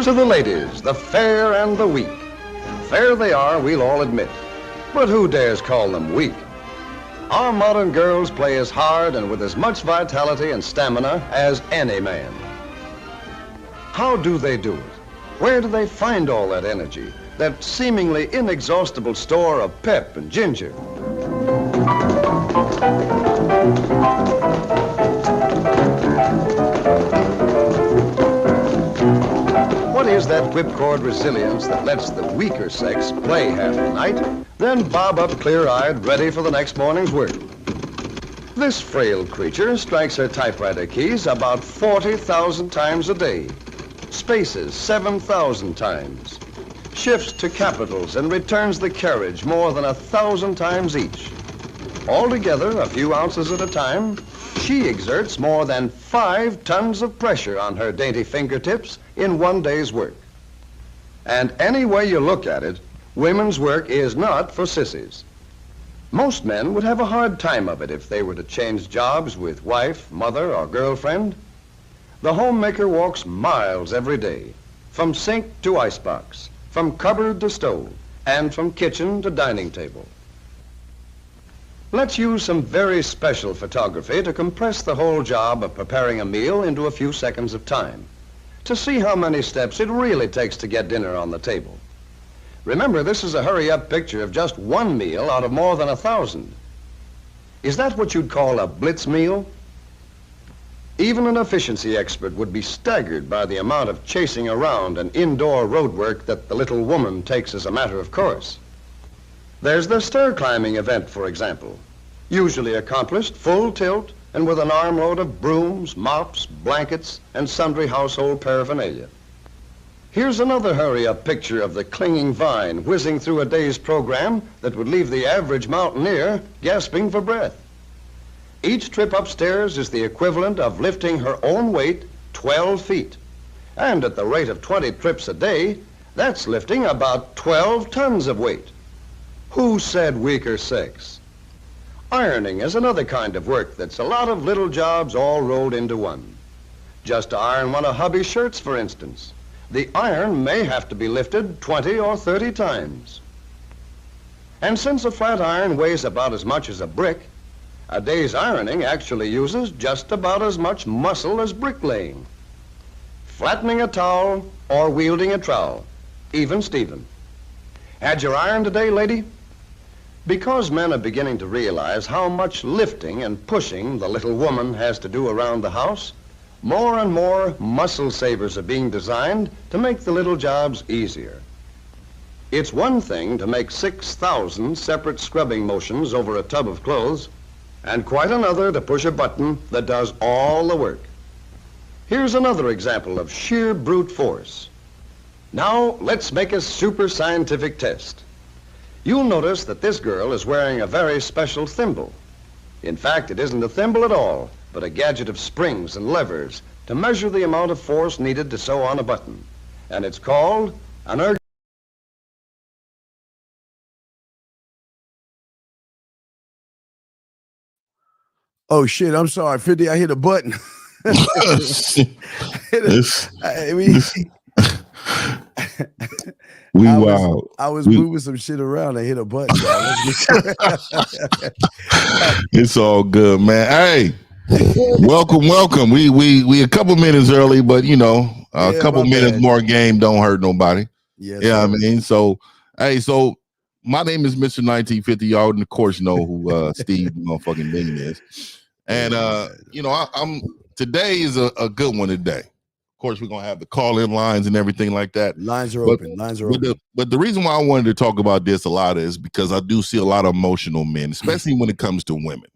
To the ladies, the fair and the weak. Fair they are, we'll all admit. But who dares call them weak? Our modern girls play as hard and with as much vitality and stamina as any man. How do they do it? Where do they find all that energy, that seemingly inexhaustible store of pep and ginger? What is that whipcord resilience that lets the weaker sex play half the night, then bob up clear-eyed, ready for the next morning's work? This frail creature strikes her typewriter keys about 40,000 times a day, spaces 7,000 times, shifts to capitals and returns the carriage more than 1,000 times each. Altogether, a few ounces at a time, she exerts more than 5 tons of pressure on her dainty fingertips in one day's work. And any way you look at it, women's work is not for sissies. Most men would have a hard time of it if they were to change jobs with wife, mother, or girlfriend. The homemaker walks miles every day, from sink to icebox, from cupboard to stove, and from kitchen to dining table. Let's use some very special photography to compress the whole job of preparing a meal into a few seconds of time, to see how many steps it really takes to get dinner on the table. Remember, this is a hurry-up picture of just one meal out of more than 1,000. Is that what you'd call a blitz meal? Even an efficiency expert would be staggered by the amount of chasing around and indoor road work that the little woman takes as a matter of course. There's the stair-climbing event, for example, usually accomplished full tilt and with an armload of brooms, mops, blankets, and sundry household paraphernalia. Here's another hurry-up picture of the clinging vine whizzing through a day's program that would leave the average mountaineer gasping for breath. Each trip upstairs is the equivalent of lifting her own weight 12 feet. And at the rate of 20 trips a day, that's lifting about 12 tons of weight. Who said weaker sex? Ironing is another kind of work that's a lot of little jobs all rolled into one. Just to iron one of hubby's shirts, for instance, the iron may have to be lifted 20 or 30 times. And since a flat iron weighs about as much as a brick, a day's ironing actually uses just about as much muscle as bricklaying. Flattening a towel or wielding a trowel, even Steven. Had your iron today, lady? Because men are beginning to realize how much lifting and pushing the little woman has to do around the house, more and more muscle savers are being designed to make the little jobs easier. It's one thing to make 6,000 separate scrubbing motions over a tub of clothes, and quite another to push a button that does all the work. Here's another example of sheer brute force. Now, let's make a super scientific test. You'll notice that this girl is wearing a very special thimble. In fact, it isn't a thimble at all, but a gadget of springs and levers to measure the amount of force needed to sew on a button. And it's called an Oh shit! I'm sorry, 50. I hit a button. I was moving some shit around. I hit a button. It's all good, man. Hey, welcome. We a couple minutes early, but you know, a couple minutes more game don't hurt nobody. Yeah, I mean, so hey, so my name is Mr. 1950. Y'all, of course, know who Steve motherfucking Dean is. And you know, I'm today is a good one today. Of course, we're gonna have the call-in lines and everything like that. Lines are open. But the reason why I wanted to talk about this a lot is because I do see a lot of emotional men, especially when it comes to women,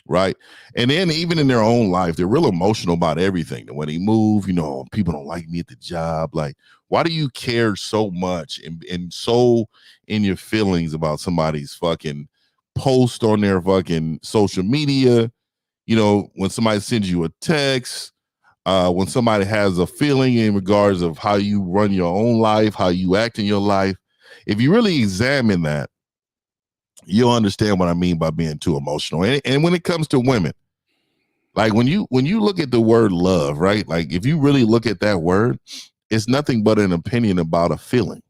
right? And then even in their own life, they're real emotional about everything. When they move, you know, people don't like me at the job. Like, why do you care so much and so in your feelings about somebody's fucking post on their fucking social media? You know, when somebody sends you a text, when somebody has a feeling in regards of how you run your own life, how you act in your life, if you really examine that, you'll understand what I mean by being too emotional. And when it comes to women, like when you look at the word love, right? Like if you really look at that word, it's nothing but an opinion about a feeling.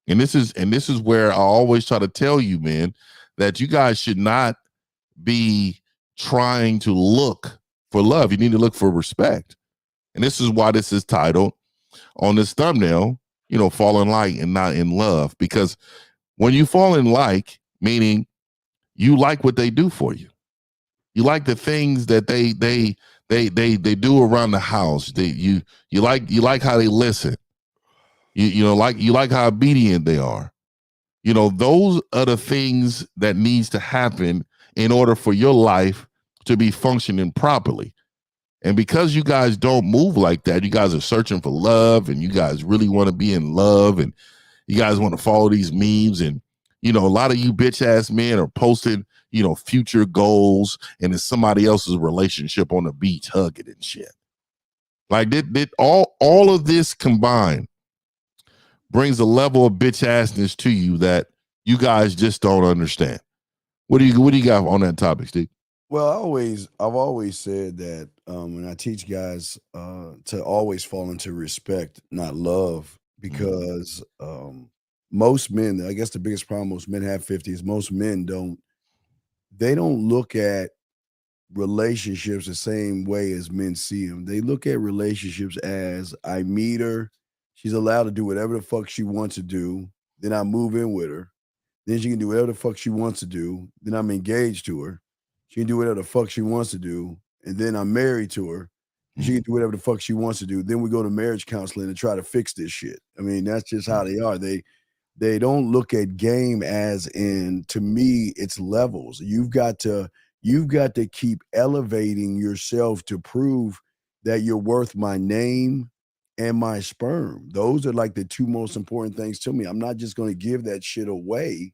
And this is where I always try to tell you, man, that you guys should not be trying to look for love. You need to look for respect. And this is why this is titled on this thumbnail, fall in like and not in love. Because when you fall in like, meaning you like what they do for you. You like the things that they do around the house. You like how they listen. You like how obedient they are. Those are the things that needs to happen in order for your life to be functioning properly. And because you guys don't move like that, you guys are searching for love, and you guys really want to be in love, and you guys want to follow these memes, and a lot of you bitch ass men are posting future goals, and it's somebody else's relationship on the beach hugging and shit. Like did all of this combined brings a level of bitch assness to you that you guys just don't understand. What do you got on that topic, Steve? Well, I've always said that when I teach guys to always fall into respect, not love, because most men, I guess the biggest problem most men have 50 is most men don't look at relationships the same way as men see them. They look at relationships as, I meet her, she's allowed to do whatever the fuck she wants to do, then I move in with her, then she can do whatever the fuck she wants to do, then I'm engaged to her, she can do whatever the fuck she wants to do, and then I'm married to her, and she can do whatever the fuck she wants to do, then we go to marriage counseling and try to fix this shit. I mean, that's just how they are. They don't look at game as in, to me, it's levels. You've got to keep elevating yourself to prove that you're worth my name and my sperm. Those are like the two most important things to me. I'm not just going to give that shit away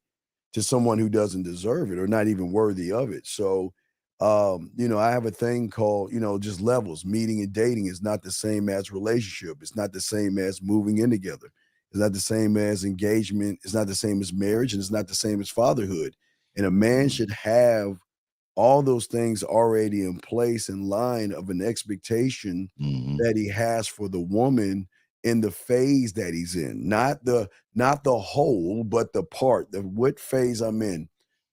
to someone who doesn't deserve it or not even worthy of it. So, I have a thing called, just levels. Meeting and dating is not the same as relationship. It's not the same as moving in together. It's not the same as engagement. It's not the same as marriage, and it's not the same as fatherhood. And a man should have all those things already in place, in line of an expectation that he has for the woman in the phase that he's in. Not the whole, but the part, what phase I'm in.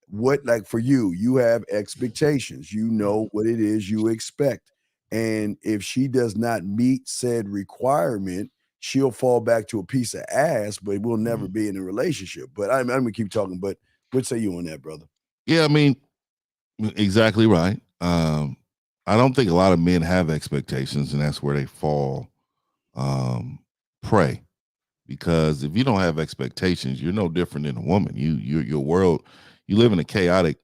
What, like for you have expectations. You know what it is you expect. And if she does not meet said requirement, she'll fall back to a piece of ass, but we'll never be in a relationship. But I'm gonna keep talking. But what say you on that, brother? Yeah, I mean, exactly right. I don't think a lot of men have expectations, and that's where they fall prey. Because if you don't have expectations, you're no different than a woman. Your world, you live in a chaotic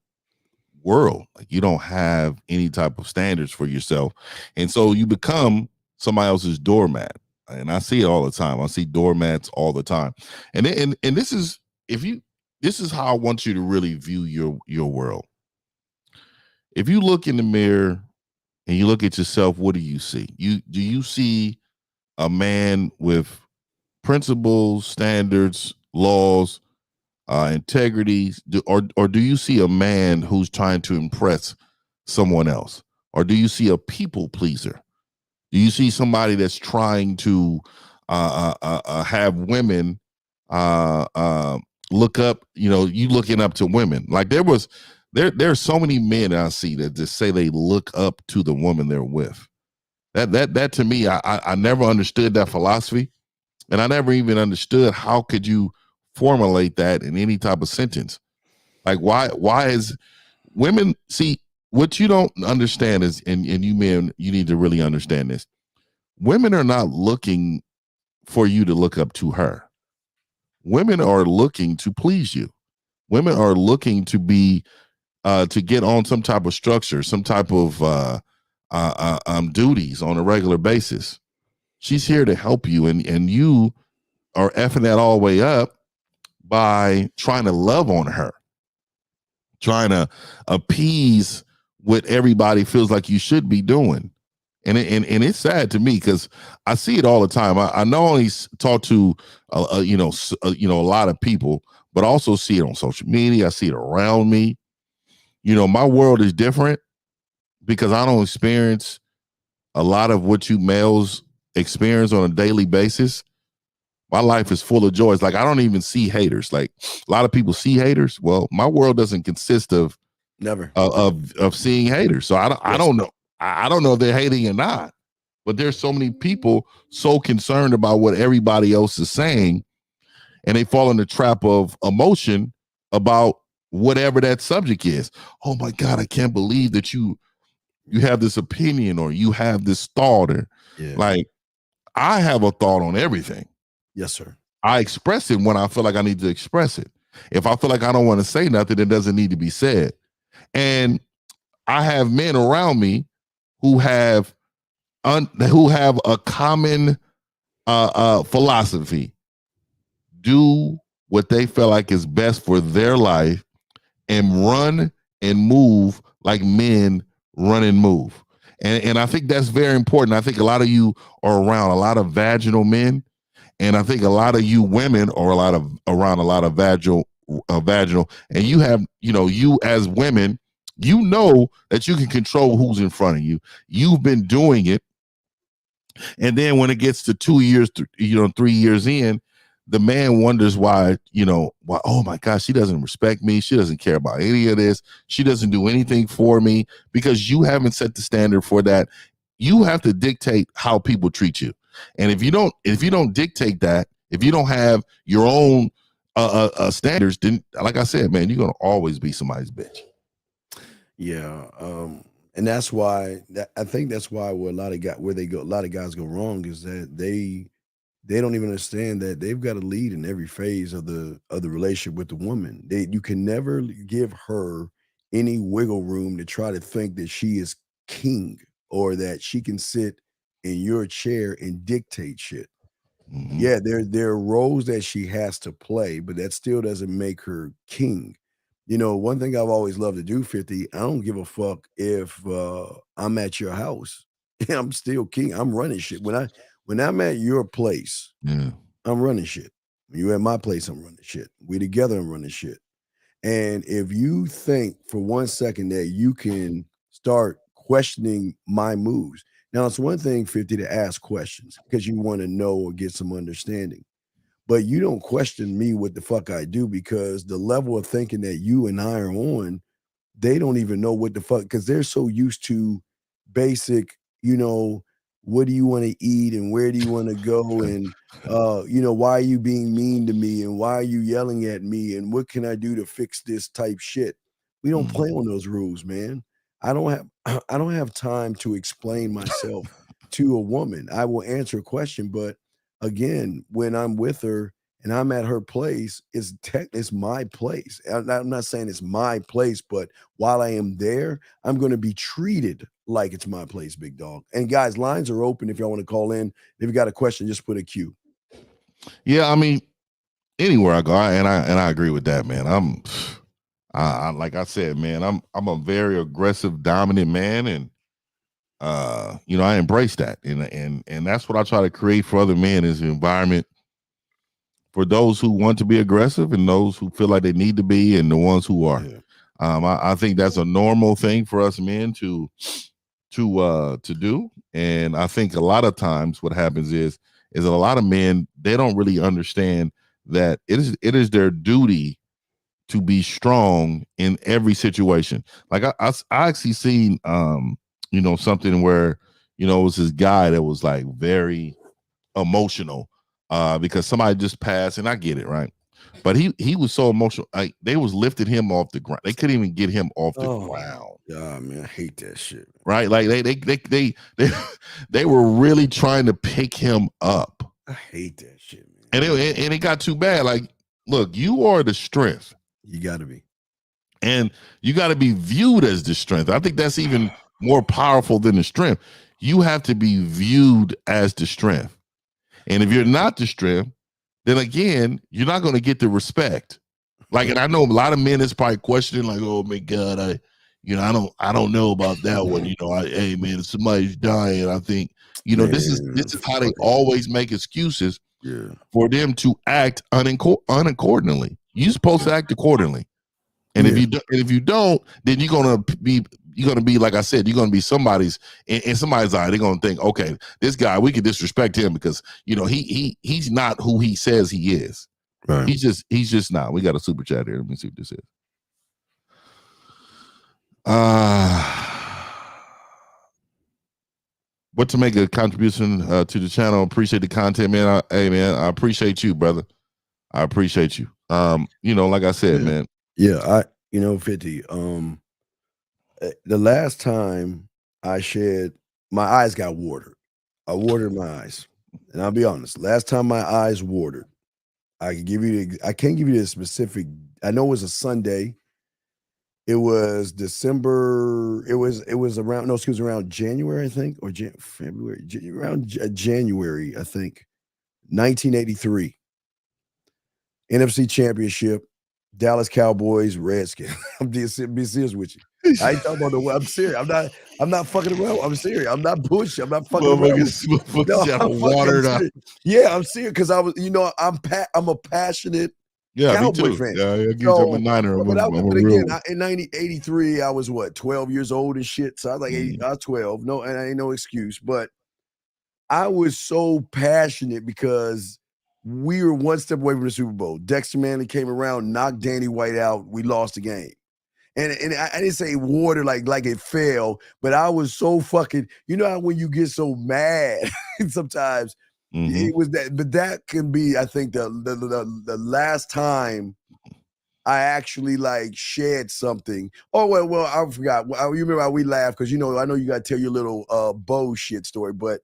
world. Like, you don't have any type of standards for yourself, and so you become somebody else's doormat. And I see it all the time. I see doormats all the time. And this is how I want you to really view your world. If you look in the mirror and you look at yourself, what do you see? Do you see a man with principles, standards, laws, integrity, or do you see a man who's trying to impress someone else? Or do you see a people pleaser? Do you see somebody that's trying to have women look up? You looking up to women. Like there's so many men I see that just say they look up to the woman they're with. That to me, I never understood that philosophy, and I never even understood how could you formulate that in any type of sentence. Like why is women see? What you don't understand is, and you men, you need to really understand this. Women are not looking for you to look up to her. Women are looking to please you. Women are looking to be, to get on some type of structure, some type of duties on a regular basis. She's here to help you, and you are effing that all the way up by trying to love on her, trying to appease what everybody feels like you should be doing. And it's sad to me because I see it all the time. I not only talk to a lot of people, but also see it on social media. I see it around me. My world is different because I don't experience a lot of what you males experience on a daily basis, my life is full of joy. It's like I don't even see haters. Like a lot of people see haters. Well, my world doesn't consist of Never. seeing haters. So I don't know. I don't know if they're hating or not. But there's so many people so concerned about what everybody else is saying, and they fall in the trap of emotion about whatever that subject is. Oh my God, I can't believe that you have this opinion or you have this thought. Or like, I have a thought on everything. Yes, sir. I express it when I feel like I need to express it. If I feel like I don't want to say nothing, it doesn't need to be said. And I have men around me who have a common philosophy. Do what they feel like is best for their life and run and move like men run and move. And I think that's very important. I think a lot of you are around a lot of vaginal men, and I think a lot of you women are around a lot of vaginal, and you have, you as women, that you can control who's in front of you. You've been doing it. And then when it gets to 2 years, 3 years in, the man wonders why, oh my gosh, she doesn't respect me. She doesn't care about any of this. She doesn't do anything for me, because you haven't set the standard for that. You have to dictate how people treat you. And if you don't dictate that, if you don't have your own standards, then, like I said, man, you're going to always be somebody's bitch. Yeah. And that's why I think that's why where a lot of guys go wrong is that they don't even understand that they've got to lead in every phase of the relationship with the woman. You can never give her any wiggle room to try to think that she is king or that she can sit in your chair and dictate shit. Mm-hmm. Yeah, there are roles that she has to play, but that still doesn't make her king. One thing I've always loved to do, 50, I don't give a fuck if I'm at your house. I'm still king. I'm running shit. When I'm at your place, I'm running shit. When you're at my place, I'm running shit. We together, I'm running shit. And if you think for 1 second that you can start questioning my moves, now it's one thing, 50, to ask questions because you want to know or get some understanding. But you don't question me what the fuck I do, because the level of thinking that you and I are on, they don't even know what the fuck, because they're so used to basic, what do you want to eat and where do you want to go? And, why are you being mean to me? And why are you yelling at me? And what can I do to fix this type shit? We don't play on those rules, man. I don't have time to explain myself to a woman. I will answer a question, but again, when I'm with her and I'm at her place, it's my place. I'm not saying it's my place, but while I am there, I'm going to be treated like it's my place, big dog. And guys, lines are open if y'all want to call in. If you got a question, just put a Q. Yeah, I mean, anywhere I go, and I agree with that, man. I like I said, man, I'm a very aggressive, dominant man, and I embrace that, and that's what I try to create for other men, is an environment for those who want to be aggressive and those who feel like they need to be, and the ones who are. Yeah. I think that's a normal thing for us men to do, and I think a lot of times what happens is that a lot of men, they don't really understand that it is their duty to be strong in every situation. Like I actually seen something where it was this guy that was like very emotional because somebody just passed, and I get it, right? But he was so emotional, like they was lifting him off the ground. They couldn't even get him off the ground. Yeah, man, I hate that shit. Right? Like they were really trying to pick him up. I hate that shit, man. And it got too bad. Like, look, you are the strength. You got to be. And you got to be viewed as the strength. I think that's even more powerful than the strength. You have to be viewed as the strength. And if you're not the strength, then again, you're not going to get the respect. Like, and I know a lot of men is probably questioning, like, oh my God, I don't know about that one. Hey man, if somebody's dying, I think, this is how they always make excuses for them to act unaccordingly. You're supposed to act accordingly. And if you don't, then you're gonna be you're gonna be, like I said, you're gonna be somebody's in somebody's eye. They're gonna think, okay, this guy, we could disrespect him because he's not who he says he is. Right. He's just not. We got a super chat here. Let me see what this is. What to make a contribution to the channel? Appreciate the content, man. Hey, man, I appreciate you, brother. I appreciate you. Like I said, man. Yeah, 50. The last time I shed, my eyes got watered. I watered my eyes, and I'll be honest. Last time my eyes watered, I can't give you the specific. I know it was a Sunday. It was December. It was around January, I think, or February. Around January, I think. 1983. NFC Championship. Dallas Cowboys, Redskins. I'm being serious with you. I ain't talking about the way. I'm serious. I'm not fucking around. I'm serious. I'm not bullshit. I'm not fucking around. Yeah, I'm serious because I was, I'm a passionate Cowboys fan. Yeah, I'm a Niner. But again, in 1983, I was 12 years old and shit. So I was like, I was 12. No, and I ain't no excuse. But I was so passionate because we were one step away from the Super Bowl. Dexter Manley came around, knocked Danny White out. We lost the game. And I didn't say water like it fell, but I was so fucking, how when you get so mad sometimes it was that, but that can be, I think, the last time I actually shed something. Oh, well, I forgot. You remember how we laughed because I know you got to tell your little Bo shit story, but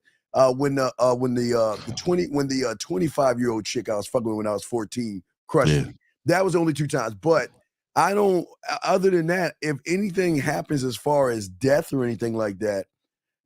when the 25-year-old chick I was fucking with when I was 14 crushed me. That was only 2 times, but I don't. Other than that, if anything happens as far as death or anything like that,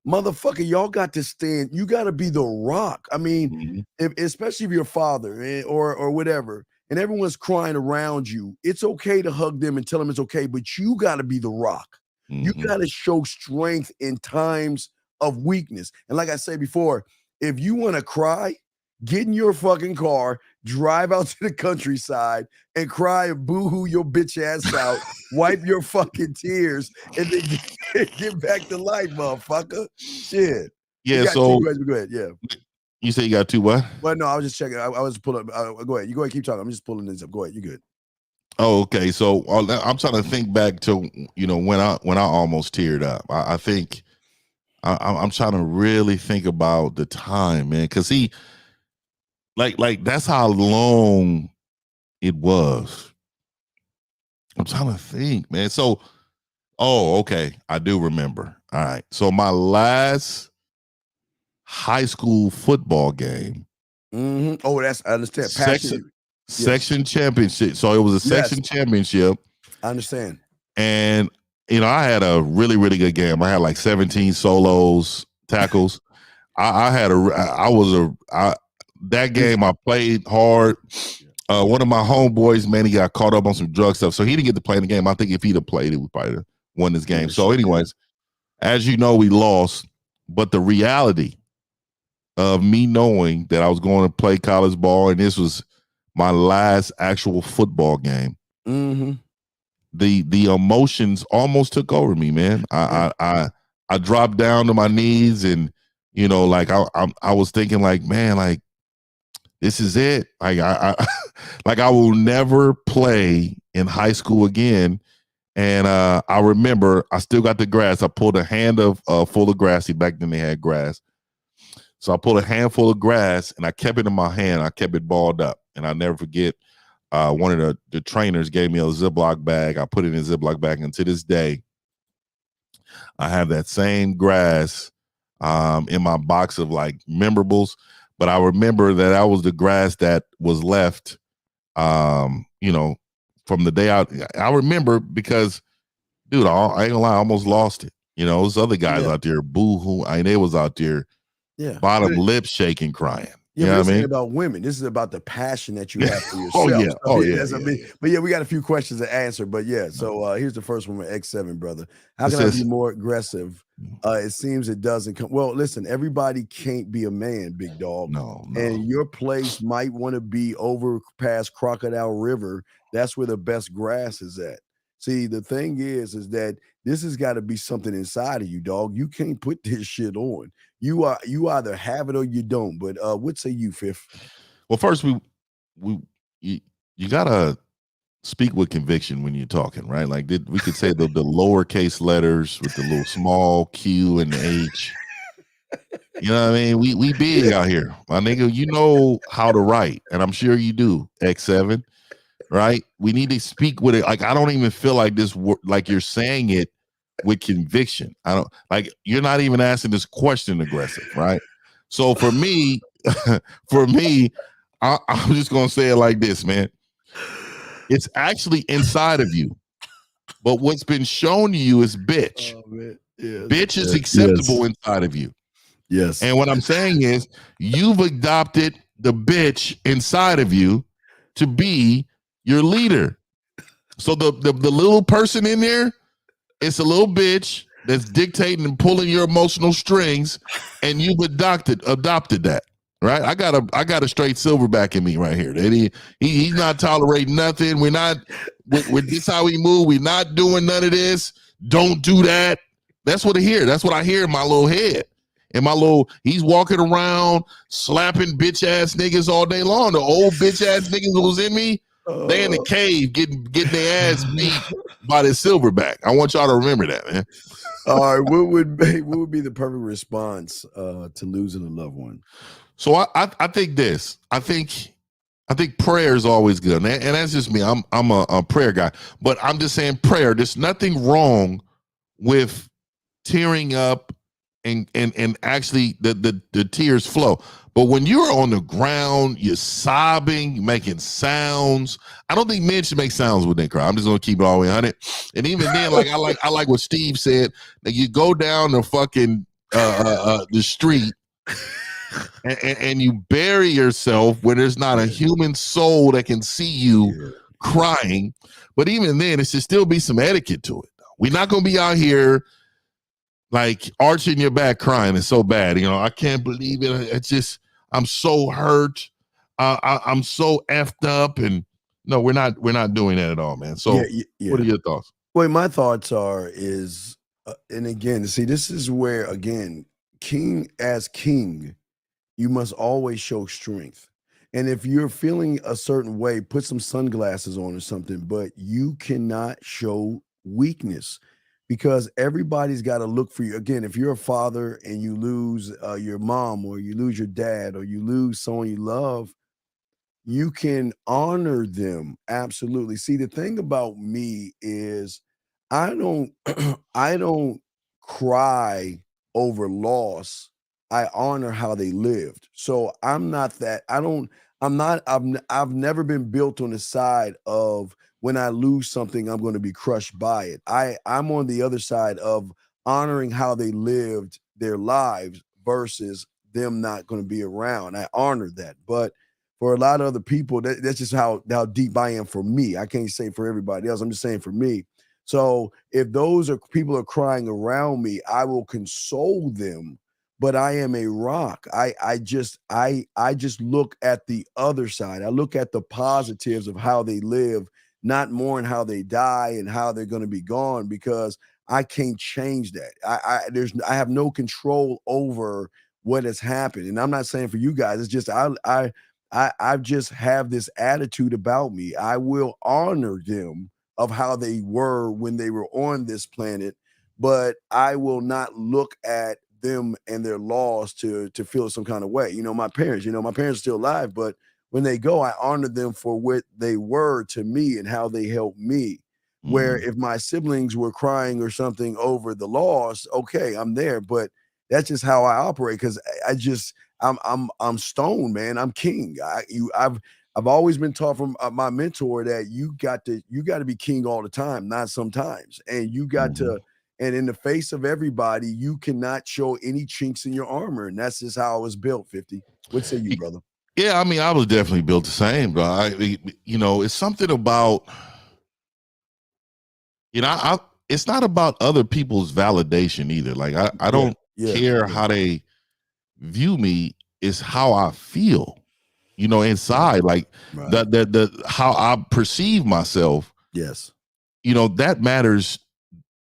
motherfucker, y'all got to stand. You got to be the rock. I mean, especially if you're a father or whatever, and everyone's crying around you, it's okay to hug them and tell them it's okay, but you got to be the rock. You got to show strength in times of weakness. And like I said before, if you want to cry, get in your fucking car, drive out to the countryside and cry and boo-hoo your bitch ass out, wipe your fucking tears, and then get back to life, motherfucker. Shit. Yeah, so go ahead. Yeah. You say you got 2 what? Well, no, I was just checking. I was pulling go ahead. You go ahead, keep talking. I'm just pulling this up. Go ahead, you good. Oh, okay. So I'm trying to think back to when I almost teared up. I think I'm trying to really think about the time, man, because like that's how long it was. I'm trying to think, man. So, okay, I do remember. All right. So my last high school football game. Oh, I understand. Section championship. So it was a section championship. I understand. And I had a really, really good game. I had like 17 solos, tackles. That game I played hard. One of my homeboys, man, he got caught up on some drug stuff, so he didn't get to play in the game. I think if he'd have played, he would probably have won this game. So, anyways, as you know, we lost. But the reality of me knowing that I was going to play college ball, and this was my last actual football game, the emotions almost took over me, man. I dropped down to my knees, and I was thinking man, this is it. I will never play in high school again. And I remember I still got the grass. I pulled a hand full of grass. Back then they had grass. So I pulled a handful of grass and I kept it in my hand. I kept it balled up. And I'll never forget, one of the trainers gave me a Ziploc bag. I put it in a Ziploc bag. And to this day, I have that same grass in my box of memorables. But I remember that was the grass that was left, from the day out. I remember because, dude, I ain't gonna lie, I almost lost it. Those other guys out there, boo-hoo. They was out there, bottom lip shaking, crying. Yeah, this ain't about women. This is about the passion that you have for yourself. But we got a few questions to answer. But so here's the first one with X7, brother. How can I be more aggressive? It seems it doesn't come. Well, listen, everybody can't be a man, big dog. No. And your place might want to be over past Crocodile River. That's where the best grass is at. See, the thing is that this has got to be something inside of you, dog. You can't put this shit on. You either have it or you don't. But what say you, Fifth? Well, first we you gotta speak with conviction when you're talking, right? Like we could say the lowercase letters with the little small Q and the H. You know what I mean? We big out here, my nigga. You know how to write, and I'm sure you do. X7, right? We need to speak with it. Like I don't even feel like this. Like you're saying it with conviction. I don't like you're not even asking this question aggressive, right? So for me, I'm just gonna say it like this, man. It's actually inside of you, but what's been shown to you is bitch. Oh, man. Yes. Bitch is acceptable inside of you. Yes. And what I'm saying is you've adopted the bitch inside of you to be your leader. So the little person in there, it's a little bitch that's dictating and pulling your emotional strings, and you've adopted that. Right, I got a straight silverback in me right here. That he's not tolerating nothing. We're not with this how we move. We're not doing none of this. Don't do that. That's what I hear. That's what I hear in my little head. In my little, he's walking around slapping bitch ass niggas all day long. The old bitch ass niggas that was in me, they in the cave getting their ass beat by this silverback. I want y'all to remember that, man. All right, what would be the perfect response to losing a loved one? So I think this. I think prayer is always good, and that's just me. I'm a prayer guy, but I'm just saying prayer. There's nothing wrong with tearing up and actually the tears flow. But when you're on the ground, you're sobbing, making sounds. I don't think men should make sounds when they cry. I'm just gonna keep it all the way 100. And even then, like I like what Steve said. That you go down the fucking the street. And you bury yourself where there's not a human soul that can see you crying. But even then, it should still be some etiquette to it. We're not going to be out here like arching your back crying. It's so bad. You know, I can't believe it. It's just, I'm so hurt. I'm so effed up. And no, we're not doing that at all, man. So what are your thoughts? Well, my thoughts is, and again, see, this is where, again, king, you must always show strength. And if you're feeling a certain way, put some sunglasses on or something, but you cannot show weakness because everybody's got to look for you. Again, if you're a father and you lose your mom or you lose your dad or you lose someone you love, you can honor them. Absolutely. See, the thing about me is I don't cry over loss. I honor how they lived. So I've never been built on the side of when I lose something, I'm going to be crushed by it. I'm on the other side of honoring how they lived their lives versus them not going to be around. I honor that. But for a lot of other people, that's just how deep I am for me. I can't say for everybody else. I'm just saying for me. So if those are people are crying around me, I will console them. But I am a rock. I just look at the other side. I look at the positives of how they live, not mourn how they die and how they're going to be gone, because I can't change that. I have no control over what has happened. And I'm not saying for you guys, it's just I just have this attitude about me. I will honor them of how they were when they were on this planet, but I will not look at them and their loss to feel some kind of way. My parents are still alive, but when they go, I honor them for what they were to me and how they helped me. Where if my siblings were crying or something over the loss, okay, I'm there, but that's just how I operate, because I'm stoned, man. I'm king. I've always been taught from my mentor that you got to be king all the time, not sometimes, and you got to. And in the face of everybody, you cannot show any chinks in your armor. And that's just how I was built, 50. What say you, brother? Yeah, I mean, I was definitely built the same, bro. It's something about, it's not about other people's validation either. Like, I don't care how they view me. It's how I feel, inside, like the how I perceive myself. Yes. that matters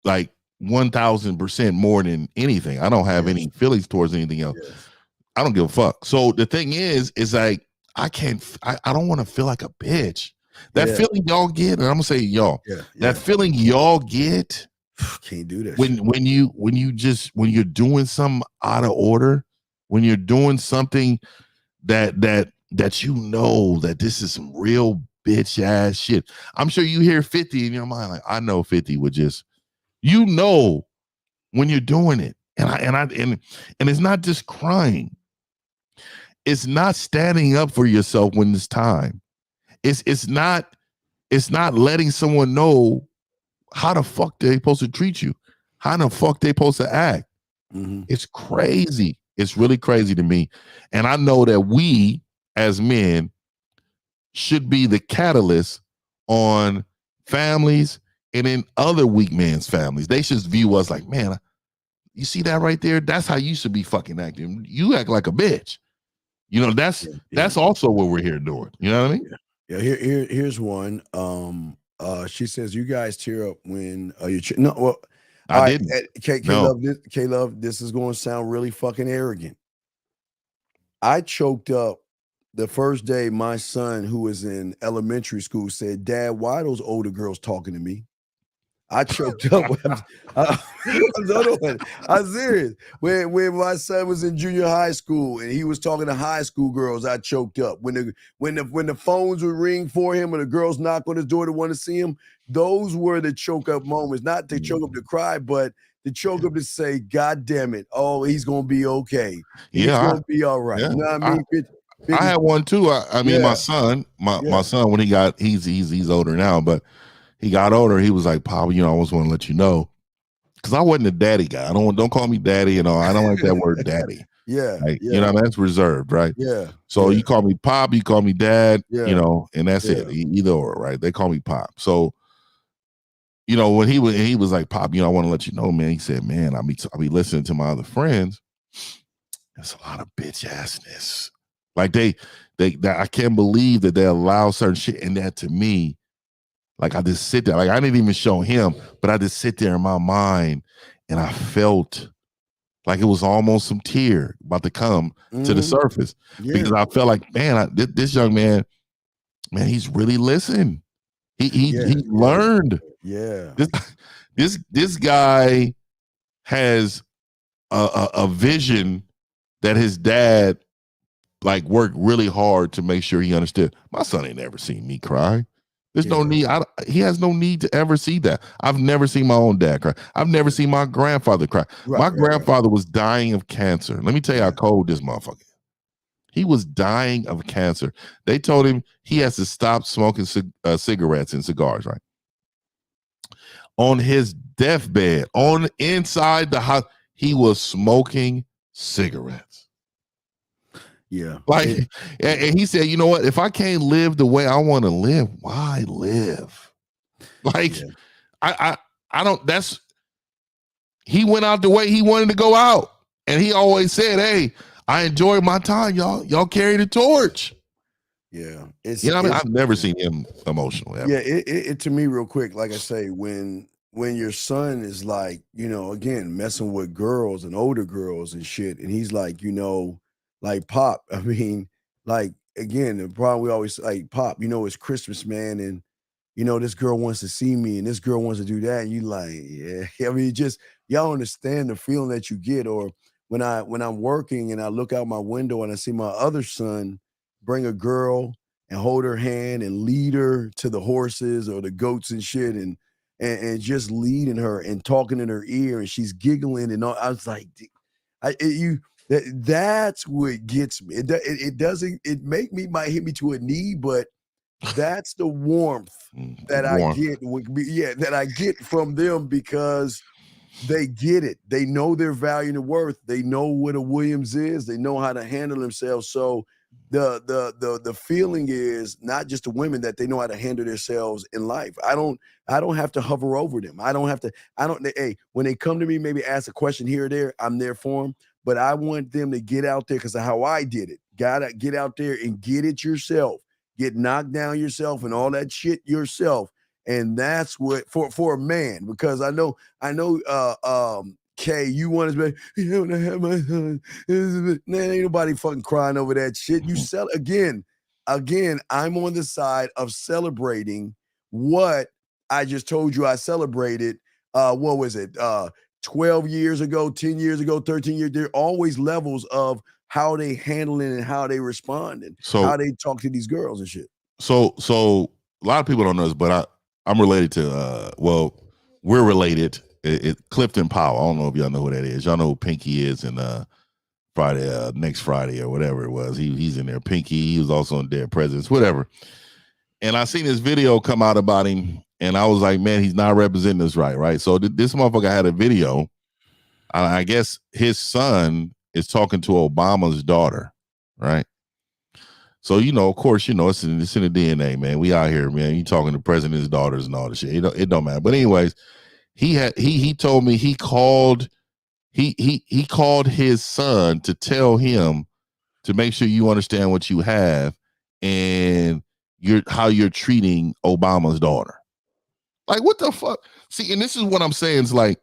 like 1000% more than anything. I don't have any feelings towards anything else. Yes. I don't give a fuck. So the thing is like I don't want to feel like a bitch. That feeling y'all get, and I'm gonna say y'all, that feeling y'all get, can't do that. When you're doing something out of order, when you're doing something that that this is some real bitch ass shit. I'm sure you hear 50 in your mind, like I know 50 would just, when you're doing it, and it's not just crying. It's not standing up for yourself when it's time. It's not letting someone know how the fuck they supposed to treat you, how the fuck they supposed to act. It's crazy. It's really crazy to me. And I know that we as men should be the catalyst on families and in other weak men's families. They should view us like, man, you see that right there? That's how you should be fucking acting. You act like a bitch. That's also what we're here doing. You know what I mean? Yeah. Here's one. She says you guys tear up when you no. Well, I didn't. K-Love, this is going to sound really fucking arrogant. I choked up the first day my son, who was in elementary school, said, "Dad, why are those older girls talking to me?" I choked up. I'm serious. When my son was in junior high school and he was talking to high school girls, I choked up. When the phones would ring for him and the girls knock on his door to want to see him, those were the choke up moments. Not to choke up to cry, but to choke up to say, "God damn it! Oh, he's gonna be okay. He's gonna be all right." Yeah. You know what I mean? I had one too. I mean, my son, my son, when he's older now, but he got older. He was like, "Pop, I always want to let you know," because I wasn't a daddy guy. Don't call me daddy. I don't like that word daddy. That's reserved, right? Yeah. So you call me Pop, you call me Dad, and that's it. Either or, right? They call me Pop. So, when he was like, "Pop, I want to let you know, man." He said, "Man, I'll be listening to my other friends. There's a lot of bitch assness. Like they I can't believe that they allow certain shit." And that to me, like I just sit there, like I didn't even show him, but I just sit there in my mind and I felt like it was almost some tear about to come to the surface because I felt like, man, this young man, he's really listened. He learned. Yeah. This guy has a vision that his dad like worked really hard to make sure he understood. My son ain't never seen me cry. There's no need. He has no need to ever see that. I've never seen my own dad cry. I've never seen my grandfather cry. My grandfather was dying of cancer. Let me tell you how cold this motherfucker is. He was dying of cancer. They told him he has to stop smoking cigarettes and cigars, right? On his deathbed, inside the house, he was smoking cigarettes. Yeah. Like, and he said, "You know what? If I can't live the way I want to live, why live?" Like, I don't, he went out the way he wanted to go out. And he always said, "Hey, I enjoyed my time, y'all. Y'all carry the torch." Yeah. I've never seen him emotional. Ever. Yeah. It to me real quick, like I say, when your son is like, again, messing with girls and older girls and shit, and he's like, like, "Pop," I mean, like, again, the problem we always like, "Pop, it's Christmas, man, and this girl wants to see me and this girl wants to do that." And you like, yeah. I mean, just y'all understand the feeling that you get. Or when I'm working and I look out my window and I see my other son bring a girl and hold her hand and lead her to the horses or the goats and shit, and just leading her and talking in her ear, and she's giggling and all. I was like, that's what gets me. It doesn't. It might hit me to a knee, but that's the warmth that I get. That I get from them, because they get it. They know their value and worth. They know what a Williams is. They know how to handle themselves. So the feeling is not just the women, that they know how to handle themselves in life. I don't have to hover over them. Hey, when they come to me, maybe ask a question here or there, I'm there for them. But I want them to get out there because of how I did it. Gotta get out there and get it yourself. Get knocked down yourself and all that shit yourself, And that's what for a man, because I know Kay, you want to be, when I have my son, man, ain't nobody fucking crying over that shit. You sell again, I'm on the side of celebrating what I just told you I celebrated. What was it? 12 years ago, 10 years ago, 13 years. There are always levels of how they handling and how they responding, how they talk to these girls and shit. So a lot of people don't know this, but I'm related to we're related. Clifton Powell. I don't know if y'all know who that is. Y'all know who Pinky is, and Friday, next Friday or whatever it was. He's in there. Pinky. He was also in Dead Presidents, whatever. And I seen this video come out about him, and I was like, man, he's not representing us right. So this motherfucker had a video. I guess his son is talking to Obama's daughter, right? So, of course, it's in the DNA, man. We out here, man. You talking to president's daughters and all this shit. It don't matter. But anyways, he told me he called his son to tell him to make sure you understand what you have and how you're treating Obama's daughter. Like, what the fuck? See, and this is what I'm saying. It's like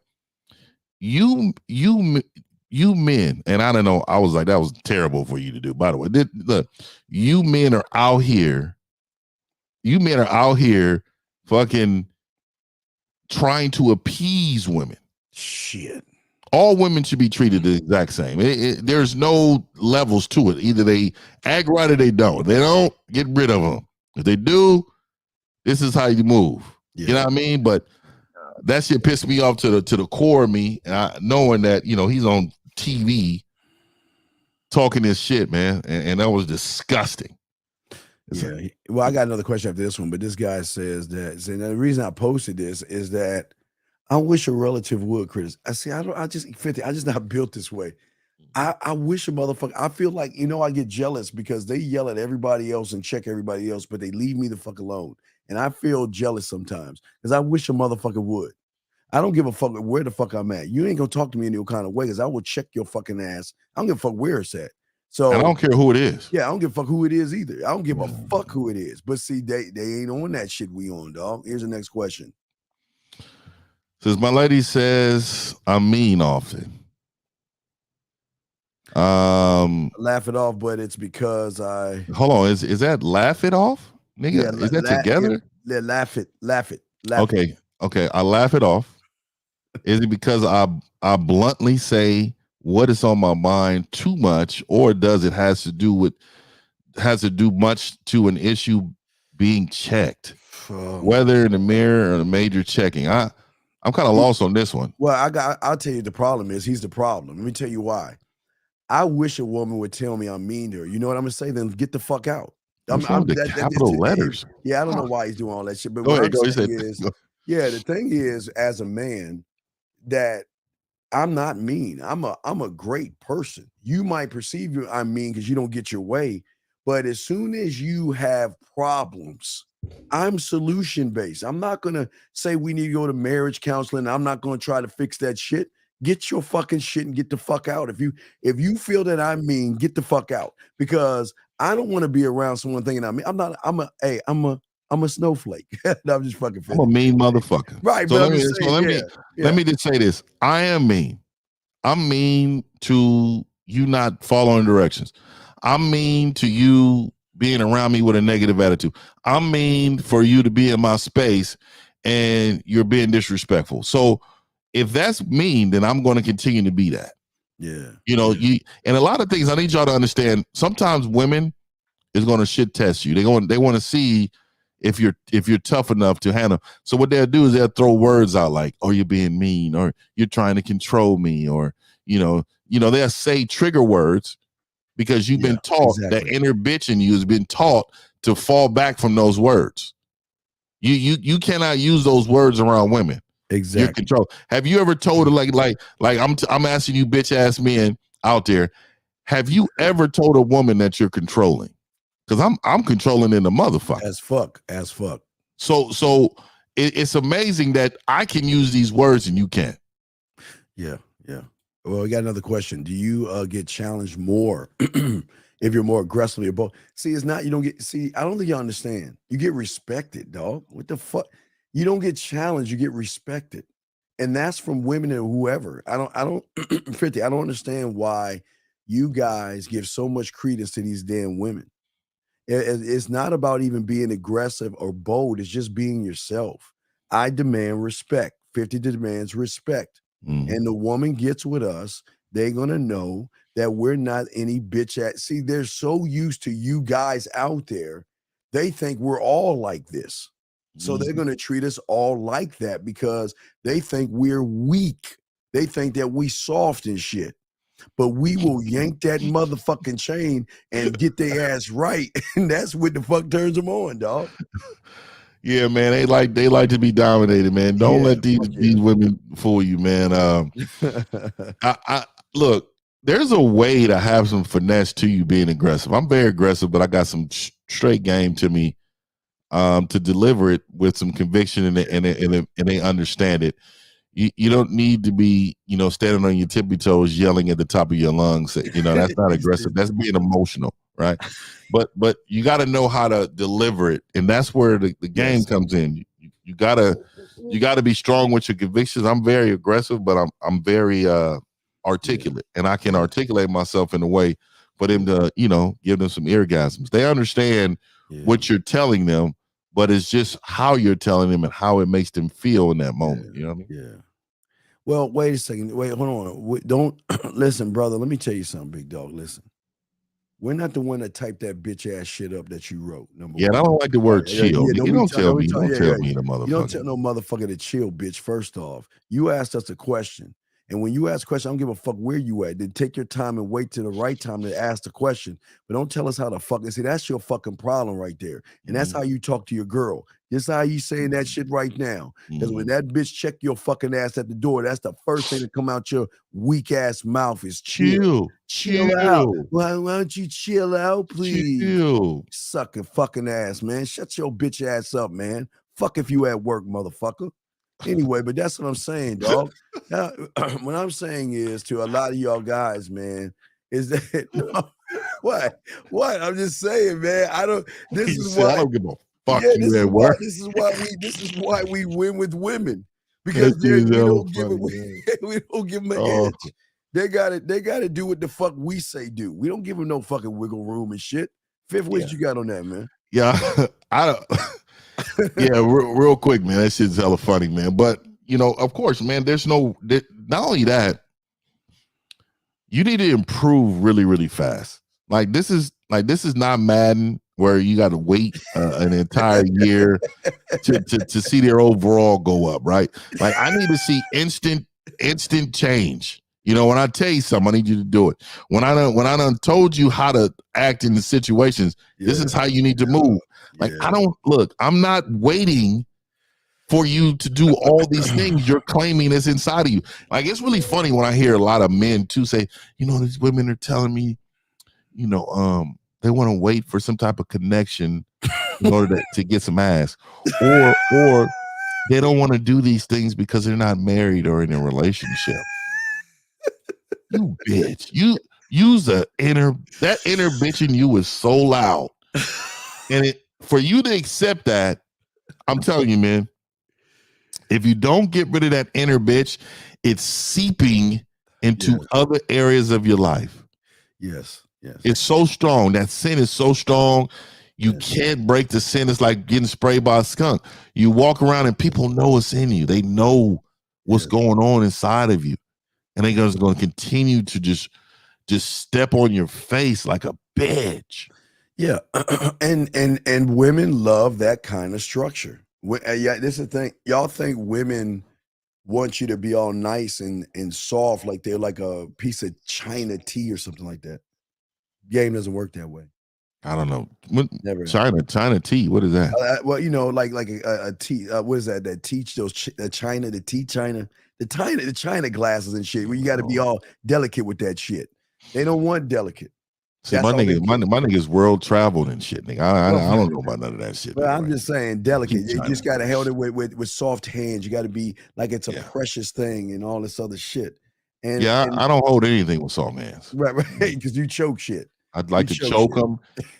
you men, and I don't know, I was like, that was terrible for you to do, by the way. Look, you men are out here fucking trying to appease women. Shit. All women should be treated the exact same. There's no levels to it. Either they act right or they don't. If they don't, get rid of them. If they do, this is how you move. Yeah. You know what I mean? But that shit pissed me off to the core of me, and knowing that he's on TV talking this shit, man, and that was disgusting. Yeah. Well, I got another question after this one, but this guy says that, the reason I posted this is that I wish a relative would criticize. I just not built this way. I wish a motherfucker. I feel like I get jealous because they yell at everybody else and check everybody else, but they leave me the fuck alone. And I feel jealous sometimes because I wish a motherfucker would. I don't give a fuck where the fuck I'm at. You ain't gonna talk to me in no kind of way because I will check your fucking ass. I don't give a fuck where it's at. So and I don't care who it is. Yeah, I don't give a fuck who it is either. I don't give a fuck who it is. But see, they ain't on that shit we on, dog. Here's the next question. Says my lady says I'm mean often. Laugh it off, but it's because I hold on. Is that laugh it off, nigga? Yeah, is that together? Yeah, laugh it. Okay. I laugh it off. Is it because I bluntly say what is on my mind too much, or does it has to do much to an issue being checked, whether in the mirror or the major checking? I'm kind of lost on this one. Well, I'll tell you the problem is he's the problem. Let me tell you why. I wish a woman would tell me I'm mean to her. You know what I'm gonna say? Then get the fuck out. Capital letters. Yeah, I don't know why he's doing all that shit. But the thing is, as a man, that I'm not mean. I'm a great person. You might perceive I'm mean because you don't get your way, but as soon as you have problems, I'm solution based. I'm not gonna say we need to go to marriage counseling. I'm not gonna try to fix that shit. Get your fucking shit and get the fuck out. If you feel that I'm mean, get the fuck out, because I don't want to be around someone thinking I'm mean. I'm a snowflake. I'm just fucking. I'm a mean motherfucker. Right. So let me just say this. I am mean. I'm mean to you not following directions. I'm mean to you being around me with a negative attitude. I'm mean for you to be in my space and you're being disrespectful. So if that's mean, then I'm going to continue to be that. Yeah. And a lot of things I need y'all to understand. Sometimes women is going to shit test you. They want to see if you're tough enough to handle. So what they'll do is they'll throw words out like, "Oh, you're being mean," or "You're trying to control me," or they'll say trigger words because you've been taught that inner bitch in you has been taught to fall back from those words. You cannot use those words around women. Exactly. Your control. Have you ever told her like I'm asking you bitch ass men out there, have you ever told a woman that you're controlling? Because I'm controlling in the motherfucker. As fuck. So it's amazing that I can use these words and you can't. Yeah. Well, we got another question. Do you get challenged more if you're more aggressively or both? See, it's not, you don't get, I don't think you understand. You get respected, dog. What the fuck? You don't get challenged, you get respected. And that's from women and whoever. I don't 50, I don't understand why you guys give so much credence to these damn women. It's not about even being aggressive or bold. It's just being yourself. I demand respect. 50 demands respect. And the woman gets with us, they're going to know that we're not any bitch ass. See, they're so used to you guys out there, they think we're all like this. So they're going to treat us all like that because they think we're weak. They think that we soft and shit. But we will yank that motherfucking chain and get their ass right. And that's what the fuck turns them on, dog. Yeah, man. They like to be dominated, man. Don't let these women fool you, man. I look, there's a way to have some finesse to you being aggressive. I'm very aggressive, but I got some straight game to me to deliver it with some conviction and they understand it. You don't need to be, standing on your tippy toes, yelling at the top of your lungs. That's not aggressive. That's being emotional, right? But you got to know how to deliver it, and that's where the game comes in. You gotta be strong with your convictions. I'm very aggressive, but I'm very articulate, and I can articulate myself in a way for them to, give them some orgasms. They understand what you're telling them, but it's just how you're telling them and how it makes them feel in that moment. You know what I mean? Yeah. Well, wait a second. Wait, hold on. Don't listen, brother. Let me tell you something, big dog. Listen. We're not the one that typed that bitch ass shit up that you wrote. Number one. I don't like the word chill. You don't tell me the motherfucker. You don't tell no motherfucker to chill, bitch. First off, you asked us a question. And when you ask a question, I don't give a fuck where you at. Then take your time and wait till the right time to ask the question. But don't tell us how to fucking see. That's your fucking problem right there. And that's how you talk to your girl. This how you saying that shit right now. Because when that bitch check your fucking ass at the door, that's the first thing to come out your weak ass mouth is chill. Chill out. Why don't you chill out, please? Chill. Sucking fucking ass, man. Shut your bitch ass up, man. Fuck if you at work, motherfucker. Anyway, but that's what I'm saying, dog. Now, what I'm saying is to a lot of y'all guys, man, is that what? I'm just saying, man. I don't give a fuck you at work. This is why we win with women. Because we don't give them an edge. They gotta do what the fuck we say do. We don't give them no fucking wiggle room and shit. Fifth, what you got on that, man? Yeah, I don't. Yeah, real quick, man. That shit's hella funny, man. But of course, man. Not only that, you need to improve really, really fast. Like this is not Madden where you got to wait an entire year to see their overall go up, right? Like I need to see instant change. When I tell you something, I need you to do it. When I done told you how to act in the situations, this is how you need to move. Like I'm not waiting for you to do all these things you're claiming is inside of you. Like it's really funny when I hear a lot of men too say, these women are telling me, they want to wait for some type of connection in order to get some ass, or they don't want to do these things because they're not married or in a relationship. You bitch, you use that inner bitch in you is so loud, and for you to accept that, I'm telling you, man, if you don't get rid of that inner bitch, it's seeping into other areas of your life. Yes. It's so strong. That sin is so strong. You can't break the sin. It's like getting sprayed by a skunk. You walk around and people know it's in you. They know what's going on inside of you. And they're going to continue to just step on your face like a bitch. Yeah. and women love that kind of structure. This is the thing. Y'all think women want you to be all nice and soft like they're like a piece of China tea or something like that. Game doesn't work that way. I don't know. Never. China tea. What is that? Well, like a tea. What is that? That teach those China, the tea China, the China glasses and shit. Where you got to be all delicate with that shit. They don't want delicate. See, my nigga's world traveled and shit, nigga. I don't know about none of that shit. But I'm just saying, delicate. You just got to hold it with soft hands. You got to be like it's a precious thing and all this other shit. And I don't hold anything with soft hands. Right, because you choke shit. I'd like to choke them,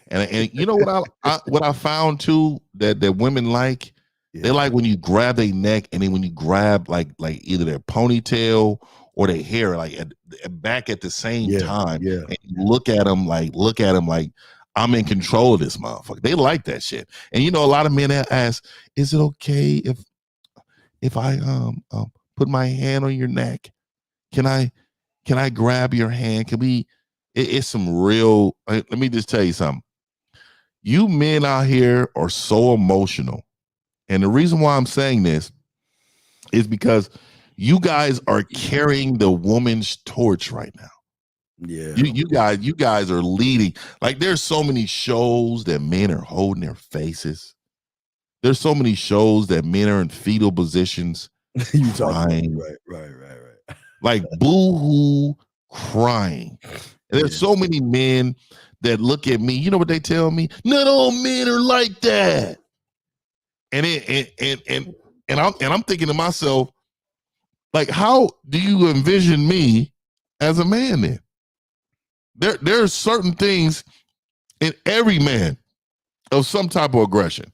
and you know what I found too that women like They like when you grab their neck, and then when you grab like either their ponytail or their hair, like back at the same time, and you look at them like I'm in control of this motherfucker. They like that shit. And you know, a lot of men ask, "Is it okay if I put my hand on your neck? Can I grab your hand? Can we?" It's some real. Let me just tell you something. You men out here are so emotional. And the reason why I'm saying this is because you guys are carrying the woman's torch right now. Yeah. You guys are leading. Like, there's so many shows that men are holding their faces. There's so many shows that men are in fetal positions. You crying. Right. Like boo-hoo crying. And there's so many men that look at me. You know what they tell me? Not all men are like that. And I'm thinking to myself, like, how do you envision me as a man then? There are certain things in every man of some type of aggression.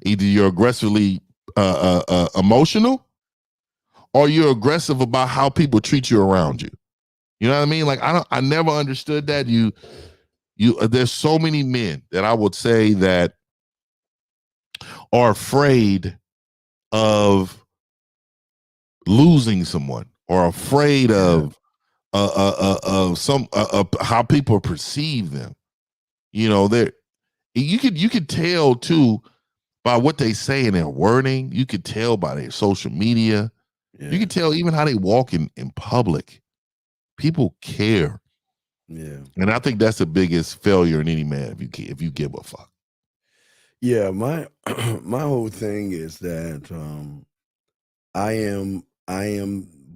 Either you're aggressively emotional, or you're aggressive about how people treat you around you. You know what I mean? Like, I never understood that. There's so many men that I would say that are afraid of losing someone, or afraid of how people perceive them. You know, you could tell too by what they say in their wording. You could tell by their social media. You can tell even how they walk in public. People care. Yeah. And I think that's the biggest failure in any man, if you give a fuck. Yeah, my whole thing is that I am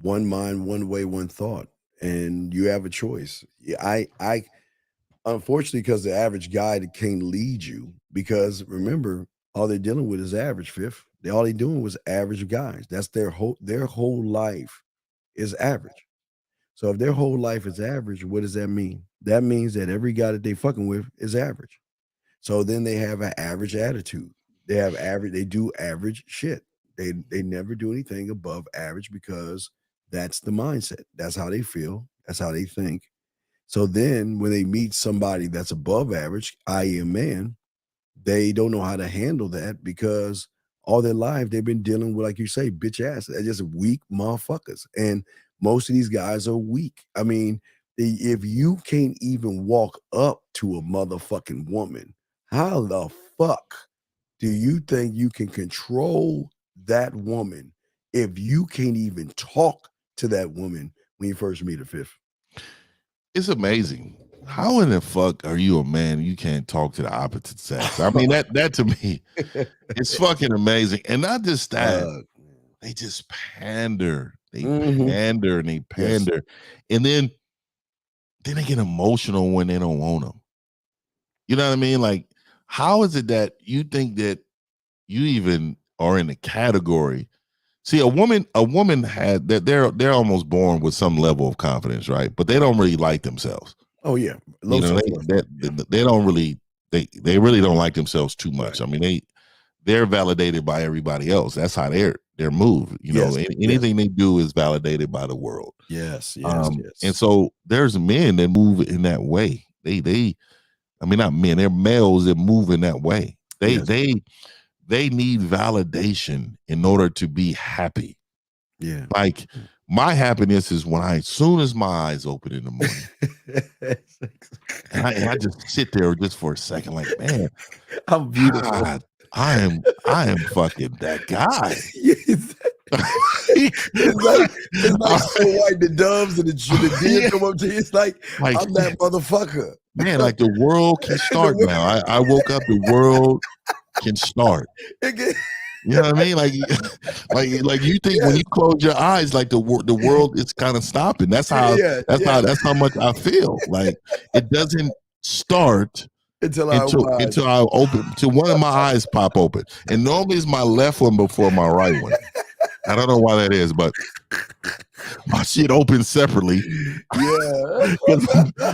one mind, one way, one thought, and you have a choice. I unfortunately, because the average guy can't lead you, because remember, all they're dealing with is average, Fifth. All they doing was average guys. That's their whole life is average. So if their whole life is average, what does that mean? That means that every guy that they fucking with is average. So then they have an average attitude. They do average shit. They never do anything above average, because that's the mindset. That's how they feel. That's how they think. So then when they meet somebody that's above average, i.e. a man, they don't know how to handle that, because all their life they've been dealing with, like you say, bitch ass. They're just weak motherfuckers. And most of these guys are weak. I mean, if you can't even walk up to a motherfucking woman, how the fuck do you think you can control that woman if you can't even talk to that woman when you first meet her, Fifth? It's amazing. How in the fuck are you a man? You can't talk to the opposite sex. I mean, that to me, it's fucking amazing. And not just that, they just pander. They pander and they pander. Yes. And then they get emotional when they don't want them. You know what I mean? Like, how is it that you think that you even are in a category? See, a woman had that they're almost born with some level of confidence, right? But they don't really like themselves. Oh yeah, you know, they don't really they really don't like themselves too much. Right. I mean, they're validated by everybody else. That's how they're moved. You know, anything they do is validated by the world. Yes. And so there's men that move in that way. I mean, not men. They're males that move in that way. They need validation in order to be happy. Yeah, like. My happiness is when as soon as my eyes open in the morning, and I just sit there just for a second, like, man, I'm beautiful. God, I am fucking that guy. It's like so white, the doves and the deer come up to you. It's like I'm that motherfucker. Man, like the world can start now. I woke up, the world can start. You know what I mean? Like you think when you close your eyes, like the world is kind of stopping. That's how much I feel. Like it doesn't start until I open, till one of my eyes pop open. And normally it's my left one before my right one. I don't know why that is, but my shit opens separately. Yeah,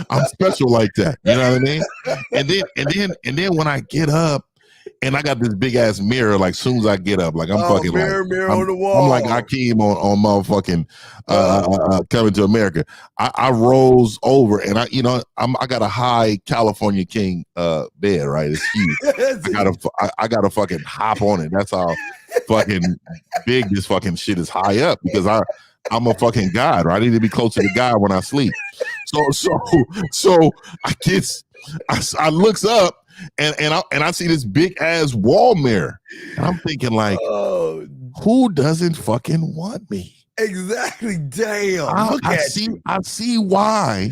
I'm special like that. You know what I mean? And then when I get up and I got this big ass mirror. Like soon as I get up, like I'm fucking mirror, like mirror I'm, on the I'm like wall. Hakeem on motherfucking Coming to America. I rose over and I got a high California King bed, right? It's huge. I gotta fucking hop on it. That's how fucking big this fucking shit is high up because I'm a fucking god, right? I need to be close to the God when I sleep. So I looks up and I see this big ass wall mirror. And I'm thinking like, who doesn't fucking want me? Exactly. Damn. I see why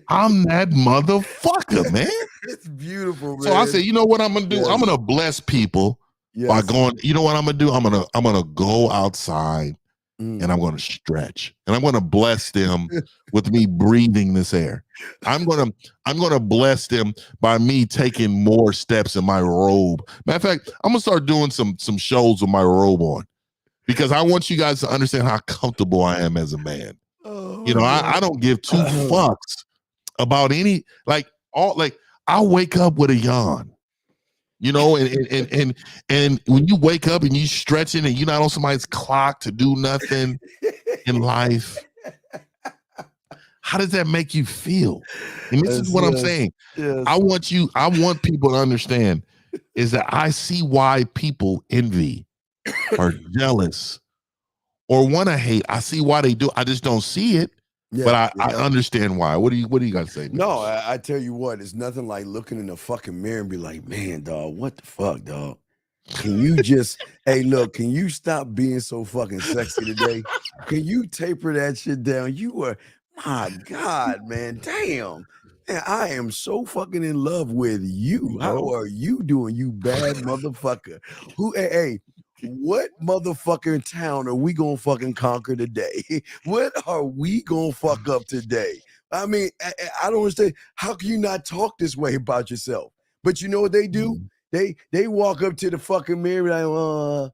I'm that motherfucker, man. It's beautiful, man. So I said, you know what I'm gonna do? Yes. I'm gonna bless people by going, you know what I'm gonna do? I'm gonna go outside and I'm gonna stretch and I'm gonna bless them with me breathing this air. I'm gonna bless them by me taking more steps in my robe. Matter of fact, I'm gonna start doing some shows with my robe on. Because I want you guys to understand how comfortable I am as a man. I don't give two fucks about any I wake up with a yawn. And when you wake up and you stretching and you're not on somebody's clock to do nothing in life, how does that make you feel? And this is what I'm saying. Yes. I want people to understand is that I see why people envy are jealous or want to hate. I see why they do. I just don't see it, but I understand why. What do you guys say? No, I tell you what, it's nothing like looking in the fucking mirror and be like, man, dog, what the fuck, dog? Can you just, hey, look, can you stop being so fucking sexy today? Can you taper that shit down? You are, my God, man, damn. Man, I am so fucking in love with you. How are you doing, you bad motherfucker? Hey, what motherfucking town are we gonna fucking conquer today? What are we gonna fuck up today? I mean, I don't understand. How can you not talk this way about yourself? But you know what they do? They walk up to the fucking mirror like, oh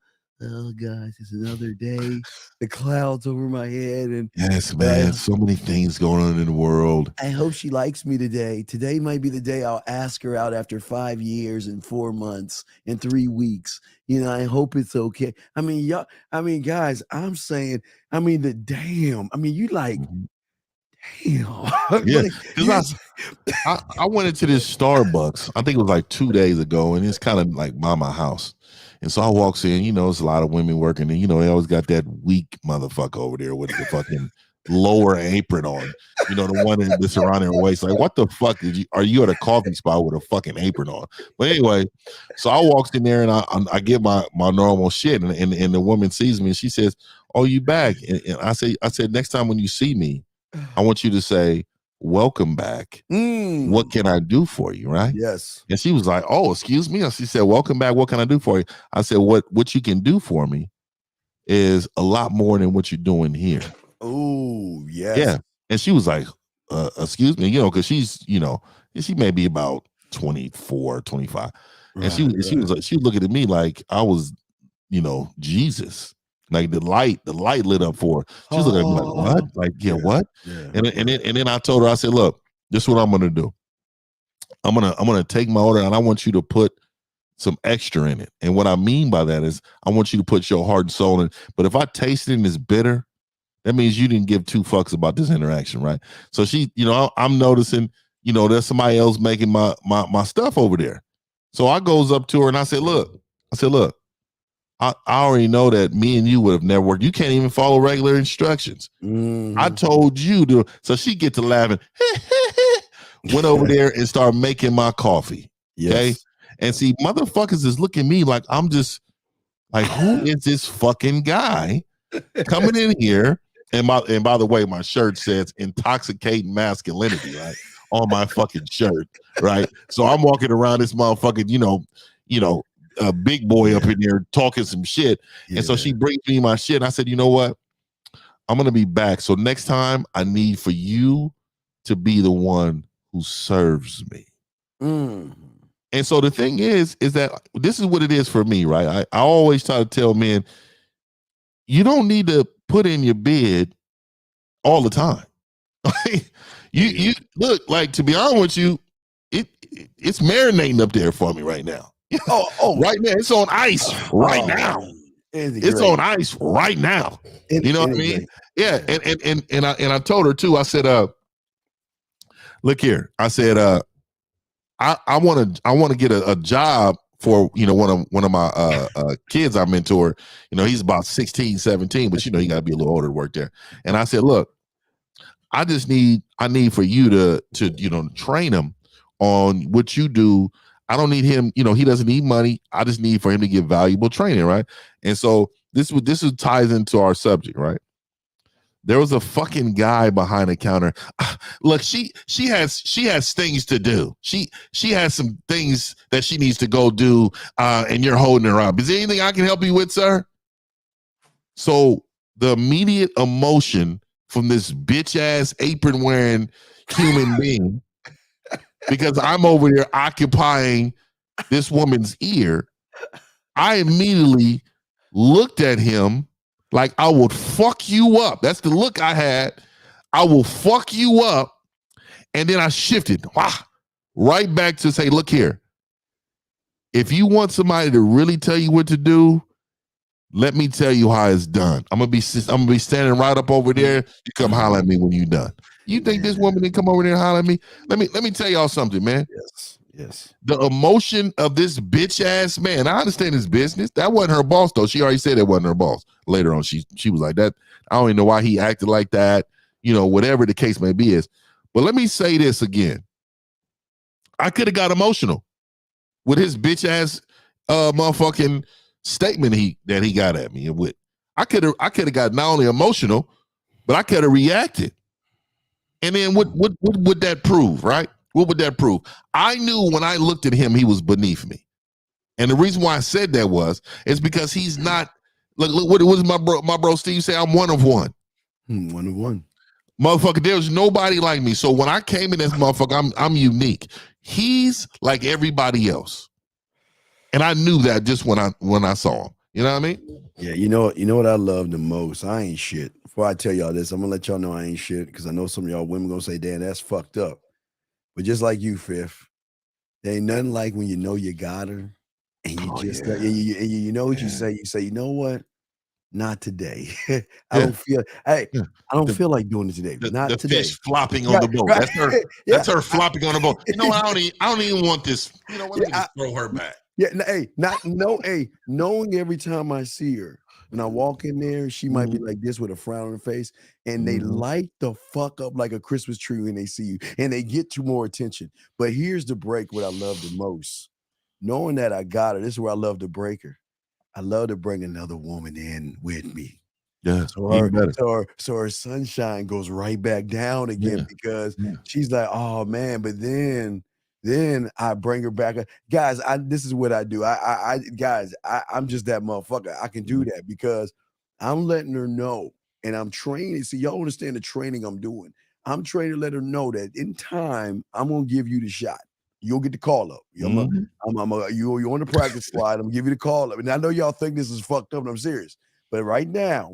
guys, it's another day. The clouds over my head, and yes, man, so many things going on in the world. I hope she likes me today. Today might be the day I'll ask her out after 5 years and 4 months and 3 weeks. I hope it's okay. I mean, guys, I'm saying, you like, damn. Yeah, because I went into this Starbucks, I think it was like 2 days ago, and it's kind of like by my house. And so I walks in, it's a lot of women working, and they always got that weak motherfucker over there with the fucking lower apron on, the one that's around their waist. Like, what the fuck are you at a coffee spot with a fucking apron on? But anyway, so I walks in there and I get my normal shit, and the woman sees me and she says, "Oh, you back?" And I said, next time when you see me, I want you to say, "Welcome back. What can I do for you?" Right? Yes. And she was like, "Oh, excuse me." And she said, "Welcome back. What can I do for you?" I said, what you can do for me is a lot more than what you're doing here. Oh, yes. Yeah. And she was like, excuse me, because she's, she may be about 24, 25. Right, and she was looking at me like I was, Jesus. Like the light lit up for her. She was looking at me like, what? Like, what? Yeah. And then I told her, I said, look, this is what I'm gonna do. I'm gonna take my order and I want you to put some extra in it. And what I mean by that is I want you to put your heart and soul in. But if I taste it and it's bitter, that means you didn't give two fucks about this interaction, right? So she, I'm noticing, there's somebody else making my stuff over there. So I goes up to her and I said, look, I already know that me and you would have never worked. You can't even follow regular instructions. I told you to. So she get to laughing. Went over there and started making my coffee. Okay. Yes. And see, motherfuckers is looking at me like I'm just like, who is this fucking guy coming in here? And by the way, my shirt says intoxicating masculinity, right? On my fucking shirt, right? So I'm walking around this motherfucking, a big boy up in there talking some shit. Yeah. And so she brings me my shit. And I said, you know what? I'm going to be back. So next time I need for you to be the one who serves me. And so the thing is that this is what it is for me, right? I always try to tell men, you don't need to put in your bid all the time. You look, like, to be honest with you, it's marinating up there for me right now. Right now. It's on ice right now. It's on ice right now. You know what I mean? Yeah. And I told her too. I said, look here. I said, I want to get a job for, you know, one of my kids I mentor. You know, he's about 16, 17, but you know, he got to be a little older to work there. And I said, look, I need for you to you know, train him on what you do. I don't need him, you know, he doesn't need money. I just need for him to get valuable training, right? And so this ties into our subject, right? There was a fucking guy behind the counter. Look, she has things to do. She has some things that she needs to go do, and you're holding her up. Is there anything I can help you with, sir? So the immediate emotion from this bitch ass apron wearing human being, because I'm over there occupying this woman's ear, I immediately looked at him like I would fuck you up. That's the look I had. I will fuck you up. And then I shifted right back to say, look here. If you want somebody to really tell you what to do, let me tell you how it's done. I'm gonna be standing right up over there. You come holler at me when you're done. You think this woman didn't come over there and holler at me? Let me tell y'all something, man. Yes. The emotion of this bitch ass man. I understand his business. That wasn't her boss, though. She already said that wasn't her boss. Later on, she was like that. I don't even know why he acted like that. You know, whatever the case may be is. But let me say this again. I could have got emotional with his bitch ass motherfucking statement that he got at me with. I could have got not only emotional, but I could have reacted. And then what would that prove, right? What would that prove? I knew when I looked at him, he was beneath me. And the reason why I said that is because he's not. Look, what does my bro Steve say? I'm one of one. One of one. Motherfucker, there's nobody like me. So when I came in this motherfucker, I'm unique. He's like everybody else. And I knew that just when I saw him. You know what I mean? Yeah, you know what I love the most? I ain't shit. Before I tell y'all this, I'm gonna let y'all know I ain't shit, because I know some of y'all women gonna say, "Dan, that's fucked up." But just like you, Fifth, there ain't nothing like when you know you got her, and you know what you say. You say, you know what? Not today. I don't feel. Hey, I don't feel like doing it today. Not today. Fish flopping on the boat. Right. That's her. That's her flopping on the boat. You know what? I don't even want this. You know what? Let me just throw her back. Yeah. Knowing every time I see her, when I walk in there, she might be like this with a frown on her face, and they light the fuck up like a Christmas tree when they see you, and they get to more attention. But here's the break. What I love the most, knowing that I got her. This is where I love to break her. I love to bring another woman in with me. Yeah. So her sunshine goes right back down again, because she's like, oh man, but then I bring her back. Guys, this is what I do. I'm just that motherfucker. I can do that because I'm letting her know, and I'm training. See, y'all understand the training I'm doing. I'm training to let her know that in time, I'm gonna give you the shot. You'll get the call up. You're on the practice squad. I'm gonna give you the call up. And I know y'all think this is fucked up, and I'm serious. But right now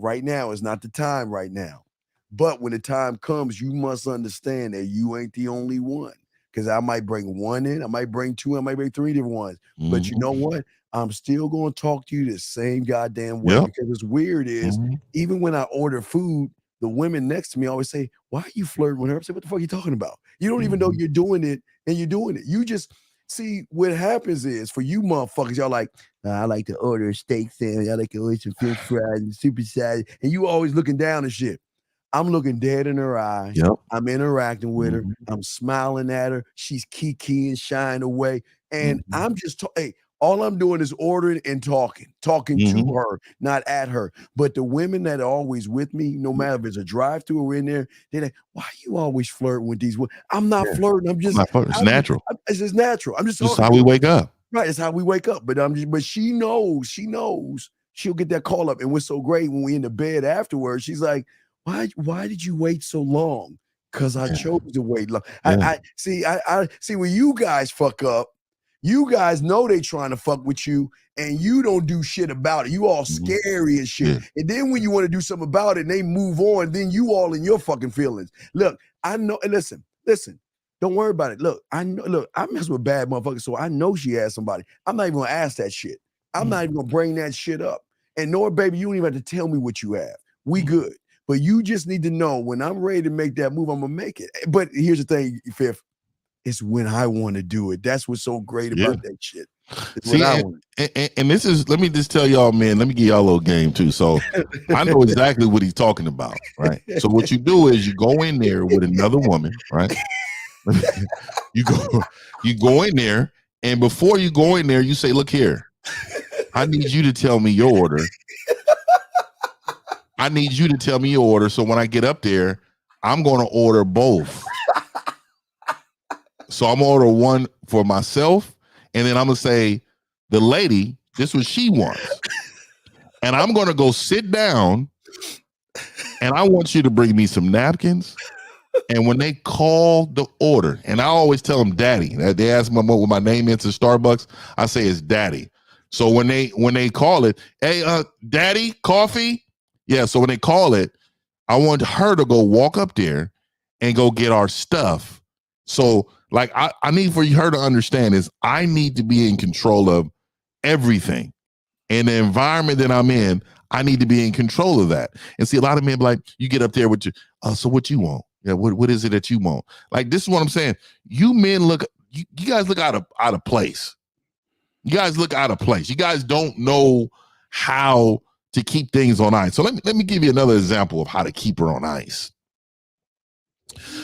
is not the time right now. But when the time comes, you must understand that you ain't the only one. Because I might bring one in, I might bring two, I might bring three different ones. But you know what? I'm still going to talk to you the same goddamn way. Because what's weird is, even when I order food, the women next to me always say, why are you flirting with her? I say, what the fuck are you talking about? You don't even know you're doing it, and you're doing it. You just see what happens is, for you motherfuckers, y'all like, I like to order a steak sandwich. I like to order some French fries and super salad. And you always looking down and shit. I'm looking dead in her eye. I'm interacting with her. I'm smiling at her. She's kikiing, shying away. And I'm just, all I'm doing is ordering and talking to her, not at her. But the women that are always with me, no matter if it's a drive-thru or in there, they're like, why are you always flirting with these women? I'm not flirting. It's natural. It's just natural. I'm just talking. How we wake up. Right. It's how we wake up. But she knows she'll get that call up. And what's so great, when we in the bed afterwards, she's like, why did you wait so long? Because I chose to wait long. I see when you guys fuck up, you guys know they trying to fuck with you, and you don't do shit about it. You all scary as shit. And then when you want to do something about it and they move on, then you all in your fucking feelings. Look, I know, and listen, Don't worry about it. Look, I know. Look, I mess with bad motherfuckers, so I know she has somebody. I'm not even gonna ask that shit. I'm not even gonna bring that shit up. And nor, baby, you don't even have to tell me what you have. We good. But you just need to know when I'm ready to make that move, I'm gonna make it. But here's the thing, Fifth. It's when I want to do it. That's what's so great about that shit. It's See, and this is, let me just tell y'all, man, let me give y'all a little game too. So I know exactly what he's talking about, right? So what you do is you go in there with another woman, right? you go in there, and before you go in there, you say, look here, I need you to tell me your order. I need you to tell me your order. So when I get up there, I'm going to order both. So I'm going to order one for myself, and then I'm going to say, the lady, this is what she wants. And I'm going to go sit down, and I want you to bring me some napkins. And when they call the order, and I always tell them daddy, they ask me what my name is at Starbucks, I say it's daddy. So when they call it, hey, daddy, coffee? Yeah, so when they call it, I want her to go walk up there and go get our stuff. So like I need for her to understand is I need to be in control of everything. And the environment that I'm in, I need to be in control of that. And see, a lot of men be like, you get up there with your, so what you want? Yeah, what is it that you want? Like, this is what I'm saying. You men look, you guys look out of place. You guys look out of place. You guys don't know how to keep things on ice. So let me give you another example of how to keep her on ice.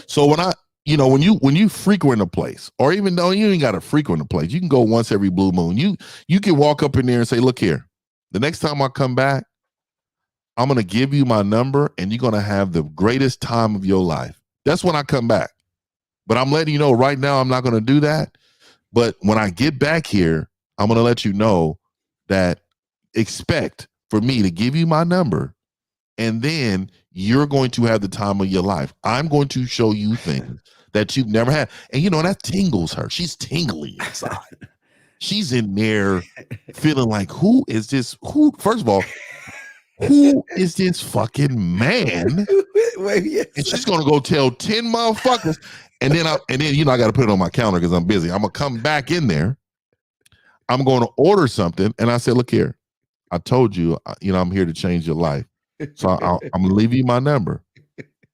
So when you frequent a place, or even though you ain't got to frequent a place, you can go once every blue moon. You can walk up in there and say, look here, the next time I come back, I'm going to give you my number and you're going to have the greatest time of your life. That's when I come back. But I'm letting you know right now, I'm not going to do that. But when I get back here, I'm going to let you know that expect for me to give you my number, and then you're going to have the time of your life. I'm going to show you things that you've never had. And that tingles her. She's tingling inside. She's in there feeling like, first of all, who is this fucking man? And she's gonna go tell 10 motherfuckers, and then I got to put it on my counter because I'm busy. I'm gonna come back in there. I'm going to order something, and I said, "Look here, I told you, I'm here to change your life. So I'm gonna leave you my number,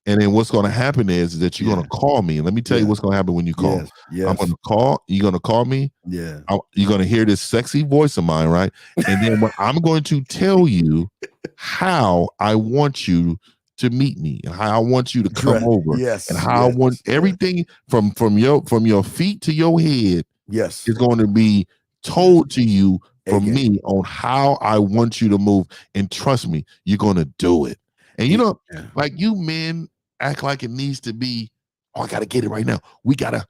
and then what's gonna happen is that you're gonna call me. And let me tell you what's gonna happen when you call. Yes. I'm gonna call. You're gonna call me. Yeah. You're gonna hear this sexy voice of mine, right? And then I'm going to tell you how I want you to meet me, and how I want you to come over. Yes. And how I want everything from your feet to your head. Yes. Is going to be told to you from me on how I want you to move. And trust me, you're going to do it. And like you men act like it needs to be, I got to get it right now. We got to.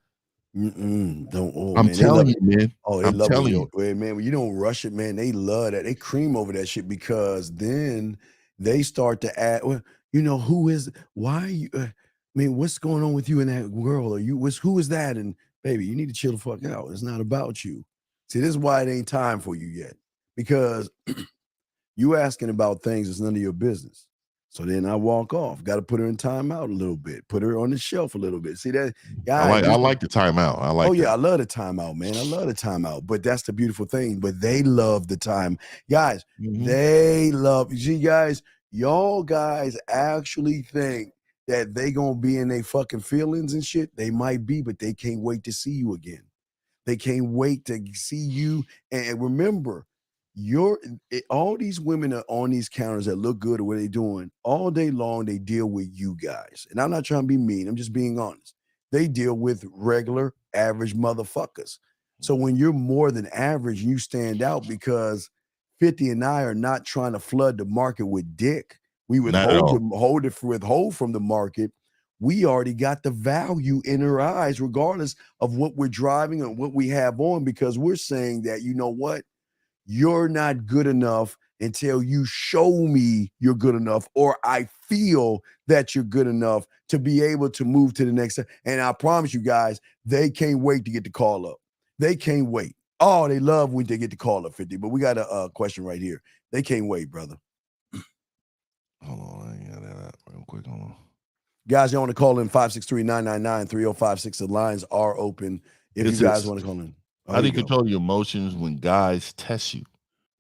I'm telling you, man. Oh, I'm telling you. Man, when you don't rush it, man, they love that. They cream over that shit because then they start to add, well, who is, why are you, what's going on with you and that girl? Or who is that? And baby, you need to chill the fuck out. It's not about you. See, this is why it ain't time for you yet, because you asking about things that's none of your business. So then I walk off. Got to put her in timeout a little bit. Put her on the shelf a little bit. See that? Guys, I like the timeout. I like. Oh yeah, I love the timeout, man. I love the timeout. But that's the beautiful thing. But they love the time, guys. They love. You see, guys, y'all guys actually think that they gonna be in their fucking feelings and shit. They might be, but they can't wait to see you again. They can't wait to see you. And remember, all these women are on these counters that look good at what they're doing all day long. They deal with you guys. And I'm not trying to be mean. I'm just being honest. They deal with regular, average motherfuckers. So when you're more than average, you stand out because 50 and I are not trying to flood the market with dick. We withhold from the market. We already got the value in her eyes, regardless of what we're driving and what we have on, because we're saying that, you know what? You're not good enough until you show me you're good enough, or I feel that you're good enough to be able to move to the next step. And I promise you guys, they can't wait to get the call up. They can't wait. Oh, they love when they get the call up, 50. But we got a question right here. They can't wait, brother. Hold on, I got that real quick. Hold on. Guys, you want to call in 563-999-3056. The lines are open if you guys want to call in. How do you control your emotions when guys test you?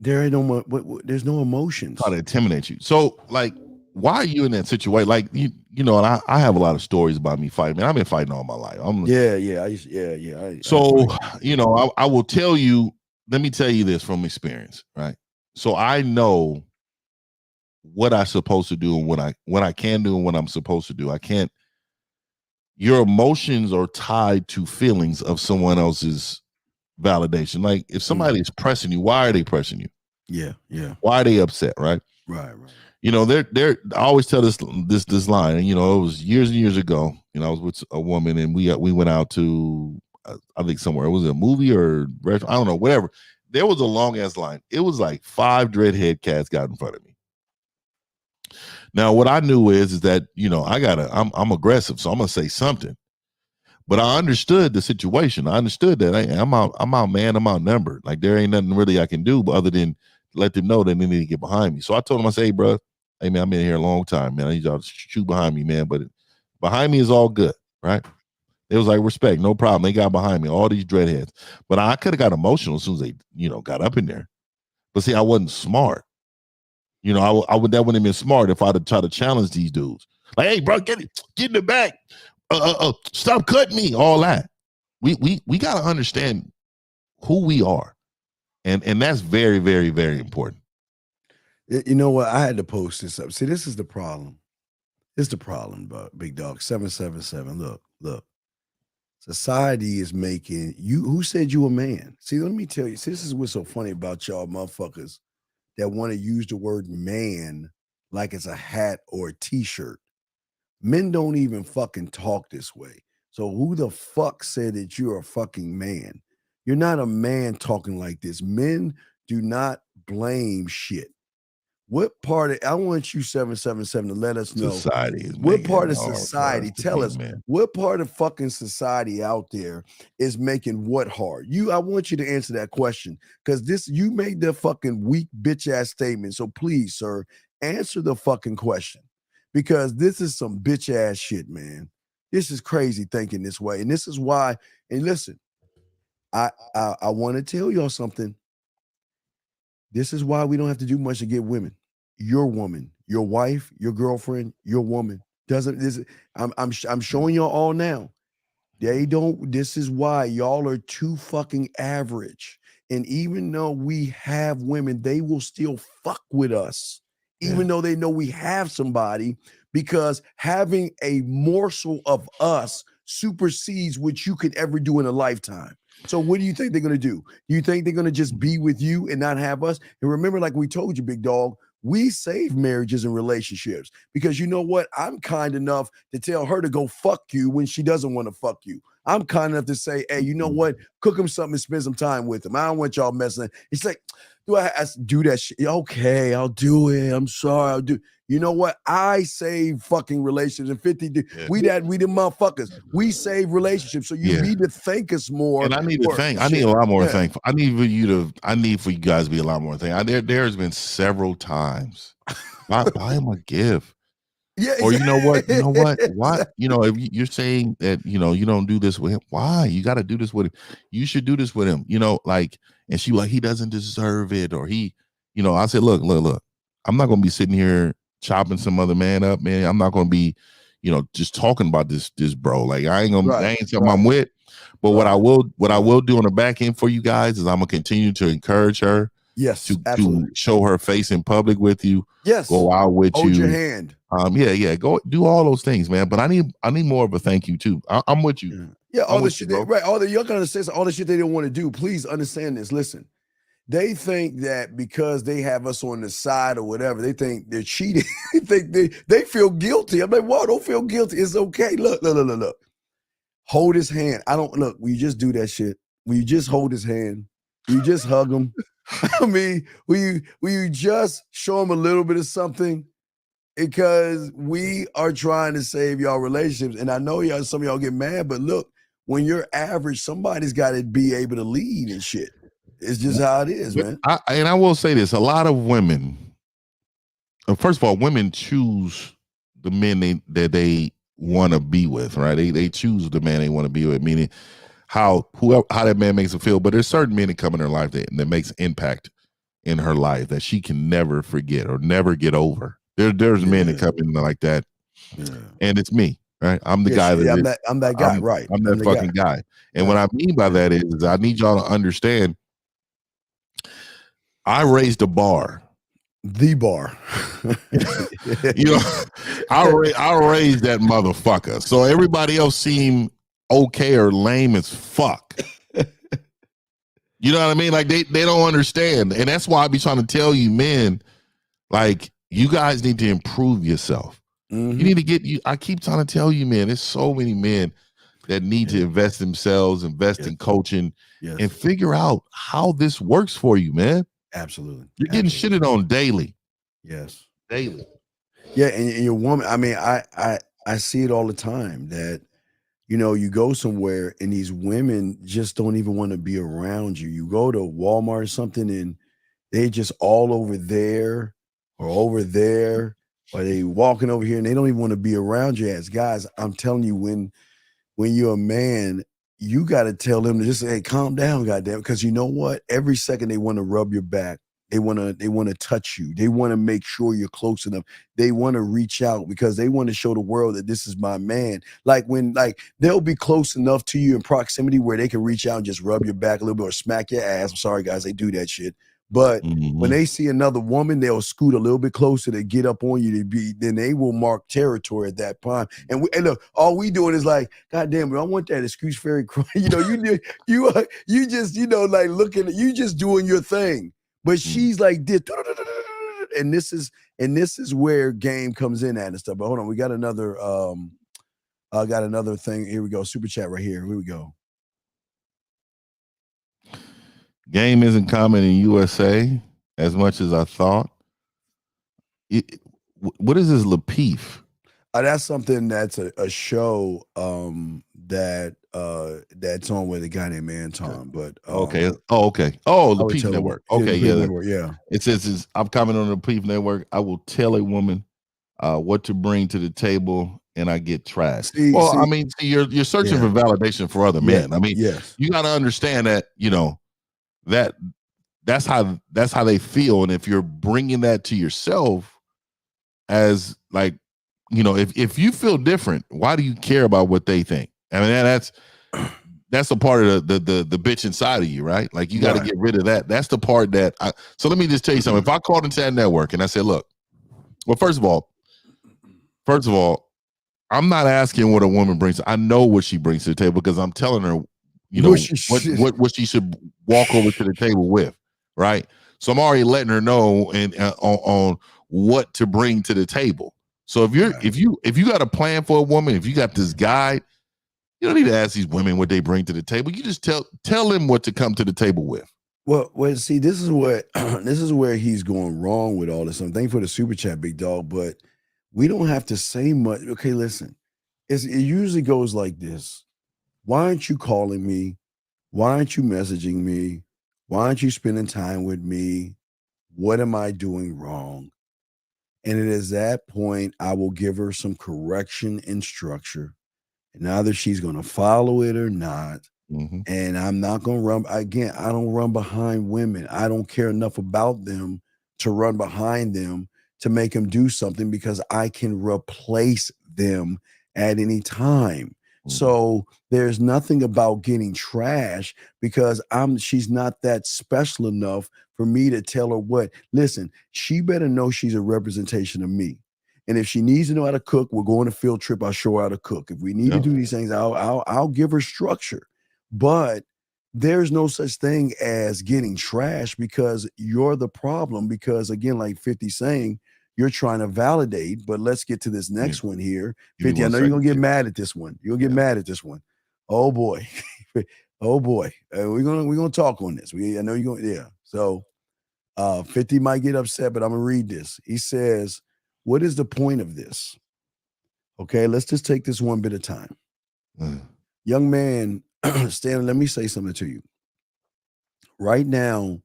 There ain't no more. There's no emotions. Try to intimidate you. So, like, why are you in that situation? Like, you know, and I have a lot of stories about me fighting. Man, I've been fighting all my life. So, you know, I will tell you. Let me tell you this from experience, right? So I know what I'm supposed to do and what I can do and what I'm supposed to do. I can't. Your emotions are tied to feelings of someone else's validation. Like if somebody is pressing you, why are they pressing you? Yeah. Why are they upset? Right. You know, I always tell this line, and you know, it was years and years ago. You know, I was with a woman, and we went out to I think somewhere. It was a movie or restaurant, I don't know, whatever. There was a long ass line. It was like 5 dreadhead cats got in front of me. Now, what I knew is that, you know, I'm aggressive, so I'm gonna say something. But I understood the situation. I understood that I'm outnumbered. Like there ain't nothing really I can do, but other than let them know that they need to get behind me. So I told them, I say, hey, bro, hey man, I've been here a long time, man. I need y'all to shoot behind me, man. But behind me is all good, right? It was like respect, no problem. They got behind me, all these dreadheads. But I could have got emotional as soon as they, you know, got up in there. But see, I wasn't smart. You know, that wouldn't have been smart if I'd have tried to challenge these dudes. Like, hey, bro, get in the back. Stop cutting me. All that. We got to understand who we are, and that's very, very, very important. You know what? I had to post this up. See, this is the problem. This is the problem, Big Dog 777. Look. Society is making you. Who said you a man? See, let me tell you. See, this is what's so funny about y'all motherfuckers that want to use the word man like it's a hat or a t-shirt. Men don't even fucking talk this way. So who the fuck said that you're a fucking man? You're not a man talking like this. Men do not blame shit. What part of, I want you 777 to let us know. Society is what part of society, tell us, man. What part of fucking society out there is making what hard? I want you to answer that question because you made the fucking weak bitch ass statement. So please, sir, answer the fucking question because this is some bitch ass shit, man. This is crazy thinking this way. And this is why, and listen, I want to tell y'all something. This is why we don't have to do much to get women. Your woman, your wife, your girlfriend, your woman I'm showing y'all all now. They don't. This is why y'all are too fucking average. And even though we have women, they will still fuck with us, even though they know we have somebody, because having a morsel of us supersedes what you could ever do in a lifetime. So what do you think they're going to do? Do you think they're going to just be with you and not have us? And remember, like we told you, Big Dog, we save marriages and relationships because you know what? I'm kind enough to tell her to go fuck you when she doesn't want to fuck you. I'm kind enough to say, hey, you know what? Cook him something and spend some time with him. I don't want y'all messing. It's like, do I do that shit? Okay, I'll do it. I'm sorry, I'll do. You know what? I save fucking relationships. And 50, we the motherfuckers. We save relationships. So you need to thank us more. And I need to thank. I need a lot more thankful. I need for you guys to be a lot more thankful. There's been several times. Buy him a gift. Yeah. Or you know what? Why? You know, if you're saying that, you know, you don't do this with him, why? You got to do this with him. You should do this with him. You know, like, and she like, he doesn't deserve it. Or he, you know, I said, look. I'm not going to be sitting here chopping some other man up, man. I'm not going to be, you know, just talking about this bro. Like I ain't something I'm with. But what I will do on the back end for you guys is I'm gonna continue to encourage her. Yes, to show her face in public with you. Yes, go out with Hold you. Hold your hand. Go do all those things, man. But I need more of a thank you too. I'm with you. Yeah, all the shit, right? All the you're gonna say all the shit they don't want to do. Please understand this. Listen. They think that because they have us on the side or whatever, they think they're cheating. They think they feel guilty. I'm like, whoa, don't feel guilty. It's okay. Look. Hold his hand. Will you just do that shit? Will you just hold his hand? Will you just hug him? I mean, will you just show him a little bit of something? Because we are trying to save y'all relationships. And I know some of y'all get mad, but look, when you're average, somebody's got to be able to lead and shit. It's just how it is, man. I will say this: a lot of women, first of all, women choose the men that they want to be with, right? They choose the man they want to be with, meaning how that man makes them feel. But there's certain men that come in her life that makes impact in her life that she can never forget or never get over. There's men that come in like that, and it's me, right? I'm the guy I'm that guy, right? I'm that fucking guy. And what I mean by that is I need y'all to understand. I raised the bar. The bar. You know, I raised that motherfucker. So everybody else seem okay or lame as fuck. You know what I mean? Like they don't understand. And that's why I be trying to tell you, men, like you guys need to improve yourself. You need to get I keep trying to tell you, man, there's so many men that need to invest themselves, invest in coaching, and figure out how this works for you, man. Absolutely. You're getting shitted on daily. Yes. Daily. Yeah, and your woman, I mean, I see it all the time that, you know, you go somewhere and these women just don't even want to be around you. You go to Walmart or something and they just all over there or they walking over here and they don't even want to be around you. As guys, I'm telling you, when you're a man, you got to tell them to just say, hey, calm down, goddamn, because you know what? Every second they want to rub your back. They want to touch you. They want to make sure you're close enough. They want to reach out because they want to show the world that this is my man. Like they'll be close enough to you in proximity where they can reach out and just rub your back a little bit or smack your ass. I'm sorry, guys, they do that shit. But when they see another woman, they'll scoot a little bit closer to get up on you then they will mark territory at that time. And look, all we doing is like, God damn it, I want that excuse fairy cry. You know, you just, you know, like looking at you just doing your thing. But she's like this, and this is where game comes in at and stuff. But hold on, we got another thing. Here we go. Super chat right here. Here we go. Game isn't common in USA as much as I thought. What is this Lapeef? That's something that's a show that's on with a guy named Anton. But okay. Oh, the Peef Network. Okay, yeah. It says I'm commenting on the Peef Network. I will tell a woman what to bring to the table, and I get trashed. I mean, you're searching for validation for other men. I mean, you got to understand that, you know, that's how they feel, and if you're bringing that to yourself as like, you know, if you feel different, why do you care about what they think? I mean, that's a part of the bitch inside of you, right? Like you got to get rid of that. That's the part that so let me just tell you something. If I called into that network and I said, look, well, first of all, I'm not asking what a woman brings. I know what she brings to the table because I'm telling her, you know, what she should walk over to the table with, right? So I'm already letting her know and on what to bring to the table. So if you got a plan for a woman, if you got this guide, you don't need to ask these women what they bring to the table. You just tell them what to come to the table with. Well, see, this is where he's going wrong with all this. Thank you for the super chat, big dog. But we don't have to say much. Okay, listen, it usually goes like this. Why aren't you calling me? Why aren't you messaging me? Why aren't you spending time with me? What am I doing wrong? And it is that point I will give her some correction and structure. And either she's going to follow it or not. And I'm not going to run. Again, I don't run behind women. I don't care enough about them to run behind them to make them do something because I can replace them at any time. So there's nothing about getting trash because she's not that special enough for me to tell her what. Listen, she better know she's a representation of me. And if she needs to know how to cook, we'll go on a field trip. I'll show her how to cook. If we need to do these things, I'll give her structure. But there's no such thing as getting trash because you're the problem. Because again, like 50 saying, you're trying to validate, but let's get to this next one here. 50, I know you're going to get mad at this one. You'll get mad at this one. Oh boy. Oh boy. We're going to talk on this. I know you're going, So 50 might get upset, but I'm going to read this. He says, what is the point of this? Okay, let's just take this one bit of time. Young man, Stan, let me say something to you. Right now,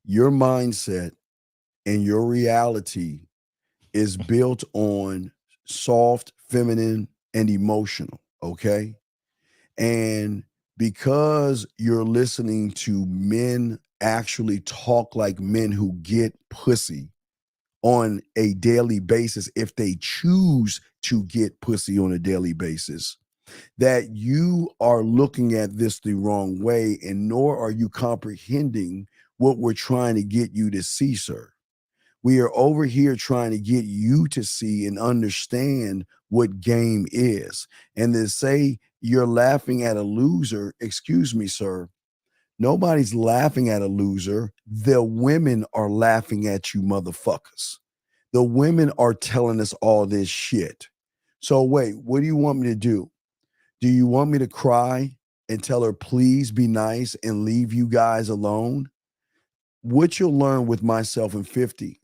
your mindset and your reality is built on soft, feminine and emotional, okay? And because you're listening to men actually talk like men who get pussy on a daily basis, if they choose to get pussy on a daily basis, that you are looking at this the wrong way, and nor are you comprehending what we're trying to get you to see, sir. We are over here trying to get you to see and understand what game is. And to say you're laughing at a loser, excuse me, sir, nobody's laughing at a loser. The women are laughing at you, motherfuckers. The women are telling us all this shit. So wait, what do you want me to do? Do you want me to cry and tell her, please be nice and leave you guys alone? What you'll learn with myself in 50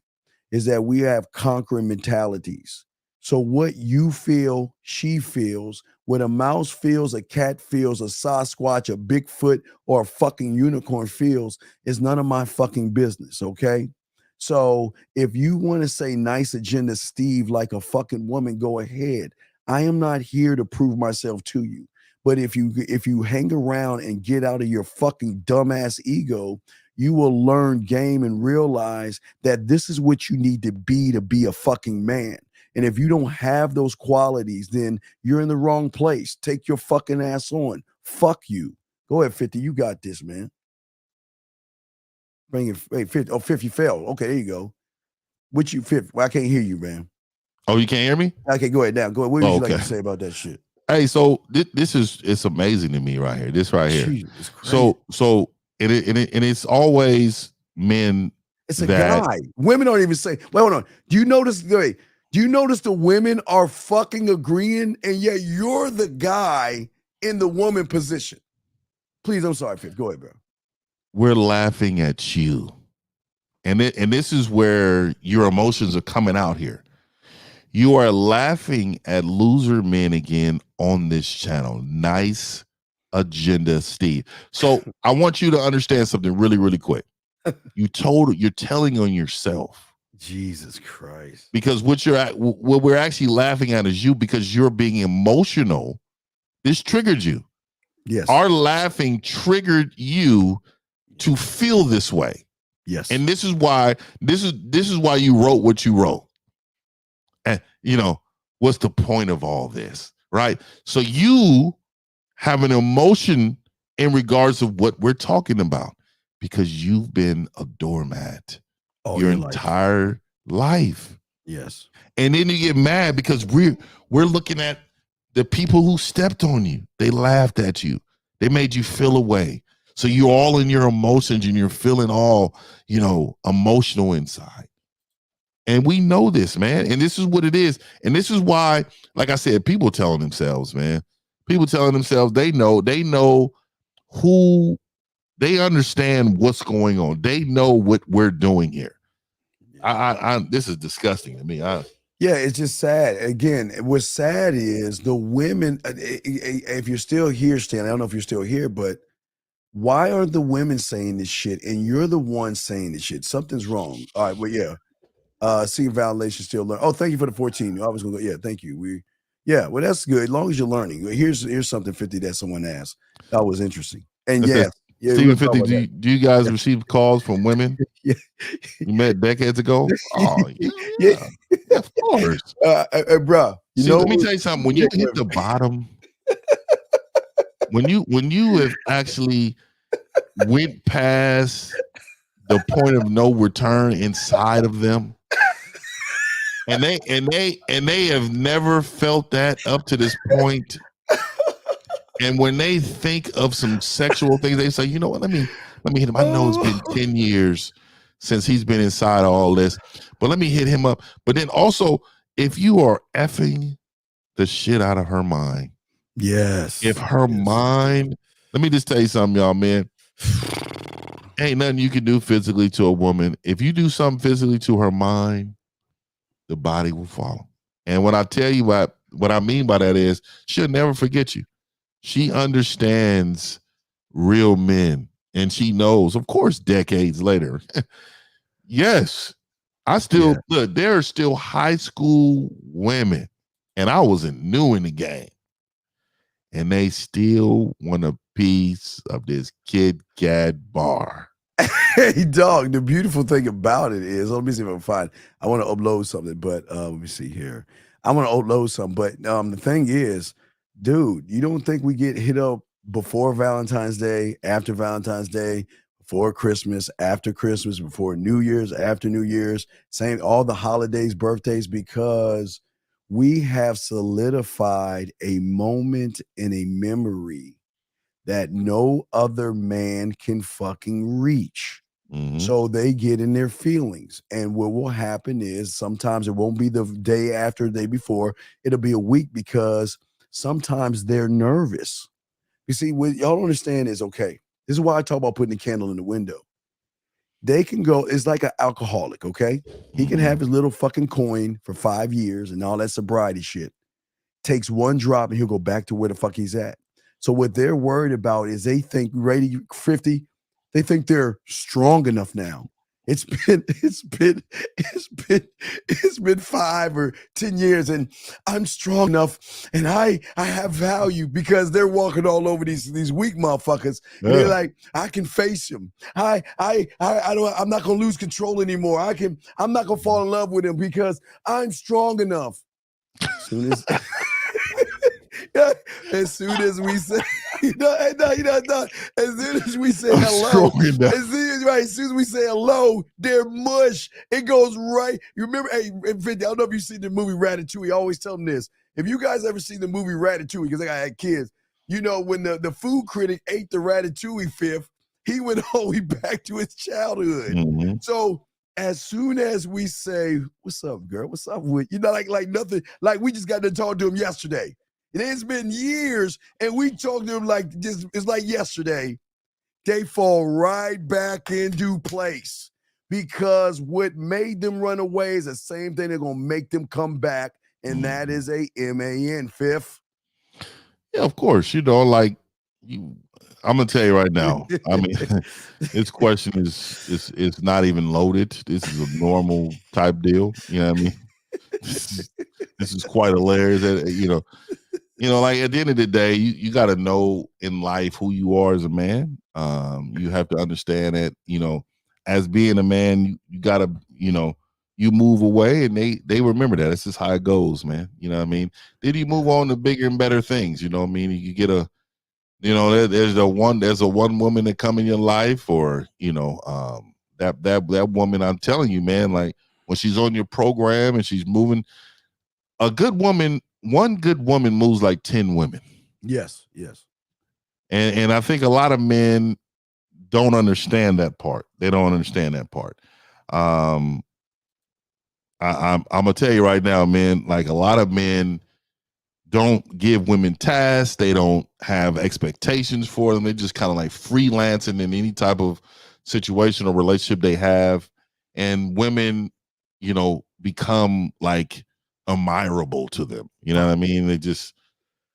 is that we have conquering mentalities. So what you feel, she feels. What a mouse feels, a cat feels, a Sasquatch, a Bigfoot, or a fucking unicorn feels is none of my fucking business, okay? So if you want to say nice agenda, Steve, like a fucking woman, go ahead. I am not here to prove myself to you. But if you hang around and get out of your fucking dumbass ego, you will learn game and realize that this is what you need to be a fucking man. And if you don't have those qualities, then you're in the wrong place. Take your fucking ass on. Fuck you. Go ahead, 50. You got this, man. Bring it. Hey, 50. Oh, 50 fell. Okay, there you go. What you 50? Well, I can't hear you, man. Oh, you can't hear me? Okay, go ahead now. Go ahead. What would you like to say about that shit? Hey, so it's amazing to me right here. This right here. Jesus Christ. So it's always men. It's a guy. Women don't even say. Wait, hold on. Do you notice? Wait, do you notice the women are fucking agreeing, and yet you're the guy in the woman position? Please, I'm sorry, Fifth. Go ahead, bro. We're laughing at you, and this is where your emotions are coming out here. You are laughing at loser men again on this channel. Nice agenda, Steve. So I want you to understand something really, really quick. You're telling on yourself. Jesus Christ. Because what we're actually laughing at is you, because you're being emotional. This triggered you. Yes. Our laughing triggered you to feel this way. Yes. And this is why you wrote what you wrote. And what's the point of all this, right? So you have an emotion in regards of what we're talking about, because you've been a doormat your entire life. Yes. And then you get mad because we're looking at the people who stepped on you. They laughed at you. They made you feel away. So you're all in your emotions and you're feeling all, emotional inside. And we know this, man. And this is what it is. And this is why, like I said, people telling themselves, man. People telling themselves they know who, they understand what's going on. They know what we're doing here. This is disgusting to me. Yeah, it's just sad. Again, what's sad is the women, if you're still here, Stan, I don't know if you're still here, but why are the women saying this shit and you're the one saying this shit? Something's wrong. All right, well, yeah. Seeing validation still learn. Oh, thank you for the 14. I was gonna go. Yeah, thank you. Well, that's good. As long as you're learning. Here's something 50 that someone asked. That was interesting. And Stephen 50, do you guys receive calls from women? Yeah. You met decades ago? Oh, yeah. Of course. Bro, let me tell you something. When you hit the bottom, when you have actually went past the point of no return inside of them, and they have never felt that up to this point. And when they think of some sexual things, they say, you know what, let me hit him. I know it's been 10 years since he's been inside of all this, but let me hit him up. But then also, if you are effing the shit out of her mind. Yes. If her mind, let me just tell you something, y'all, man. Ain't nothing you can do physically to a woman. If you do something physically to her mind, the body will follow. And when I tell you what I mean by that is, she'll never forget you. She understands real men, and she knows, of course, decades later. Yes, look, there are still high school women and I wasn't new in the game, and they still want a piece of this Kit Kat bar. Hey, dog, the beautiful thing about it is, let me see if I can find, I want to upload something, but let me see here. I want to upload something, but the thing is, dude, you don't think we get hit up before Valentine's Day, after Valentine's Day, before Christmas, after Christmas, before New Year's, after New Year's, same, all the holidays, birthdays, because we have solidified a moment and a memory that no other man can fucking reach. Mhm. So they get in their feelings. And what will happen is sometimes it won't be the day after, the day before. It'll be a week because sometimes they're nervous. You see, what y'all don't understand is, okay, this is why I talk about putting the candle in the window. They can go, it's like an alcoholic, okay? He can have his little fucking coin for 5 years and all that sobriety shit. Takes one drop and he'll go back to where the fuck he's at. So what they're worried about is they think ready 50, they think they're strong enough now. It's been 5 or 10 years and I'm strong enough and I have value because they're walking all over these weak motherfuckers. And they're Yeah. like, I can face him. I'm not gonna lose control anymore. I'm not gonna fall in love with him because I'm strong enough. As soon as as soon as we say, no, as soon as we say I'm hello, strong enough. as soon as we say hello, they're mush. It goes right. You remember, hey, 50, I don't know if you've seen the movie Ratatouille. I always tell them this. If you guys ever seen the movie Ratatouille, because I had kids, you know, when the food critic ate the Ratatouille fifth, he went all the way back to his childhood. Mhm. So as soon as we say, what's up, girl? What's up with you? Know, like nothing, like we just got to talk to him yesterday. It's been years, and we talked to him like just it's like yesterday. They fall right back into place because what made them run away is the same thing they're gonna make them come back, and that is a MAN, fifth. Yeah, of course. You know, like you I'm gonna tell you right now. I mean, this question is not even loaded. This is a normal type deal. You know what I mean? This is quite hilarious. Like at the end of the day, you got to know in life who you are as a man. You have to understand that, as being a man, you got to, you move away and they remember that. It's just how it goes, man. You know what I mean? Then you move on to bigger and better things. You know what I mean? You get there's a one woman that come in your life, or that woman. I'm telling you, man, like when she's on your program and she's moving, one good woman moves like 10 women. Yes. And I think a lot of men don't understand that part. They don't understand that part. I'm gonna tell you right now, man, like a lot of men don't give women tasks. They don't have expectations for them. They just kind of like freelancing in any type of situation or relationship they have. And women, become like admirable to them. You know what I mean? They just,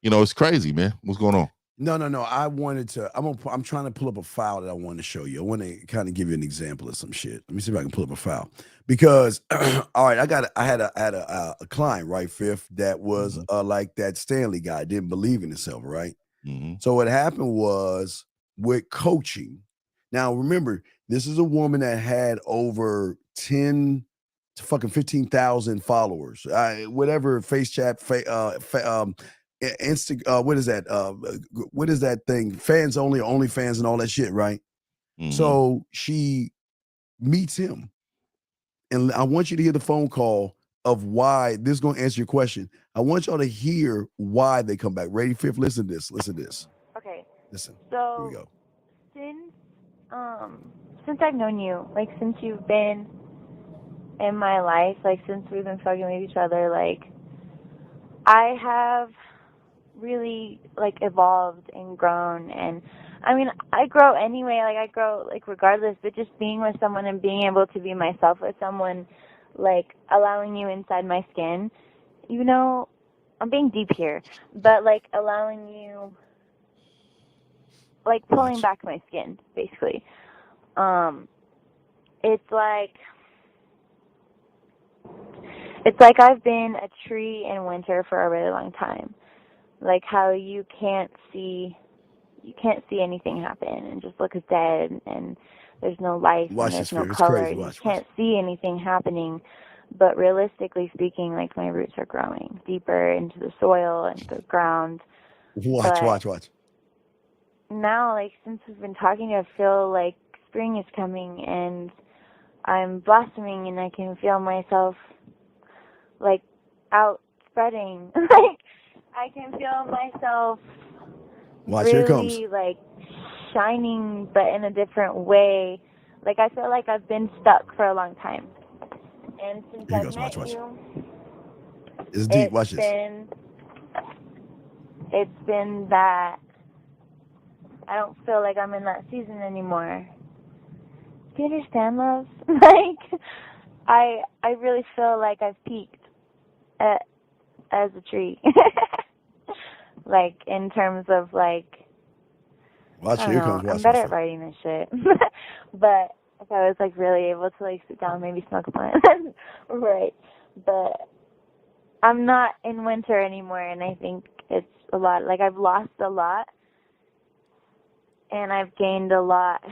it's crazy, man. What's going on? No. I wanted to. I'm trying to pull up a file that I want to show you. I want to kind of give you an example of some shit. Let me see if I can pull up a file because, all right, I had a client, right, fifth, that was like that Stanley guy, didn't believe in himself, right. Mm-hmm. So what happened was with coaching. Now remember, this is a woman that had over 10 to fucking 15,000 followers. Whatever face chat, what is that? What is that thing? Fans only, OnlyFans, and all that shit, right? Mm-hmm. So she meets him, and I want you to hear the phone call of why. This is going to answer your question. I want y'all to hear why they come back. Ready, fifth? Listen to this. Okay. Listen. So Here we go. since I've known you, like since you've been in my life, like since we've been fucking with each other, like I have really like evolved and grown. And I mean, I grow anyway, like I grow like regardless, but just being with someone and being able to be myself with someone, like allowing you inside my skin, I'm being deep here, but like allowing you, like pulling back my skin, basically. It's like, It's like I've been a tree in winter for a really long time. Like how you can't see anything happen and just look as dead and there's no life Watch and this, there's no Fib. It's color crazy. and you Watch. can't see anything happening. But realistically speaking, like my roots are growing deeper into the soil and the ground. Watch. Now, like since we've been talking, I feel like spring is coming and I'm blossoming and I can feel myself like out spreading. Like I can feel myself Watch, here it comes. really like shining but in a different way. Like I feel like I've been stuck for a long time. And since Here he I've goes. met Watch. you, It's deep. Watch this. it's been that I don't feel like I'm in that season anymore. Do you understand, love? Like I really feel like I've peaked as a tree. Like in terms of like Watch, I don't here know, comes. Watch. I'm better Watch. at writing this shit. But if I was like really able to like sit down, maybe smoke a blunt. Right. But I'm not in winter anymore and I think it's a lot. Like I've lost a lot and I've gained a lot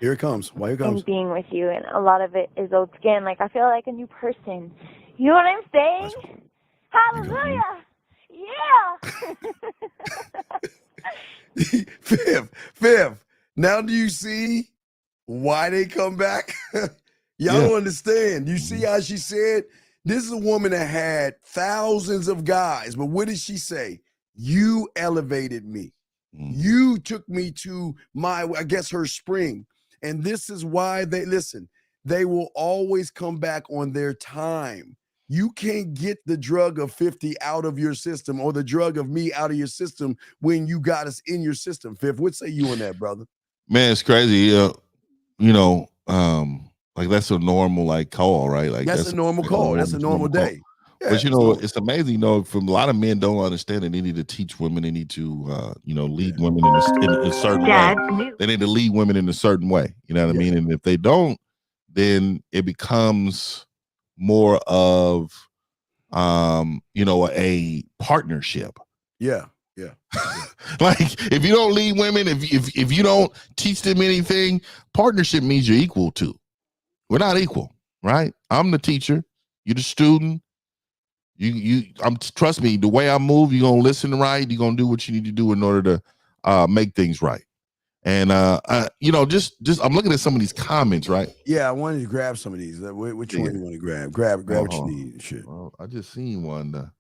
Here it comes. Why here it in comes? being with you, and a lot of it is old skin. Like I feel like a new person. You know what I'm saying? Watch. Hallelujah! Yeah. Fifth. Now do you see why they come back? Y'all don't understand. You see how she said, this is a woman that had thousands of guys, but what did she say? You elevated me. You took me to I guess her spring. And this is why they will always come back on their time. You can't get the drug of 50 out of your system or the drug of me out of your system when you got us in your system. Fifth, what say you on that, brother? Man, it's crazy. Like that's a normal like call, right? Like that's a normal call. That's a normal day. Yeah, but it's amazing, from a lot of men don't understand that they need to teach women. They need to, lead women in a certain way. They need to lead women in a certain way. You know what I mean? And if they don't, then it becomes more of, a partnership. Yeah. Like if you don't lead women, if you don't teach them anything, partnership means you're equal to. We're not equal, right? I'm the teacher, you're the student. Trust me, the way I move, you're gonna listen right, you're gonna do what you need to do in order to make things right. And just I'm looking at some of these comments, right? Yeah, I wanted to grab some of these. Which one you want to grab? Grab what you need. Shit. Well, I just seen one.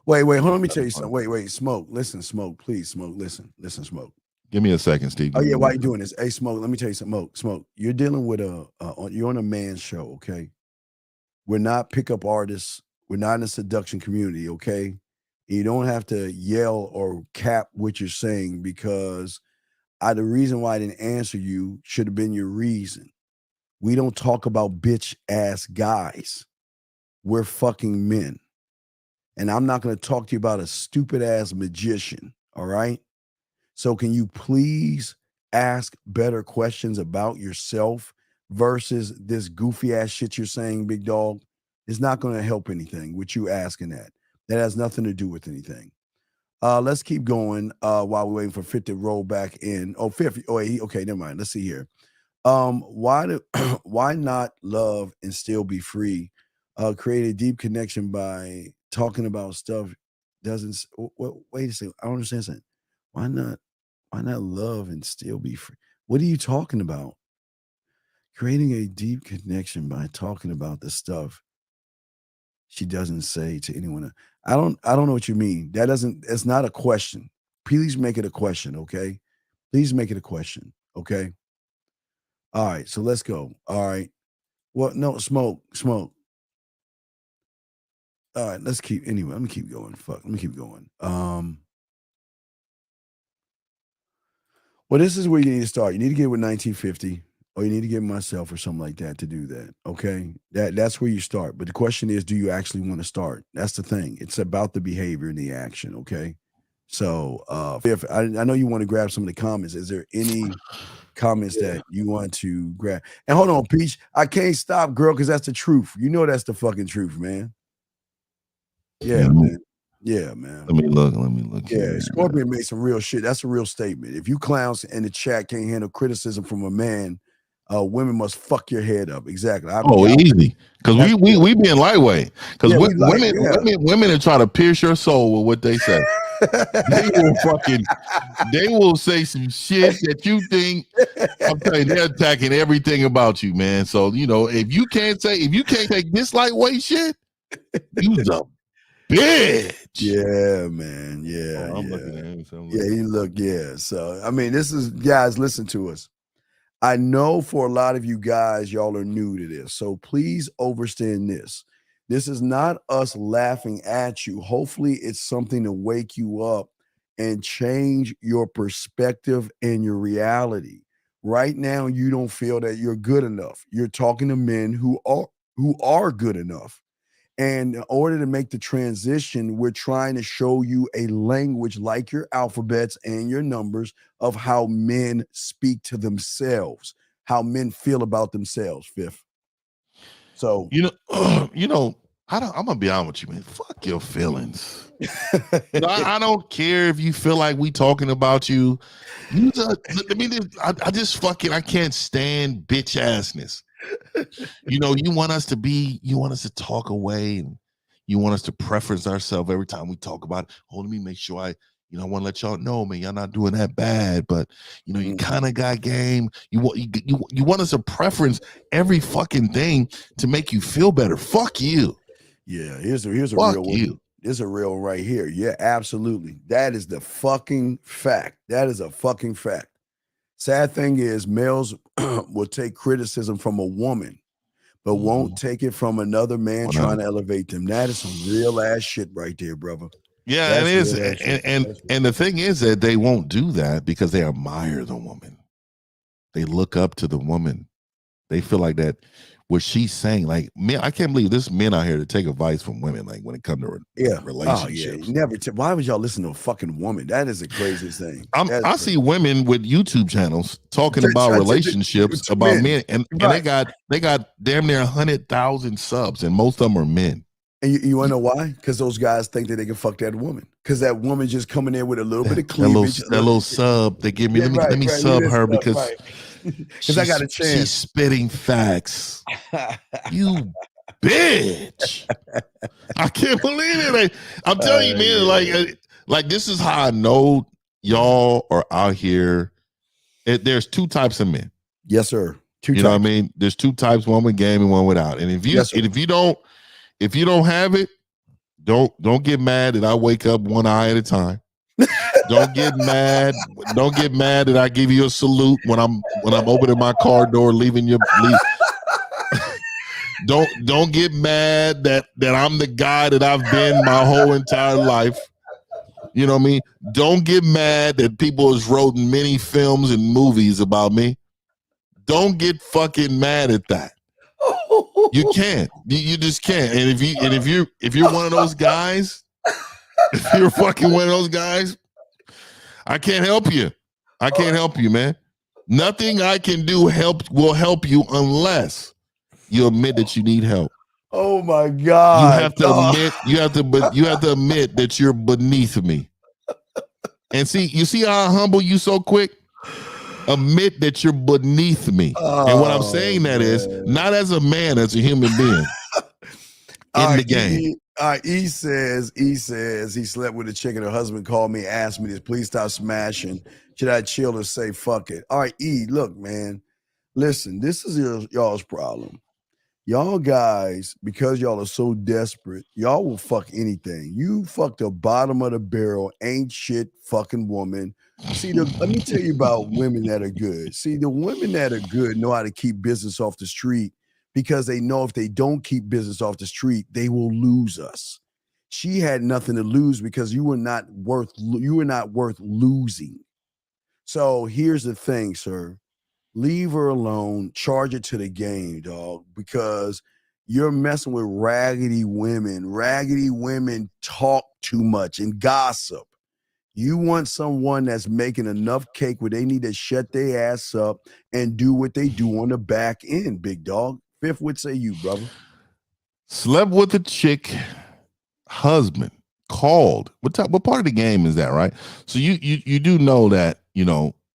Wait, hold on, let me tell you something. Wait, Smoke. Listen, Smoke, please, Smoke. Listen, Smoke. Give me a second, Steve. Oh yeah, why you doing this? Hey, Smoke, let me tell you something. Smoke. You're dealing with you're on a man's show, okay? We're not pickup artists. We're not in a seduction community, okay? You don't have to yell or cap what you're saying because the reason why I didn't answer you should have been your reason. We don't talk about bitch ass guys. We're fucking men. And I'm not going to talk to you about a stupid ass magician, all right? So can you please ask better questions about yourself versus this goofy ass shit you're saying, big dog? It's not going to help anything with you asking that. That has nothing to do with anything. Let's keep going while we're waiting for Fifth to roll back in. Oh, Fifth. Oh, wait, okay, never mind. Let's see here. Why not love and still be free? Create a deep connection by talking about stuff doesn't. Wait a second. I don't understand something. Why not love and still be free? What are you talking about? Creating a deep connection by talking about the stuff she doesn't say to anyone. I don't know what you mean. It's not a question. Please make it a question, okay? Please make it a question, okay? All right, so let's go. All right. Well, no, smoke. All right, let's keep let me keep going. Let me keep going. Well, this is where you need to start. You need to get with 1950. Or you need to get myself or something like that to do that. Okay. That's where you start. But the question is, do you actually want to start? That's the thing. It's about the behavior and the action. Okay. So, if I know you want to grab some of the comments. Is there any comments that you want to grab? And hold on, Peach. I can't stop, girl, because that's the truth. You know that's the fucking truth, man. Yeah, man. Yeah, man. Let me look. Yeah, here. Scorpion made some real shit. That's a real statement. If you clowns in the chat can't handle criticism from a man, women must fuck your head up. Exactly. Easy. Because we being lightweight. Because women are trying to pierce your soul with what they say. They will say some shit that you think. I'm telling you, they're attacking everything about you, man. So if you can't take this lightweight shit, you's a bitch. Yeah, man. Yeah. I'm looking at him. So I mean, this is, guys, listen to us. I know for a lot of you guys, y'all are new to this. So please understand this. This is not us laughing at you. Hopefully, it's something to wake you up and change your perspective and your reality. Right now, you don't feel that you're good enough. You're talking to men who are good enough. And in order to make the transition, we're trying to show you a language like your alphabets and your numbers of how men speak to themselves, how men feel about themselves, Fifth. So, I'm gonna be honest with you, man. Fuck your feelings. I don't care if you feel like we talking about you. I can't stand bitch assness. You want us to talk away, and you want us to preference ourselves every time we talk about it. Oh, let me make sure I want to let y'all know, man, y'all not doing that bad, but you kind of got game. You want us to preference every fucking thing to make you feel better. Fuck you. Yeah, here's a real one. There's a real one right here. Yeah, absolutely. That is the fucking fact. That is a fucking fact. Sad thing is, males will take criticism from a woman, but won't take it from another man trying to elevate them. That is some real ass shit right there, brother. Yeah, it is. And the thing is that they won't do that because they admire the woman. They look up to the woman. They feel like that what she's saying, like, men, I can't believe this men out here to take advice from women, like when it comes to relationships. Oh, yeah. Why would y'all listen to a fucking woman? That is the craziest thing. I see women with YouTube channels talking about relationships about men, and they got damn near 100,000 subs, and most of them are men. And you want to know why? Because those guys think that they can fuck that woman. Because that woman just coming in with a little bit of cleavage. That little sub they give me. Let me sub her because I got a chance. She's spitting facts. You bitch. I can't believe it. I'm telling you, man, like this is how I know y'all are out here. There's two types of men. Yes, sir. Two types. Know what I mean? There's two types, one with game and one without. And if you don't have it, don't get mad that I wake up one eye at a time. Don't get mad. Don't get mad that I give you a salute when I'm opening my car door, leaving. Don't get mad that I'm the guy that I've been my whole entire life. You know what I mean? Don't get mad that people has wrote many films and movies about me. Don't get fucking mad at that. You can't. You just can't. And if you're one of those guys, if you're fucking one of those guys, I can't help you. I can't help you, man. Nothing I can do will help you unless you admit that you need help. Oh my God. You have to admit that you're beneath me. And you see how I humble you so quick? Admit that you're beneath me. And what I'm saying is not as a man, as a human being in the game. E says he slept with a chick and her husband called me, asked me this, please stop smashing. Should I chill or say fuck it? All right, E, look, man. Listen, this is y'all's problem. Y'all guys, because y'all are so desperate, y'all will fuck anything. You fuck the bottom of the barrel, ain't shit fucking woman. See, let me tell you about women that are good. See, the women that are good know how to keep business off the street because they know if they don't keep business off the street, they will lose us. She had nothing to lose because you were not worth losing. So here's the thing, sir. Leave her alone. Charge it to the game, dog, because you're messing with raggedy women. Raggedy women talk too much and gossip. You want someone that's making enough cake where they need to shut their ass up and do what they do on the back end, big dog. Fifth, what say you, brother? Slept with a chick, husband called. What part of the game is that, right? So you do know that,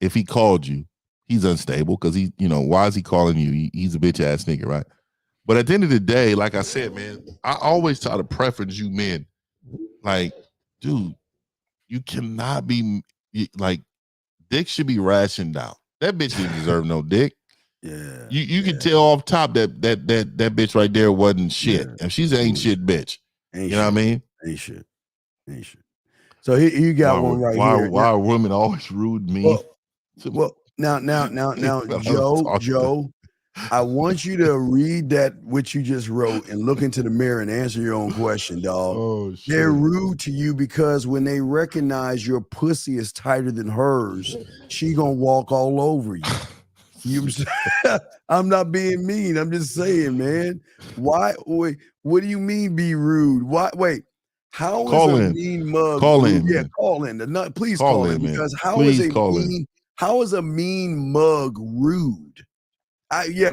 if he called you, he's unstable because why is he calling you? He's a bitch ass nigga, right? But at the end of the day, like I said, man, I always try to preference you men. Like, dude, you cannot be like, dick should be rationed out. That bitch didn't deserve no dick. Yeah. You can tell off top that bitch right there wasn't shit. And she's an ain't shit bitch. Ain't you know what I mean? Ain't shit. So here you got one right here. Why are women always rude me? Well, now, Joe, I want you to read that what you just wrote and look into the mirror and answer your own question, dog. Oh, shit. They're rude to you because when they recognize your pussy is tighter than hers, she gonna walk all over you. I'm not being mean. I'm just saying, man. Why? Wait, what do you mean be rude? Why? Wait. How is a mean mug? Call in. Yeah, call in. Please call in because how is a mean mug rude?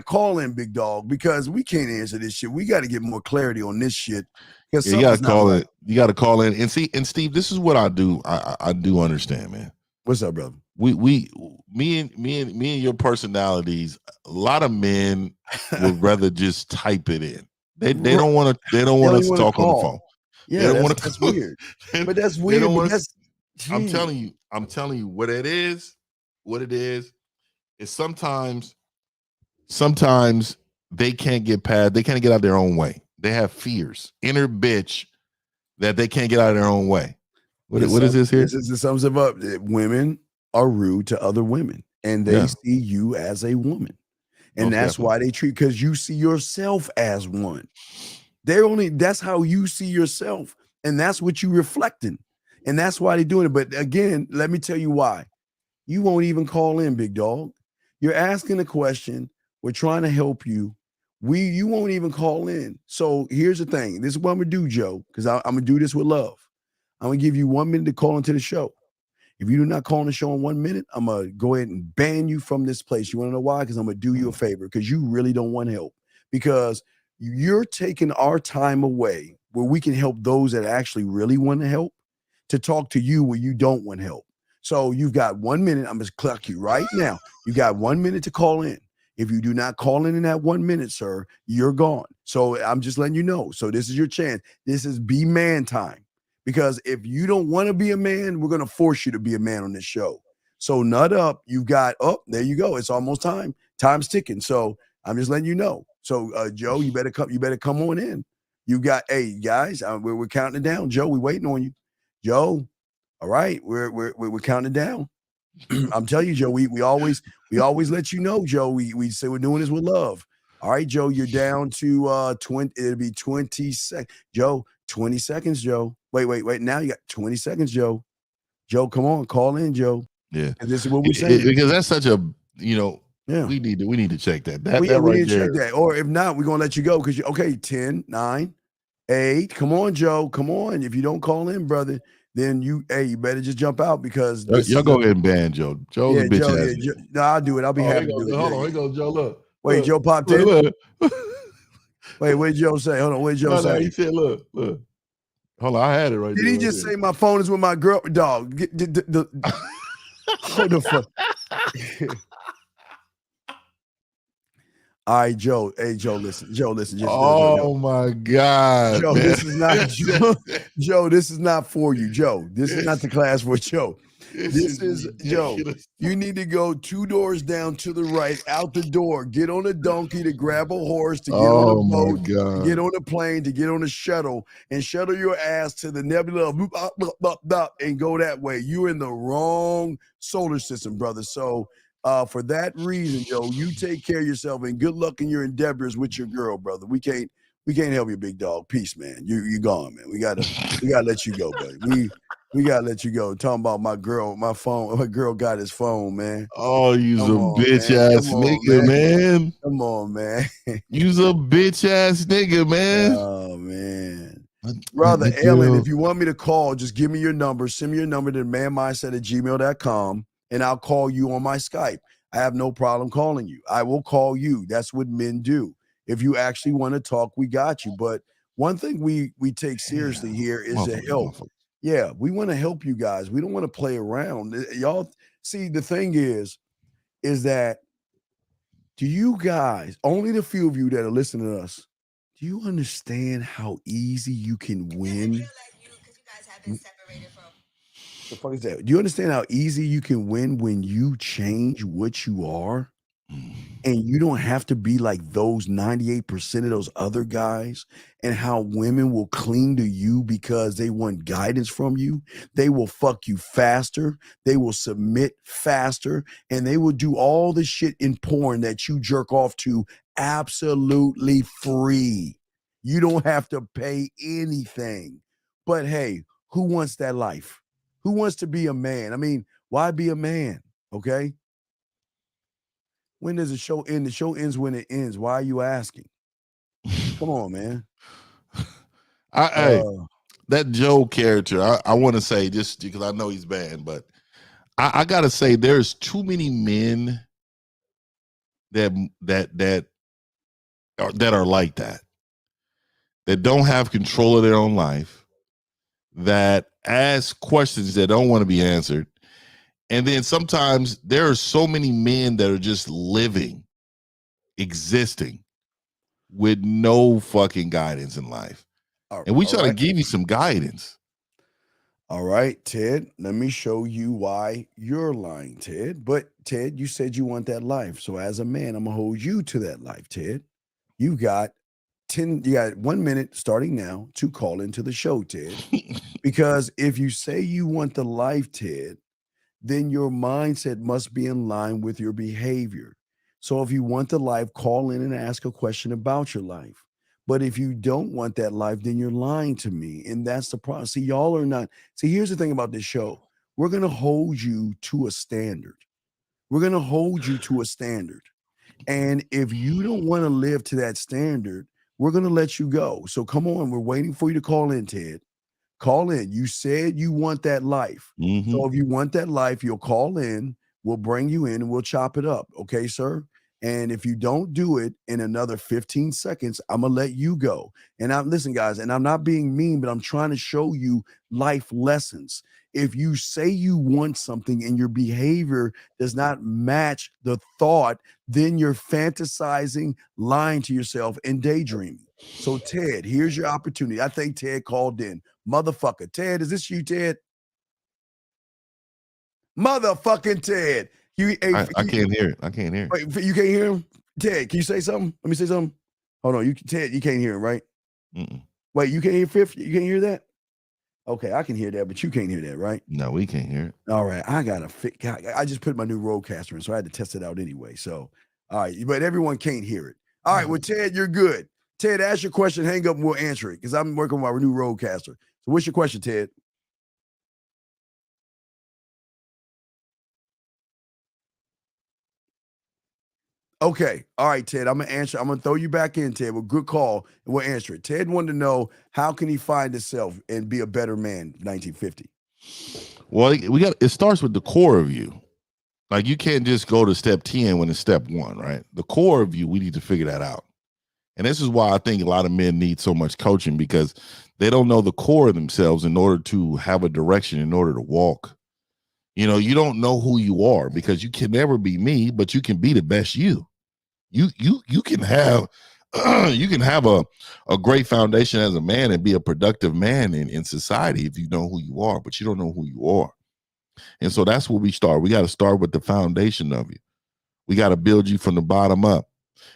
Call in, big dog, because we can't answer this shit. We got to get more clarity on this shit. You got to call in. You got to call in and see. And Steve, this is what I do. I do understand, man. What's up, brother? Me and your personalities. A lot of men would rather just type it in. They don't want to. They don't want us to talk on the phone. Yeah, that's weird. But that's weird. I'm telling you what it is. What it is sometimes they can't get past. They can't get out of their own way. They have fears, inner bitch, that they can't get out of their own way. What is this here? This sums it up. Women are rude to other women, and they see you as a woman, and that's why they treat, because you see yourself as one. That's how you see yourself, and that's what you reflecting, and that's why they're doing it. But again, let me tell you why. You won't even call in, big dog. You're asking a question. We're trying to help you. You won't even call in. So here's the thing. This is what I'm gonna do, Joe, because I'm gonna do this with love. I'm gonna give you 1 minute to call into the show. If you do not call in the show in 1 minute, I'm gonna go ahead and ban you from this place. You want to know why? Because I'm gonna do you a favor, because you really don't want help. Because you're taking our time away where we can help those that actually really want to help, to talk to you where you don't want help. So you've got 1 minute. I'm gonna clock you right now. You got 1 minute to call in. If you do not call in that 1 minute, sir, you're gone. So I'm just letting you know. So this is your chance. This is be man time. Because if you don't want to be a man, we're going to force you to be a man on this show. So nut up. You got, there you go. It's almost time. Time's ticking. So I'm just letting you know. So Joe, you better come on in. You got, hey guys, we're counting it down. Joe, we're waiting on you. Joe, all right, we're counting it down. I'm telling you, Joe, we always let you know, Joe. We say we're doing this with love. All right, Joe, you're down to 20. It'll be 20 seconds. Joe, 20 seconds, Joe. Wait. Now you got 20 seconds, Joe. Joe, come on, call in, Joe. Yeah. And this is what we're saying. Because that's such a, we need to check that. That right need there. To check that. Or if not, we're gonna let you go because 10, 9, 8. Come on, Joe. Come on. If you don't call in, brother, then you better just jump out because y'all go ahead and ban Joe. Joe's a bitch ass. No, I'll do it. I'll be happy to do it. Hold on, here goes Joe. Look. Wait, Joe popped in. Look. Wait, what did Joe say? Hold on, what did Joe say? He said, look. Hold on, I had it right there. Did he just say my phone is with my girl? Dog. Hold the fuck. All right, Joe. Hey, Joe, listen. Joe. My God. Joe, this is not Joe, this is not for you, Joe. This is not the class for Joe. This is Joe. You need to go 2 doors down to the right, out the door. Get on a donkey to grab a horse, to get on a boat, to get on a plane, to get on a shuttle, and shuttle your ass to the nebula and go that way. You're in the wrong solar system, brother. So for that reason, Joe, you take care of yourself and good luck in your endeavors with your girl, brother. We can't help you, big dog. Peace, man. You gone, man. We gotta let you go, buddy. We gotta let you go. Talking about my girl, my phone. My girl got his phone, man. Oh, you's a bitch ass nigga, man. Come on, man. You's a bitch ass nigga, man. Oh man. Brother It Ellen, feels- if you want me to call, just give me your number. Send me your number to manmindset@gmail.com, and I'll call you on my Skype. I have no problem calling you. I will call you. That's what men do. If you actually want to talk, we got you. But one thing we take seriously here is to help. Yeah, we want to help you guys. We don't want to play around. Y'all see, the thing is that do you guys, only the few of you that are listening to us, do you understand how easy you can win? The fuck is that? Do you understand how easy you can win when you change what you are? And you don't have to be like those 98% of those other guys, and how women will cling to you because they want guidance from you. They will fuck you faster. They will submit faster, and they will do all the shit in porn that you jerk off to absolutely free. You don't have to pay anything. But hey, who wants that life? Who wants to be a man? I mean, why be a man? Okay. When does the show end? The show ends when it ends. Why are you asking? Come on, man. Hey, that Joe character, I want to say, just because I know he's bad, but I gotta say there's too many men that are like that don't have control of their own life, that ask questions that don't want to be answered. And then sometimes there are so many men that are just living, existing with no fucking guidance in life. And we try to give you some guidance. All right, Ted, let me show you why you're lying, Ted. But Ted, you said you want that life. So as a man, I'm gonna hold you to that life, Ted. You got 1 minute starting now to call into the show, Ted. Because if you say you want the life, Ted, then your mindset must be in line with your behavior. So if you want the life, call in and ask a question about your life. But if you don't want that life, then you're lying to me. And that's the problem. See, y'all are not. See, here's the thing about this show. We're going to hold you to a standard. We're going to hold you to a standard. And if you don't want to live to that standard, we're going to let you go. So come on, we're waiting for you to call in, Ted. Call in. You said you want that life. So if you want that life, you'll call in. We'll bring you in and we'll chop it up. Okay, sir? And if you don't do it in another 15 seconds, I'm going to let you go. And listen, guys, and I'm not being mean, but I'm trying to show you life lessons. If you say you want something and your behavior does not match the thought, then you're fantasizing, lying to yourself, and daydreaming. So, Ted, here's your opportunity. I think Ted called in. Motherfucker. Ted, is this you, Ted? Motherfucking Ted. I can't hear it. I can't hear it. Wait, you can't hear him? Ted, can you say something? Let me say something. Hold on. Ted, you can't hear him, right? Wait, you can't hear Fifth? You can't hear that? Okay, I can hear that, but you can't hear that, right? No, we can't hear it. All right, I just put my new Rodecaster in, so I had to test it out anyway. So, all right, but everyone can't hear it. All right, well, Ted, you're good. Ted, ask your question, hang up, and we'll answer it because I'm working with my new Rodecaster. So, what's your question, Ted? Okay. All right, Ted. I'm gonna answer. I'm gonna throw you back in, Ted. Well, good call, and we'll answer it. Ted wanted to know how can he find himself and be a better man. 1950. Well, it starts with the core of you. Like you can't just go to step 10 when it's step 1, right? The core of you, we need to figure that out. And this is why I think a lot of men need so much coaching because they don't know the core of themselves in order to have a direction, in order to walk. You know, you don't know who you are because you can never be me, but you can be the best you. You can have you can have a great foundation as a man and be a productive man in society if you know who you are, but you don't know who you are. And so that's where we start. We got to start with the foundation of you. We got to build you from the bottom up.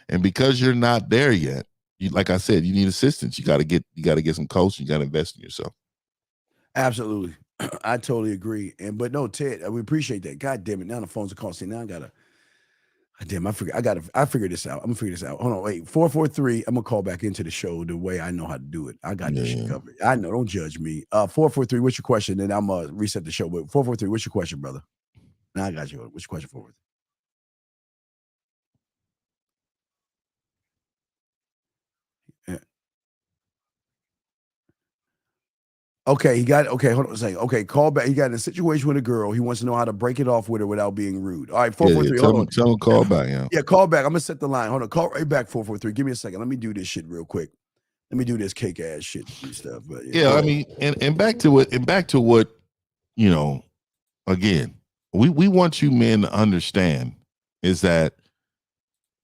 And because you're not there yet, like I said, you need assistance. You got to get some coaching. You got to invest in yourself. Absolutely. I totally agree. But no, Ted, we appreciate that. God damn it. Now the phones are calling. See, now I gotta. Damn, I figured this out. I'm gonna figure this out. Hold on, wait. 443. I'm gonna call back into the show the way I know how to do it. I got this shit covered. I know, don't judge me. 443, what's your question? Then I'm gonna reset the show. But 443, what's your question, brother? Now I got you. What's your question, 443? Yeah. Okay, he got okay. Hold on a second. Okay, call back. He got in a situation with a girl. He wants to know how to break it off with her without being rude. All right, Yeah, 443. Hold on. tell him call back. Yeah. Yeah, call back. I'm gonna set the line. Hold on. Call right back. 443. Give me a second. Let me do this shit real quick. Let me do this cake ass shit and stuff. But Yeah, I mean, and back to it, and back to what, you know, again, we want you men to understand is that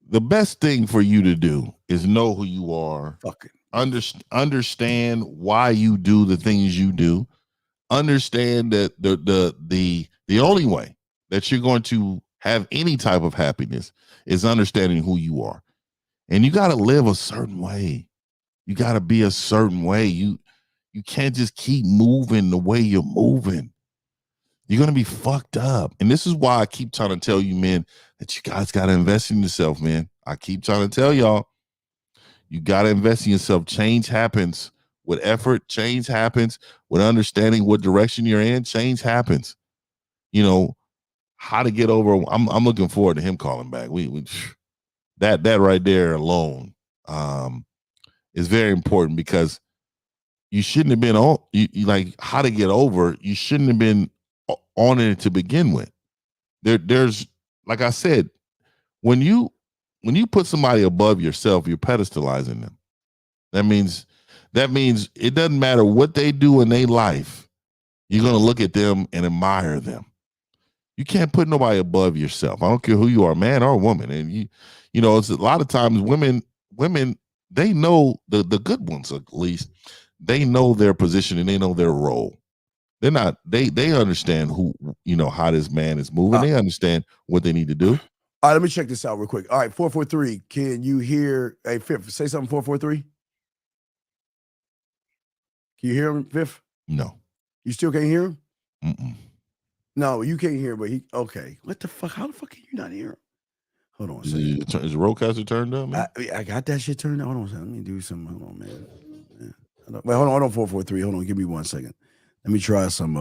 the best thing for you to do is know who you are, fucking understand why you do the things you do, understand that the only way that you're going to have any type of happiness is understanding who you are. And you got to live a certain way. You got to be a certain way. You can't just keep moving the way you're moving. You're going to be fucked up. And this is why I keep trying to tell you, men, that you guys got to invest in yourself, man. I keep trying to tell y'all, you got to invest in yourself. Change happens with effort. Change happens with understanding what direction you're in. Change happens. You know, how to get over. I'm looking forward to him calling back. We that right there alone is very important, because you shouldn't have been on you like how to get over. You shouldn't have been on it to begin with. There's like I said, when you put somebody above yourself, you're pedestalizing them. That means it doesn't matter what they do in their life. You're gonna look at them and admire them. You can't put nobody above yourself. I don't care who you are, man or woman. And you know, it's a lot of times women, they know the good ones, at least they know their position and they know their role. They're not, they understand who, you know, how this man is moving. They understand what they need to do. All right, let me check this out real quick. All right, 443. Can you hear? Hey, Fifth, say something. 443. Can you hear him, Fifth? No. You still can't hear him? Mm-mm. No, you can't hear him, but he okay. What the fuck? How the fuck can you not hear him? Hold on a second. Is the roadcaster turned up, man? I got that shit turned on. Hold on a second. Let me do something. Hold on, man. Wait, hold on, 443. Hold on, give me 1 second. Let me try some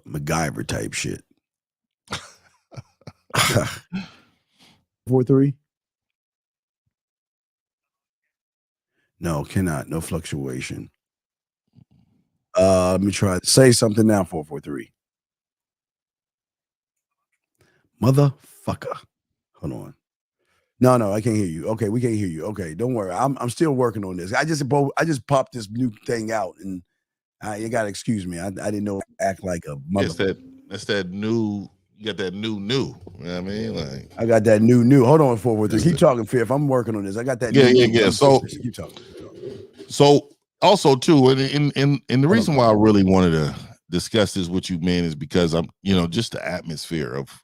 MacGyver type shit. 43? No, cannot. No fluctuation. Let me try. Say something now, 443. Motherfucker. Hold on. No, I can't hear you. Okay, we can't hear you. Okay, don't worry. I'm still working on this. I just popped this new thing out, and you gotta excuse me. I didn't know act like a mother. That's that new. You got that new. You know what I mean? Like I got that new. Hold on, 443. Keep talking, Fifth. I'm working on this. I got that. Yeah. So keep talking. So also too, and the reason why I really wanted to discuss this with you, man, is because I'm, you know, just the atmosphere of,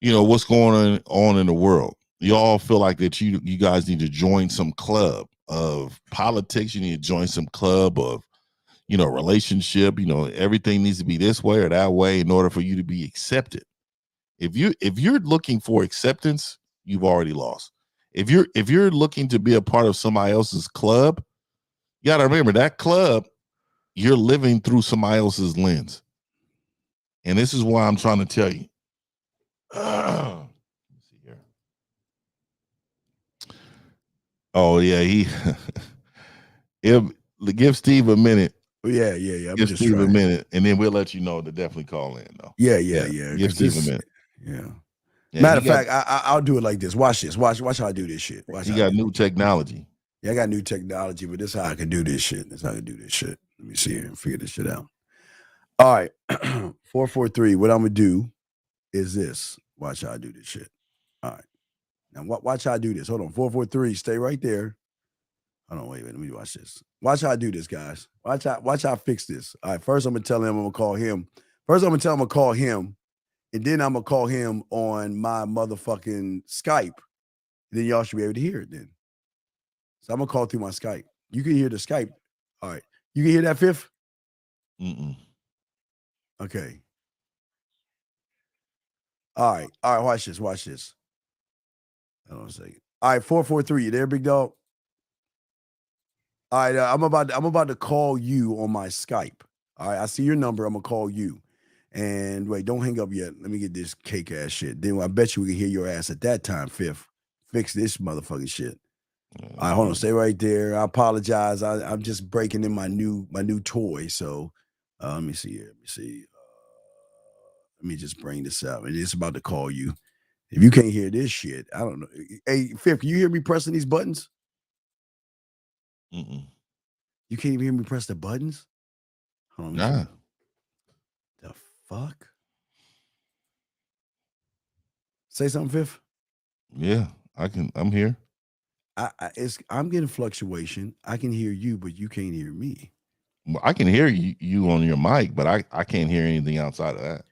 you know, what's going on in the world. You all feel like that you guys need to join some club of politics. You need to join some club of, you know, relationship. You know, everything needs to be this way or that way in order for you to be accepted. If you're looking for acceptance, you've already lost. If you're looking to be a part of somebody else's club, you got to remember that club, you're living through somebody else's lens. And this is why I'm trying to tell you. Let's see here. Oh yeah, give Steve a minute. Yeah. Give Steve a minute, and then we'll let you know to definitely call in though. Yeah. Give Steve a minute. Yeah. Matter of fact, I'll do it like this. Watch this. Watch how I do this shit. You got new technology. Yeah, I got new technology, but this is how I can do this shit. Let me see here and figure this shit out. All right. 443. What I'm gonna do is this. Watch how I do this shit. All right. Now watch how I do this. Hold on. 443. Stay right there. Hold on. Wait. Let me watch this. Watch how I do this, guys. Watch how I fix this. All right. First, I'm gonna tell him I'm gonna call him. First, I'm gonna tell him I'm gonna call him, and then I'm gonna call him on my motherfucking Skype. Then y'all should be able to hear it then. So I'm gonna call through my Skype. You can hear the Skype. All right. You can hear that, Fifth? Mm-mm. Okay. All right. Watch this. Hold on a second. All right, 443. You there, big dog? All right. I'm about to call you on my Skype. All right. I see your number. I'm gonna call you. And wait, don't hang up yet. Let me get this cake ass shit. Then I bet you we can hear your ass at that time, Fifth. Fix this motherfucking shit. All right, hold on. Stay right there. I apologize. I'm just breaking in my new toy. So Let me see here. Let me see. Let me just bring this up. And it's about to call you. If you can't hear this shit, I don't know. Hey, Fifth, can you hear me pressing these buttons? Mm-mm. You can't even hear me press the buttons? Hold on, let me see. Nah. The fuck? Say something, Fifth. Yeah, I'm here. I'm getting fluctuation. I can hear you, but you can't hear me. Well, I can hear you on your mic, but I can't hear anything outside of that.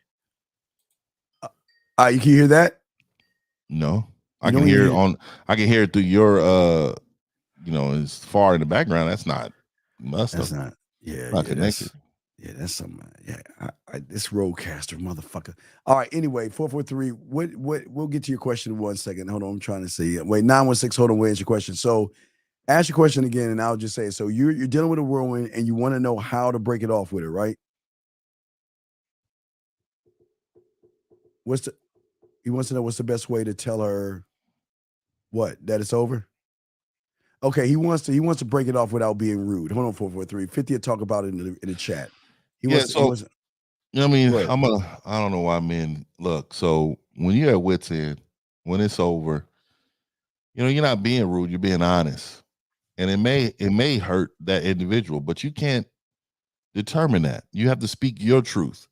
You can hear that? No. You I can don't hear even it on I can hear it through your it's far in the background. That's not That's not. Yeah, not connected. That's something. Yeah, this roadcaster motherfucker. All right. Anyway, 443. What? We'll get to your question in 1 second. Hold on. I'm trying to see. Wait, 916. Hold on. Wait, answer your question. So, ask your question again, and I'll just say. So you're dealing with a whirlwind, and you want to know how to break it off with her, right? He wants to know what's the best way to tell her what, that it's over? Okay, he wants to break it off without being rude. Hold on, 443. 50 will talk about it in the chat. He Yeah, wants. so He wants. I mean, Go ahead. I don't know why men look. So when you're at wit's end, when it's over, you're not being rude, you're being honest. And it may hurt that individual, but you can't determine that. You have to speak your truth.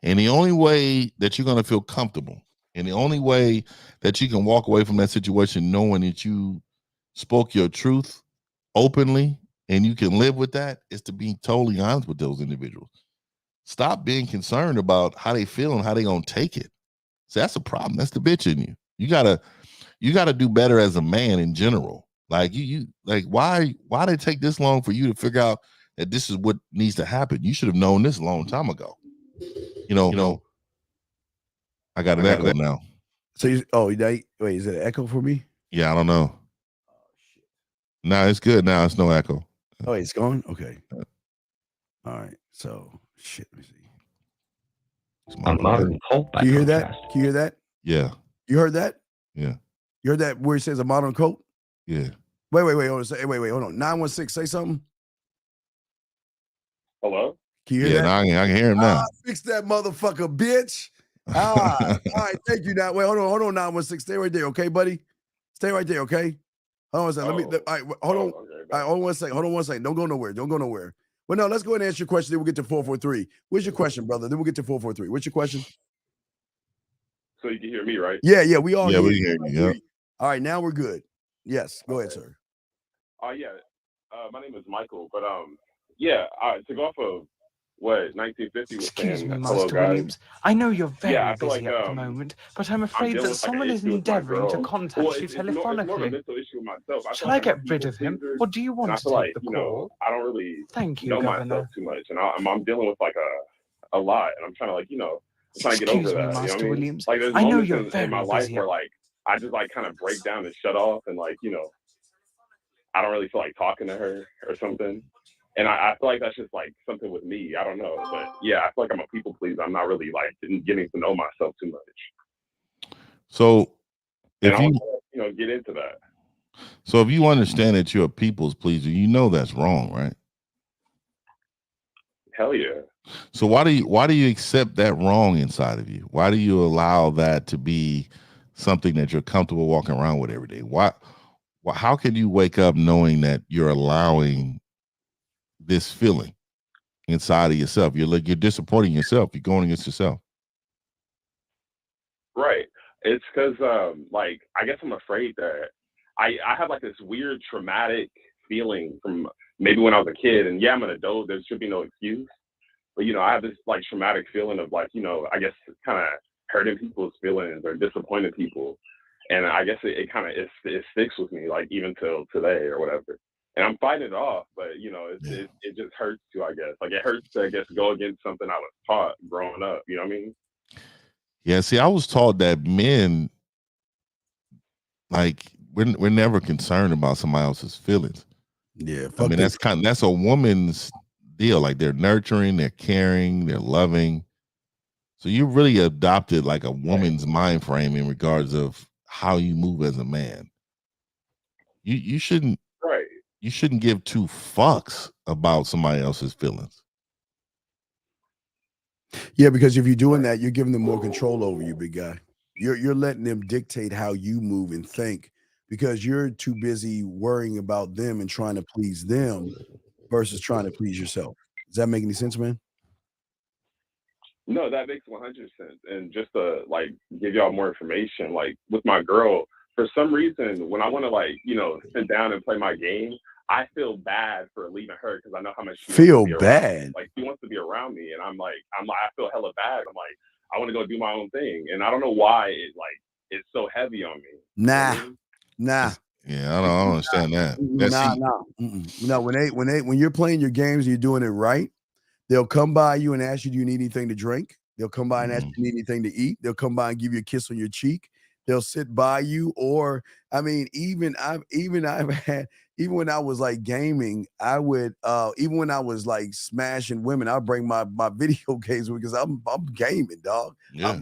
And the only way that you're going to feel comfortable, and the only way that you can walk away from that situation knowing that you spoke your truth openly and you can live with that, is to be totally honest with those individuals. Stop being concerned about how they feel and how they gonna take it. So that's a problem. That's the bitch in you. You gotta do better as a man in general. Like you like why did it take this long for you to figure out that this is what needs to happen? You should have known this a long time ago. I got an echo now. So wait, is it an echo for me? Yeah, I don't know. No, it's good now. It's no echo. Oh, it's gone? Okay. All right. So shit. Let me see. Modern cult. Can you hear that? Can you hear that? Yeah. You heard that? Yeah. You heard that where it says a modern cult? Yeah. Wait, hold on. Wait, hold on. 916, say something. Hello? Can you hear that? Now I can hear him now. Fix that motherfucker, bitch. All right. Thank you. Now, wait, hold on, 916. Stay right there, okay, buddy? Stay right there, okay? Hold on a second. All right, hold on. All right, hold on one second. Don't go nowhere. Well, no, let's go ahead and answer your question. Then we'll get to 443. What's your question, brother? Then we'll get to 443. What's your question? So you can hear me, right? Yeah, we all hear we you. hear you. Yep. All right, now we're good. Yes, go ahead, sir. My name is Michael, but to go off of what 1950 was Excuse saying. me, Hello, Master guys. Williams. I know you're very I feel busy like, at the moment, but I'm afraid dealing that with, like, someone an is issue with my endeavoring to girl. contact you It's more of a telephonically. mental issue with myself. I Shall feel I like I'm a get rid of people him, pleaser, or do you and want I to feel take like, the call? I don't really Thank you, know Governor. myself too much, and I'm dealing with like a lot, and I'm trying to I'm trying to get over Excuse me, that. You know Master what I mean? Williams. Like there's I know moments you're in my very life busy. where like I just like kind of break down and shut off, and I don't really feel like talking to her or something. And I feel like that's just like something with me. I don't know. But yeah, I feel like I'm a people pleaser. I'm not really like getting to know myself too much. So if you get into that. So if you understand that you're a people's pleaser, you know that's wrong, right? Hell yeah. So why do you accept that wrong inside of you? Why do you allow that to be something that you're comfortable walking around with every day? How can you wake up knowing that you're allowing this feeling inside of yourself? You're disappointing yourself. You're going against yourself. Right. It's because I guess I'm afraid that I have like this weird traumatic feeling from maybe when I was a kid, and yeah, I'm an adult. There should be no excuse. But I have this like traumatic feeling of I guess kind of hurting people's feelings or disappointing people, and I guess it kind of it sticks with me like even till today or whatever. And I'm fighting it off, but it just hurts to, I guess. Like it hurts to, I guess, go against something I was taught growing up. You know what I mean? Yeah. See, I was taught that men, like we're never concerned about somebody else's feelings. Yeah. I mean, that's a woman's deal. Like they're nurturing, they're caring, they're loving. So you really adopted like a woman's mind frame in regards of how you move as a man. You shouldn't you shouldn't give two fucks about somebody else's feelings. Yeah, because if you're doing that, you're giving them more control over you, big guy. You're letting them dictate how you move and think because you're too busy worrying about them and trying to please them versus trying to please yourself. Does that make any sense, man? No, that makes 100 sense. And just to like give y'all more information, like with my girl, for some reason, when I want to like, sit down and play my game, I feel bad for leaving her because I know how much she wants to Feel be around me. bad. Like she wants to be around me, and I feel hella bad. I'm like, I want to go do my own thing, and I don't know why it's so heavy on me. You know what I Nah, mean? nah, Yeah, I don't understand that. nah, nah. No, when you're playing your games and you're doing it right, they'll come by you and ask you, do you need anything to drink? They'll come by and ask you, do you need anything to eat? They'll come by and give you a kiss on your cheek. They'll sit by you, or I mean, even when I was like gaming, I would even when I was like smashing women, I'd bring my video games because I'm gaming, dog. Yeah.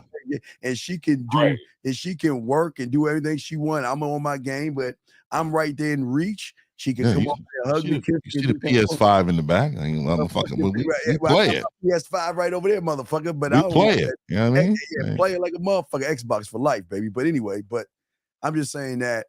And she can do and she can work and do everything she wants. I'm on my game, but I'm right there in reach. She can come up and hug me. You see the PS5 in the back? I mean, we play it. PS5 right over there, motherfucker. But we play it. You know what I mean? Yeah, play it like a motherfucker. Xbox for life, baby. But anyway, I'm just saying that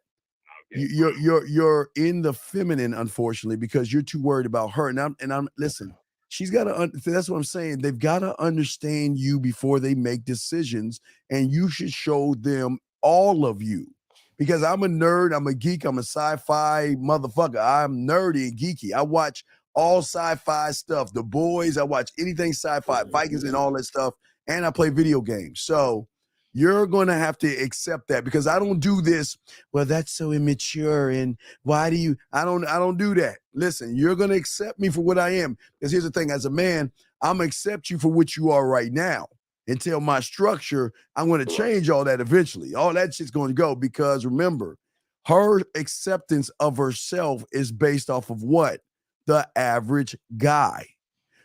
you're in the feminine, unfortunately, because you're too worried about her. And I'm listen. She's got to. That's what I'm saying. They've got to understand you before they make decisions, and you should show them all of you. Because I'm a nerd, I'm a geek, I'm a sci-fi motherfucker. I'm nerdy and geeky. I watch all sci-fi stuff. The Boys, I watch anything sci-fi, Vikings and all that stuff, and I play video games. So you're going to have to accept that because I don't do this. Well, that's so immature, and why do you? I don't do that. Listen, you're going to accept me for what I am. Because here's the thing: as a man, I'm gonna accept you for what you are right now. Until my structure, I'm going to change all that eventually. All that shit's going to go because remember, her acceptance of herself is based off of what? The average guy.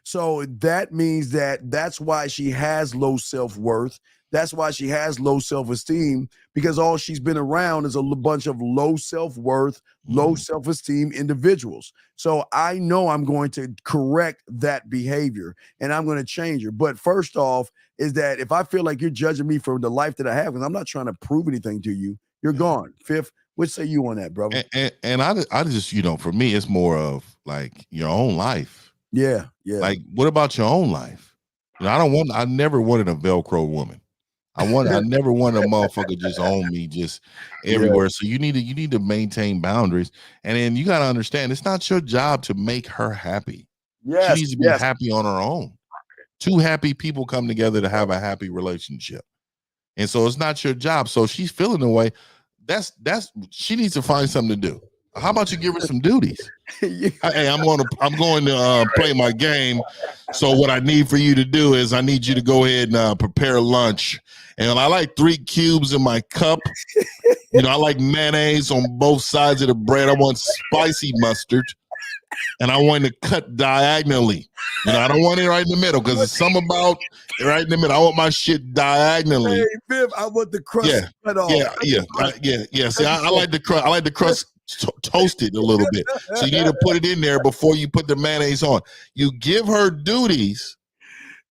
So that means that's why she has low self-worth. That's why she has low self-esteem because all she's been around is a bunch of low self-worth, low self-esteem individuals. So I know I'm going to correct that behavior and I'm going to change her. But first off is that if I feel like you're judging me for the life that I have, because I'm not trying to prove anything to you, you're gone. Fifth, what say you on that, brother? And I just, for me, it's more of like your own life. Yeah. Like, what about your own life? I never wanted a Velcro woman. I never wanted a motherfucker just own me just everywhere. Yeah. So you need to maintain boundaries. And then you got to understand, it's not your job to make her happy. Yes, she needs to be happy on her own. Two happy people come together to have a happy relationship. And so it's not your job. So she's feeling the way she needs to find something to do. How about you give her some duties? Hey, I'm going to play my game. So what I need for you to do is I need you to go ahead and prepare lunch. And I like 3 cubes in my cup. I like mayonnaise on both sides of the bread. I want spicy mustard. And I want to cut diagonally. I don't want it right in the middle because it's something about right in the middle. I want my shit diagonally. Hey, Viv, I want the crust cut off. Yeah. See, I like the crust. I like the crust toasted a little bit. So you need to put it in there before you put the mayonnaise on. You give her duties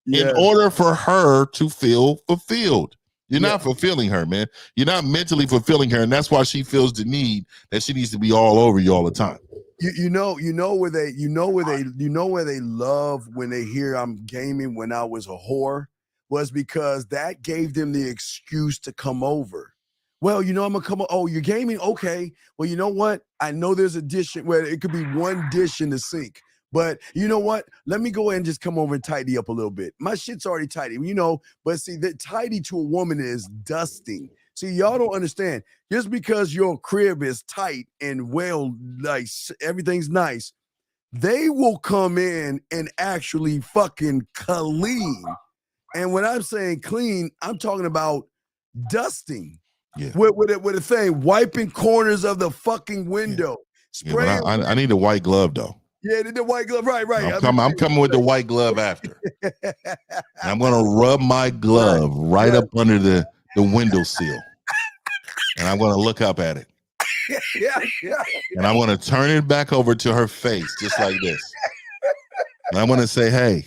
in order for her to feel fulfilled. You're not fulfilling her, man. You're not mentally fulfilling her, and that's why she feels the need that she needs to be all over you all the time. You know where they love when they hear I'm gaming when I was a whore was because that gave them the excuse to come over. Well, I'm gonna come. Oh, you're gaming? Okay. Well, you know what? I know there's a dish where it could be one dish in the sink. But you know what? Let me go ahead and just come over and tidy up a little bit. My shit's already tidy, but see, the tidy to a woman is dusting. See, y'all don't understand. Just because your crib is tight and like everything's nice, they will come in and actually fucking clean. And when I'm saying clean, I'm talking about dusting. Yeah. With a thing, wiping corners of the fucking window. Yeah, I need a white glove though. Yeah, the white glove, right. I'm coming with the white glove after. I'm gonna rub my glove right up under the windowsill, and I'm gonna look up at it. And I'm gonna turn it back over to her face, just like this. And I'm gonna say, "Hey,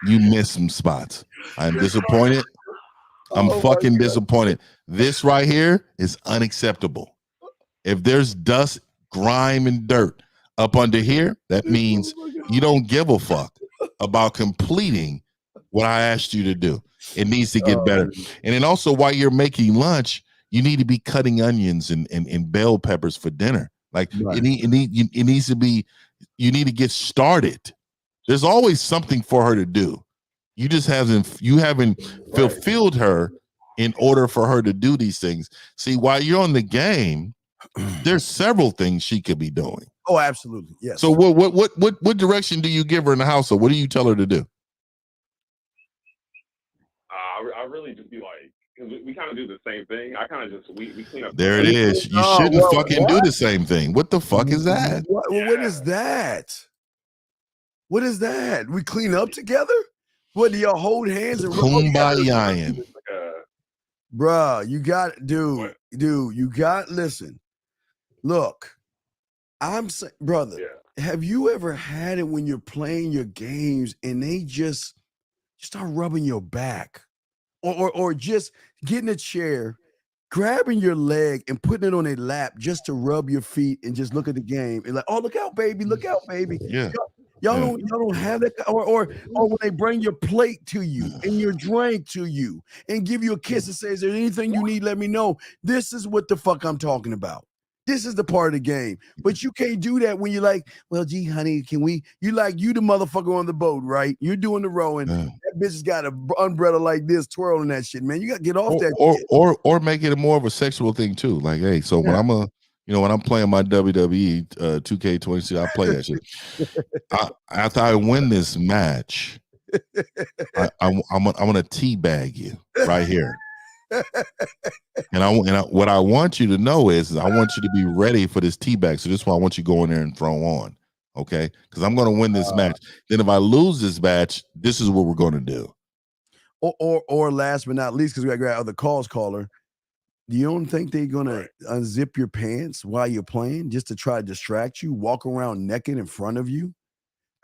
You missed some spots. I'm disappointed. I'm Oh my fucking God. disappointed. This right here is unacceptable. If there's dust, grime, and dirt up under here, that means you don't give a fuck about completing what I asked you to do. It needs to get better. And then also, while you're making lunch, you need to be cutting onions and bell peppers for dinner. Like Right. it needs to be. You need to get started. There's always something for her to do. You just haven't fulfilled her in order for her to do these things. See, while you're on the game, there's several things she could be doing. Oh, absolutely. Yes. So what direction do you give her in the household? What do you tell her to do? I really just be like, because we kind of do the same thing. I kind of just we clean up. There it is. You shouldn't fucking do the same thing. What the fuck is that? What is that? What is that? We clean up together? What do y'all hold hands and Kumbaya? Bruh, you got dude, you got listen. Look, I'm saying, brother, have you ever had it when you're playing your games and they just start rubbing your back? Or just getting a chair, grabbing your leg and putting it on a lap just to rub your feet and just look at the game and like, oh, look out, baby, look out, baby. Yeah. Y'all don't have that, or when they bring your plate to you and your drink to you and give you a kiss and say, is there anything you need? Let me know. This is what the fuck I'm talking about. This is the part of the game. But you can't do that when you're like, well, gee, honey, can we? You the motherfucker on the boat, right? You're doing the rowing. That bitch has got an umbrella like this, twirling that shit, man. You got to get off that shit. Or make it more of a sexual thing too. Like, hey, so when I'm playing my WWE 2K26, I play that shit. After I win this match, I'm gonna teabag you right here. And what I want you to know is I want you to be ready for this teabag. So this is why I want you to go in there and throw on, okay? Because I'm gonna win this match. Then if I lose this match, this is what we're gonna do. Or last but not least, because we got other calls, caller. Do you don't think they're gonna unzip your pants while you're playing just to try to distract you, walk around naked in front of you?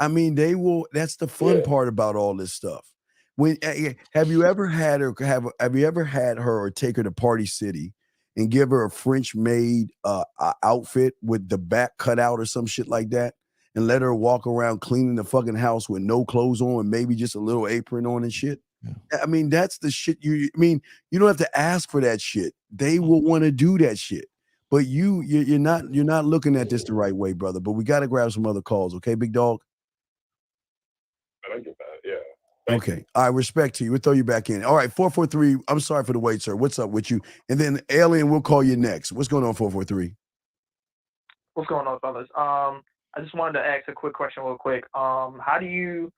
I mean, they will. That's the fun part about all this stuff. When have you ever had her or take her to Party City and give her a French made outfit with the back cut out or some shit like that, and let her walk around cleaning the fucking house with no clothes on and maybe just a little apron on and shit? Yeah. I mean, that's the shit you don't have to ask for that shit. They will want to do that shit. But you're not looking at this the right way, brother. But we got to grab some other calls, okay, big dog? I get that, yeah. Okay. I respect to you. We'll throw you back in. All right, 443. I'm sorry for the wait, sir. What's up with you? And then Alien, we'll call you next. What's going on, 443? What's going on, fellas? I just wanted to ask a quick question real quick. How do you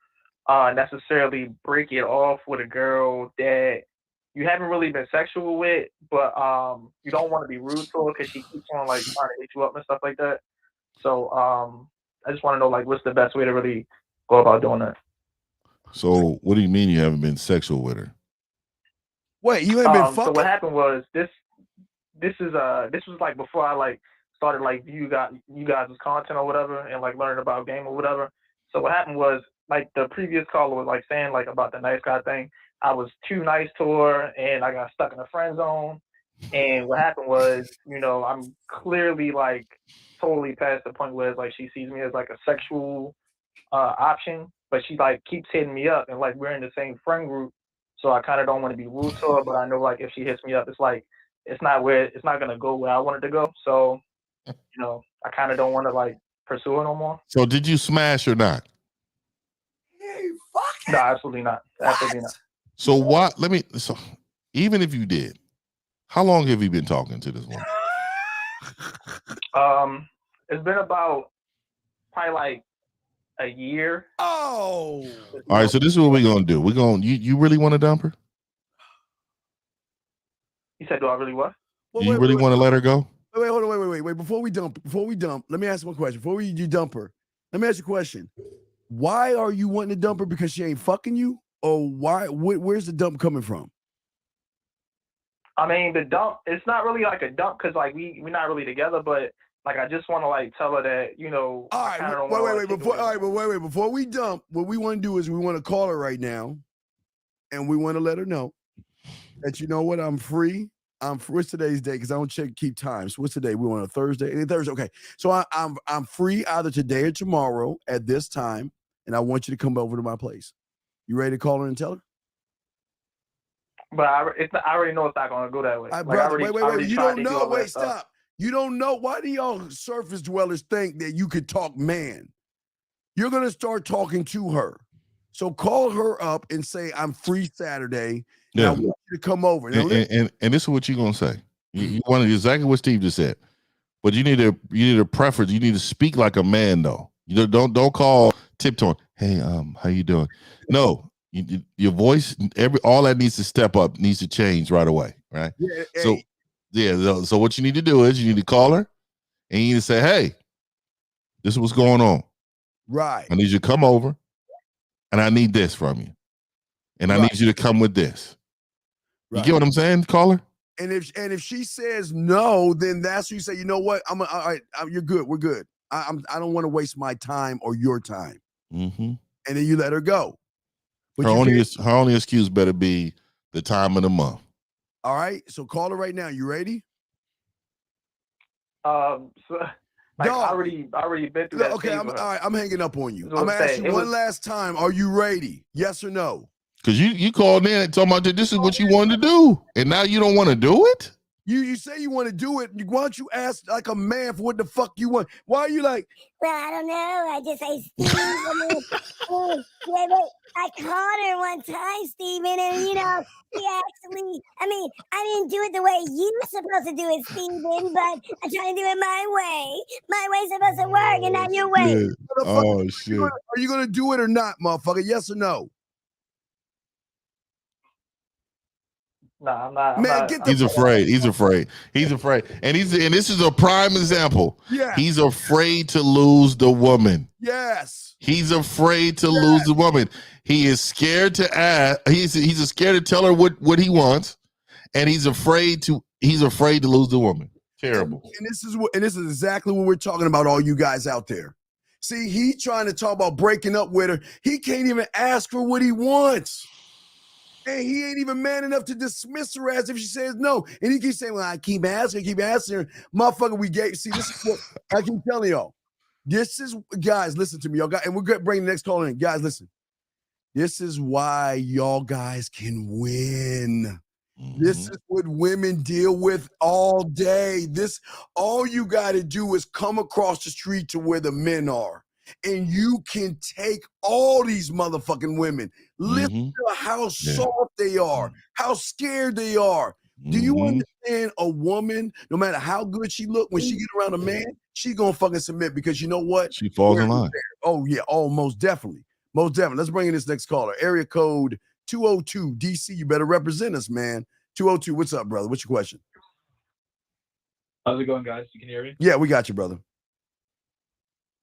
necessarily break it off with a girl that you haven't really been sexual with, but you don't want to be rude to her because she keeps on like trying to hit you up and stuff like that? So I just want to know like what's the best way to really go about doing that? So what do you mean you haven't been sexual with her? Wait, you ain't been fucking? So what happened was this was like before I like started like you guys' content or whatever and like learning about game or whatever. So what happened was like the previous caller was like saying like about the nice guy thing. I was too nice to her and I got stuck in the friend zone. And what happened was, I'm clearly like totally past the point where it's like she sees me as like a sexual option, but she like keeps hitting me up and like we're in the same friend group. So I kind of don't want to be rude to her, but I know like if she hits me up, it's like it's not gonna go where I want it to go. So, I kind of don't want to like pursue her no more. So did you smash or not? Hey, fuck. No, absolutely not. Absolutely not. So what? So even if you did, how long have you been talking to this woman? It's been about probably like a year. Oh. All right, so this is what we're gonna do. You really want to dump her? You said, do I really what? You really want to let her go? Wait, hold on, wait. Before we dump, let me ask one question. Before you dump her, let me ask you a question. Why are you wanting to dump her? Because she ain't fucking you? Or why? Where's the dump coming from? I mean, the dump, it's not really like a dump because like we're not really together, but Like I just want to like tell her that, you know, All I right, kind of don't wait, want wait, to wait, before, all right, but wait, before we dump, what we want to do is we want to call her right now, and we want to let her know that you know what, I'm free. What's today's day? Because I don't keep time. So what's today? We want a Thursday. Thursday, okay. So I'm free either today or tomorrow at this time, and I want you to come over to my place. You ready to call her and tell her? But I already know it's not going to go that way. Brother, wait. You don't know. Wait, stop. You don't know. Why do y'all surface dwellers think that you could talk man? You're going to start talking to her. So call her up and say, I'm free Saturday. And I want you to come over. Now, and this is what you're going to say. You want to exactly what Steve just said. But you need a preference. You need to speak like a man, though. You don't call tiptoeing. Hey, how you doing? No. Your voice, all that needs to step up, needs to change right away, right? Yeah, So what you need to do is you need to call her and you need to say, hey, this is what's going on. Right. I need you to come over and I need this from you. And I need you to come with this. You get what I'm saying, caller? And if she says no, then that's when you say, you know what? All right, you're good. We're good. I don't want to waste my time or your time. Mm-hmm. And then you let her go. But her only excuse better be the time of the month. All right. So call her right now. You ready? So like I already been through that. Okay, all right. I'm hanging up on you. That's what I'm I'm gonna ask saying. you one last time. Are you ready? Yes or no? Because you called in and talking about that this is what you wanted to do, and now you don't want to do it. You say you want to do it. Why don't you ask like a man for what the fuck you want? Why are you like? Well, I don't know. I just say Steve. I called her one time, Steven, and you know, she actually. I mean, I didn't do it the way you're supposed to do it, Steven, but I'm trying to do it my way. My way's supposed to work, and not your way. Oh shit! Are you gonna do it or not, motherfucker? Yes or no? Nah, I'm not. Man, he's afraid. He's afraid. And this is a prime example. Yeah. He's afraid to lose the woman. Yes. He's afraid to lose the woman. He is scared to ask. He's scared to tell her what he wants, and he's afraid to lose the woman. Terrible. And this is exactly what we're talking about, all you guys out there. See, he trying to talk about breaking up with her. He can't even ask for what he wants. And he ain't even man enough to dismiss her as if she says no. And he keeps saying, well, I keep asking her. Motherfucker, see, this is what I keep telling y'all. Guys, listen to me, y'all. And we're going to bring the next caller in. Guys, listen. This is why y'all guys can win. This is what women deal with all day. All you got to do is come across the street to where the men are. And you can take all these motherfucking women. Listen to how soft they are, how scared they are. Do you understand a woman, no matter how good she look, when she get around a man, she gonna fucking submit because you know what? She falls in line. Oh, yeah. Oh, most definitely. Most definitely. Let's bring in this next caller. Area code 202 DC. You better represent us, man. 202. What's up, brother? What's your question? How's it going, guys? You can hear me? Yeah, we got you, brother.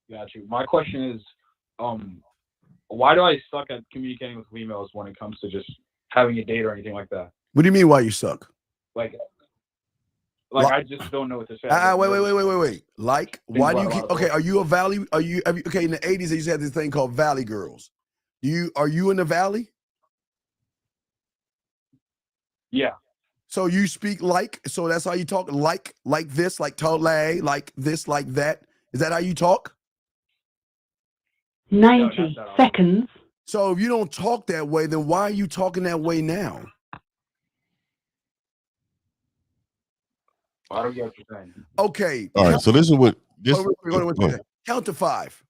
Got you. My question is, why do I suck at communicating with females when it comes to just having a date or anything like that? What do you mean why you suck? Like I just don't know what to say. Wait. Like, why do you keep, okay, are you a valley? Okay, in the 80s, they used to have this thing called Valley Girls. Are you in the Valley? Yeah. So you speak so that's how you talk, like this, like tole, like this, like that. Is that how you talk? 90 seconds. So if you don't talk that way, then why are you talking that way now? I don't get what you're saying. Okay. All right. So this is what count to 5.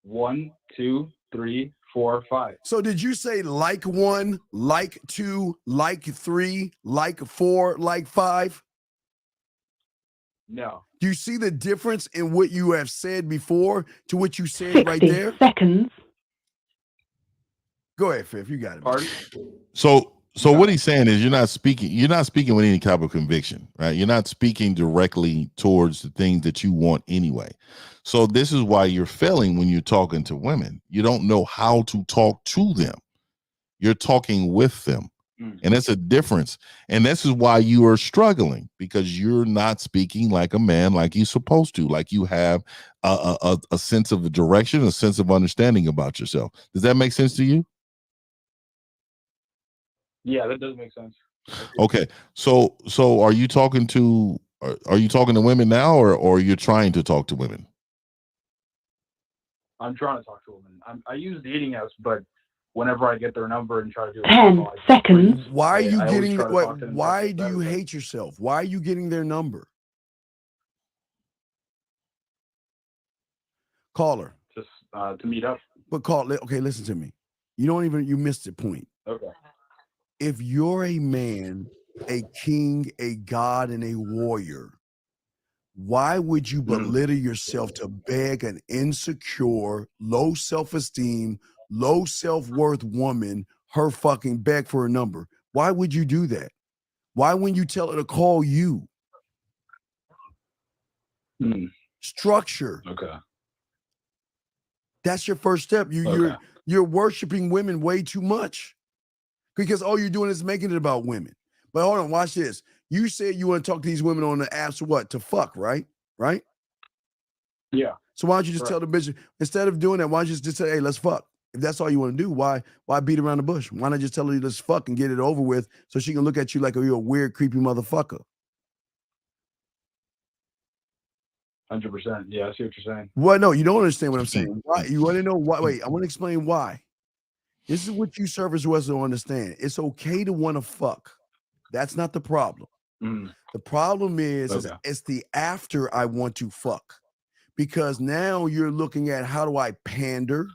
1, 2, 3, 4, 5. So did you say like 1, like 2, like 3, like 4, like 5? No. Do you see the difference in what you have said before to what you said right there? Seconds. Go ahead, Fifth. You got it. Pardon? So what he's saying is you're not speaking with any type of conviction, right? You're not speaking directly towards the things that you want anyway. So this is why you're failing when you're talking to women. You don't know how to talk to them. You're talking with them. And that's a difference. And this is why you are struggling, because you're not speaking like a man, like you're supposed to, like you have a sense of direction, a sense of understanding about yourself. Does that make sense to you? Yeah, that does make sense. Okay. So are you talking to women now, or you're trying to talk to women? I'm trying to talk to women. I use dating apps, but whenever I get their number and try to do 10 seconds. Why are you I always getting? try to talk to them, Why talk do to you them. hate yourself? Why are you getting their number? Caller. Just to meet up. But okay, listen to me. You missed the point. Okay. If you're a man, a king, a god, and a warrior, why would you belittle yourself to beg an insecure, low self-esteem, low self-worth woman her fucking beg for a number? Why would you do that? Why wouldn't you tell her to call you? Structure. Okay. That's your first step. You're worshiping women way too much, because all you're doing is making it about women. But hold on, watch this. You said you want to talk to these women on the apps, what? To fuck, right? Right? Yeah. So why don't you just tell the bitch, instead of doing that, why don't you just say, hey, let's fuck? If that's all you want to do, why beat around the bush? Why not just tell her let's fuck and get it over with, so she can look at you like you're a weird, creepy motherfucker? 100%. Yeah, I see what you're saying. Well, no, you don't understand what I'm saying. Why? You want to know why? Wait, I want to explain why. This is what you servers West don't understand. It's okay to want to fuck. That's not the problem. The problem is it's the after I want to fuck. Because now you're looking at, how do I pander?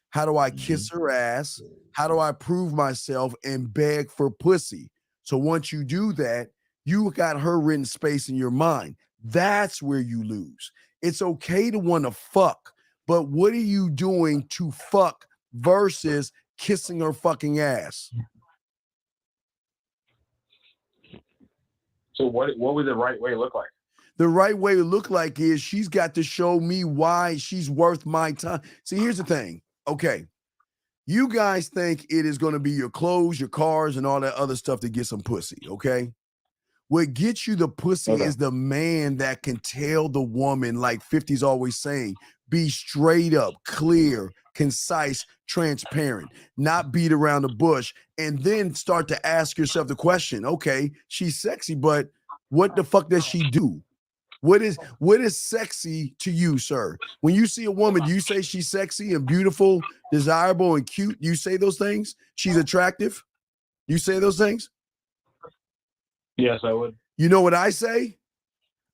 How do I kiss her ass? How do I prove myself and beg for pussy? So once you do that, you got her written space in your mind. That's where you lose. It's okay to want to fuck, but what are you doing to fuck versus kissing her fucking ass? So what would the right way look like? The right way to look like is she's got to show me why she's worth my time. See, here's the thing. Okay. You guys think it is going to be your clothes, your cars, and all that other stuff to get some pussy. Okay. What gets you the pussy is the man that can tell the woman, like 50's always saying, be straight up, clear, concise, transparent, not beat around the bush, and then start to ask yourself the question, okay, she's sexy, but what the fuck does she do? What is sexy to you, sir? When you see a woman, do you say she's sexy and beautiful, desirable and cute? You say those things? She's attractive? You say those things? Yes, I would. You know what I say?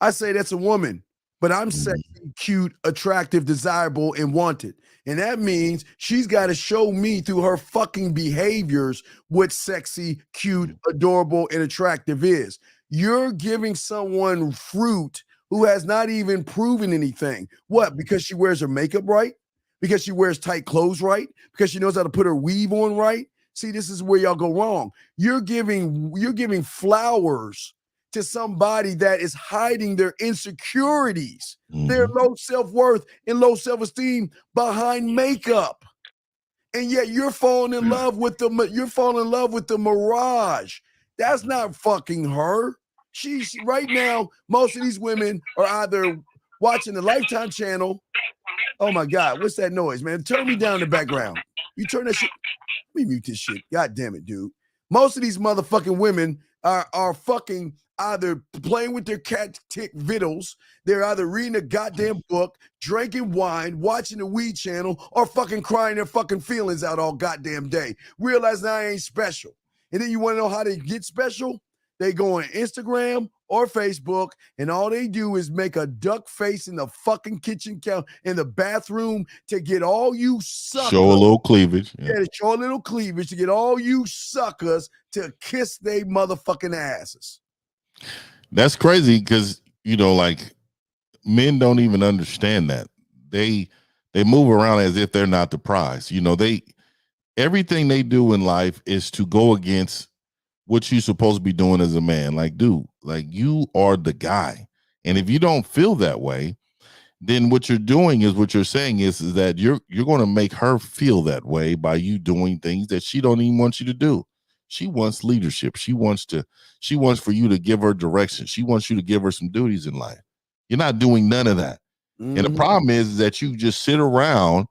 I say that's a woman, but I'm sexy, cute, attractive, desirable, and wanted. And that means she's got to show me through her fucking behaviors what sexy, cute, adorable, and attractive is. You're giving someone fruit who has not even proven anything. What? Because she wears her makeup right? Because she wears tight clothes right? Because she knows how to put her weave on right? See, this is where y'all go wrong. You're giving flowers to somebody that is hiding their insecurities, their low self-worth and low self-esteem behind makeup. And yet you're falling in love with the mirage. That's not fucking her. She's right now, most of these women are either watching the Lifetime channel. Oh my God, what's that noise, man? Turn me down in the background. You turn that shit. Let me mute this shit. God damn it, dude. Most of these motherfucking women are fucking either playing with their cat tick vittles. They're either reading a goddamn book, drinking wine, watching the weed channel, or fucking crying their fucking feelings out all goddamn day. Realizing I ain't special. And then you want to know how they get special? They go on Instagram or Facebook, and all they do is make a duck face in the fucking kitchen count in the bathroom to get all you suckers. Show a little cleavage. Yeah, to show a little cleavage to get all you suckers to kiss they motherfucking asses. That's crazy because, like, men don't even understand that. They move around as if they're not the prize. Everything they do in life is to go against what you're supposed to be doing as a man. Like, dude, like, you are the guy. And if you don't feel that way, then what you're doing is what you're saying is that you're going to make her feel that way by you doing things that she don't even want you to do. She wants leadership. She wants for you to give her direction. She wants you to give her some duties in life. You're not doing none of that. And the problem is that you just sit around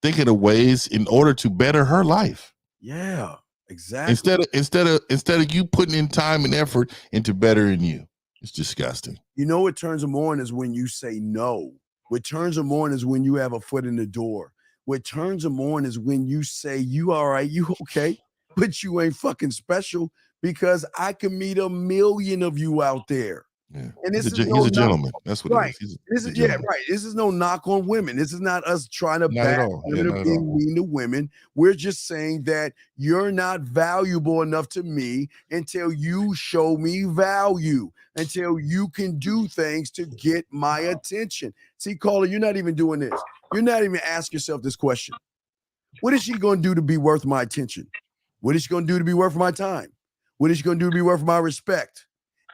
thinking of ways in order to better her life. Yeah, exactly. Instead of you putting in time and effort into bettering you. It's disgusting. You know what turns them on is when you say no. What turns them on is when you have a foot in the door. What turns them on is when you say, you all right, you okay, but you ain't fucking special, because I can meet a million of you out there. Yeah. And he's a gentleman. That's what right. it is. This is right. This is no knock on women. This is not us trying to back women or being mean to women. We're just saying that you're not valuable enough to me until you show me value, until you can do things to get my attention. See, caller, you're not even doing this. You're not even asking yourself this question. What is she going to do to be worth my attention? What is she going to do to be worth my time? What is she going to do to be worth my respect?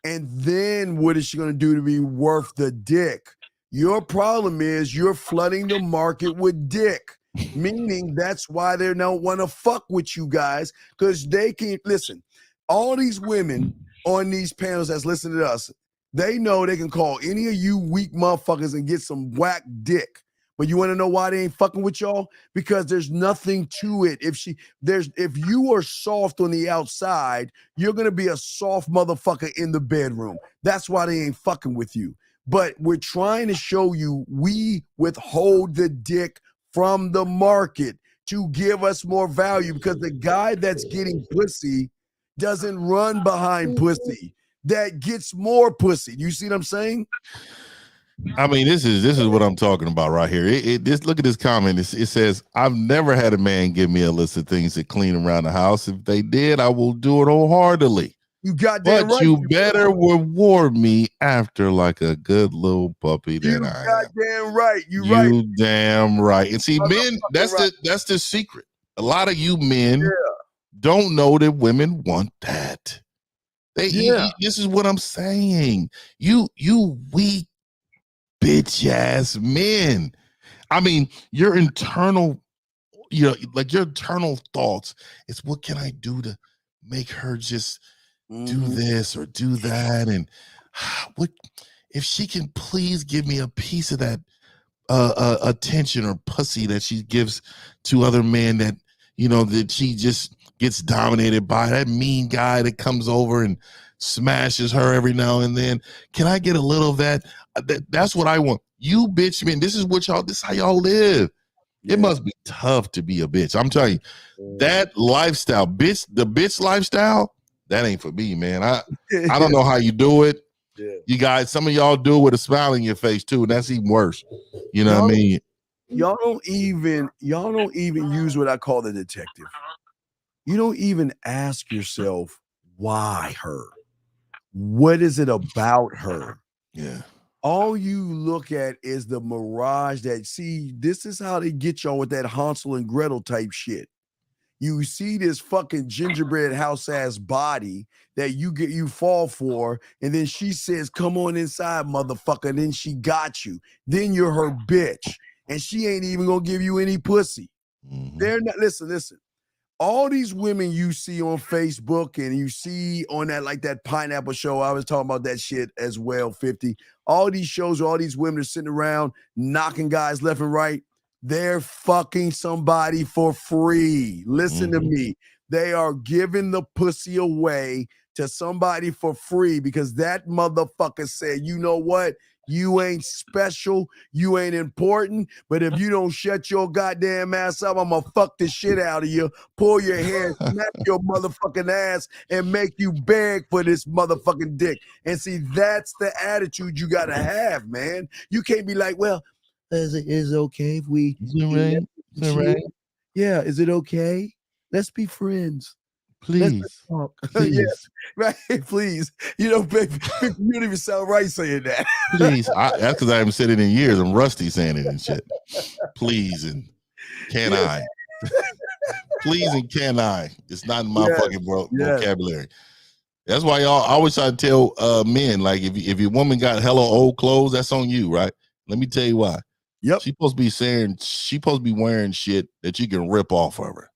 And then what is she going to do to be worth the dick? Your problem is you're flooding the market with dick, meaning that's why they don't want to fuck with you guys, because they can't listen. All these women on these panels that's listening to us, they know they can call any of you weak motherfuckers and get some whack dick. But you want to know why they ain't fucking with y'all? Because there's nothing to it. If you are soft on the outside, you're gonna be a soft motherfucker in the bedroom. That's why they ain't fucking with you. But we're trying to show you we withhold the dick from the market to give us more value, because the guy that's getting pussy doesn't run behind pussy. That gets more pussy. You see what I'm saying? I mean, this is what I'm talking about right here. Look at this comment. It says, I've never had a man give me a list of things to clean around the house. If they did, I will do it wholeheartedly. You got that but right. You better reward me after like a good little puppy that I am. Goddamn right. You damn right. And see, men, that's the secret. A lot of you men don't know that women want that. This is what I'm saying. You weak bitch ass men. I mean, your internal thoughts is, what can I do to make her just do this or do that? And what if she can please give me a piece of that attention or pussy that she gives to other men, that that she just gets dominated by, that mean guy that comes over and smashes her every now and then. Can I get a little of that? That's what I want. You bitch men, this is how y'all live. It must be tough to be a bitch. I'm telling you, that lifestyle, the bitch lifestyle, that ain't for me, man. I don't know how you do it. Yeah. You guys, some of y'all do it with a smile on your face too, and that's even worse. You know what I mean? Y'all don't even use what I call the detective. You don't even ask yourself, why her? What is it about her? Yeah. All you look at is the mirage this is how they get y'all with that Hansel and Gretel type shit. You see this fucking gingerbread house ass body that you fall for, and then she says, come on inside, motherfucker. Then she got you. Then you're her bitch, and she ain't even gonna give you any pussy. They're not, listen. All these women you see on Facebook and you see on that Pineapple Show, I was talking about that shit as well, 50. All these shows where all these women are sitting around knocking guys left and right. They're fucking somebody for free. Listen to me. They are giving the pussy away to somebody for free because that motherfucker said, you know what? You ain't special. You ain't important. But if you don't shut your goddamn ass up, I'm going to fuck the shit out of you, pull your hair, snap your motherfucking ass, and make you beg for this motherfucking dick. And see, that's the attitude you got to have, man. You can't be like, well, is it okay if we... Is it right? Yeah, is it okay? Let's be friends. Please. Please. Yeah, right, please. Baby, you don't even sound right saying that. Please. That's because I haven't said it in years. I'm rusty saying it and shit. Please and can I? Please and can I? It's not in my fucking vocabulary. That's why y'all always try to tell men, like, if your woman got hella old clothes, that's on you, right? Let me tell you why. Yep. She's supposed to be wearing shit that you can rip off of her.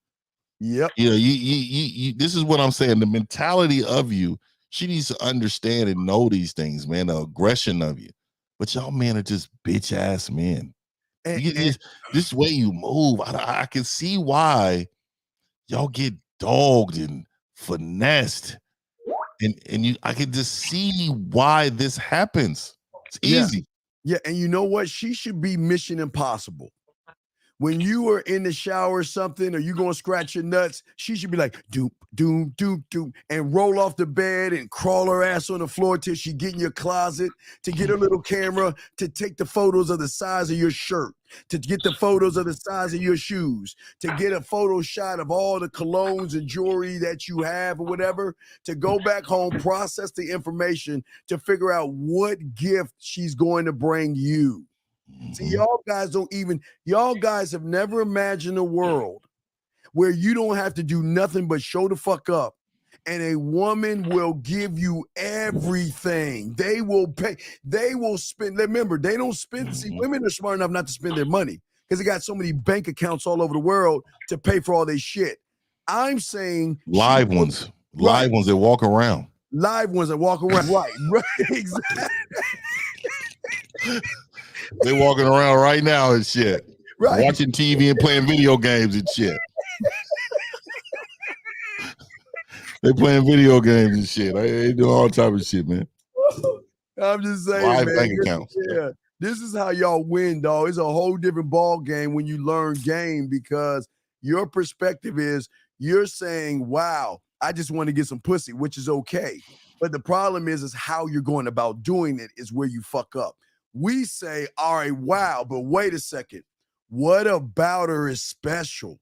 Yep. You know, you this is what I'm saying. The mentality of you, she needs to understand and know these things, man. The aggression of you. But y'all men are just bitch ass men. And, You get this way you move. I can see why y'all get dogged and finessed. And you I can just see why this happens. It's easy. Yeah, and you know what? She should be Mission Impossible. When you are in the shower or something, or you gonna scratch your nuts, she should be like doop, doop, doop, doop, and roll off the bed and crawl her ass on the floor till she get in your closet to get her little camera to take the photos of the size of your shirt, to get the photos of the size of your shoes, to get a photo shot of all the colognes and jewelry that you have or whatever, to go back home, process the information to figure out what gift she's going to bring you. See, y'all guys have never imagined a world where you don't have to do nothing but show the fuck up. And a woman will give you everything. They will pay. They will spend. Remember, they don't spend. See, women are smart enough not to spend their money because they got so many bank accounts all over the world to pay for all their shit. I'm saying live ones that walk around. Live ones that walk around. Right, exactly. They walking around right now and shit. Right. Watching TV and playing video games and shit. They playing video games and shit. They do all type of shit, man. I'm just saying, Live man. bank accounts. Yeah, this is how y'all win, dog. It's a whole different ball game when you learn game because your perspective is you're saying, wow, I just want to get some pussy, which is okay. But the problem is how you're going about doing it is where you fuck up. We say, all right, wow, but wait a second. What about her is special?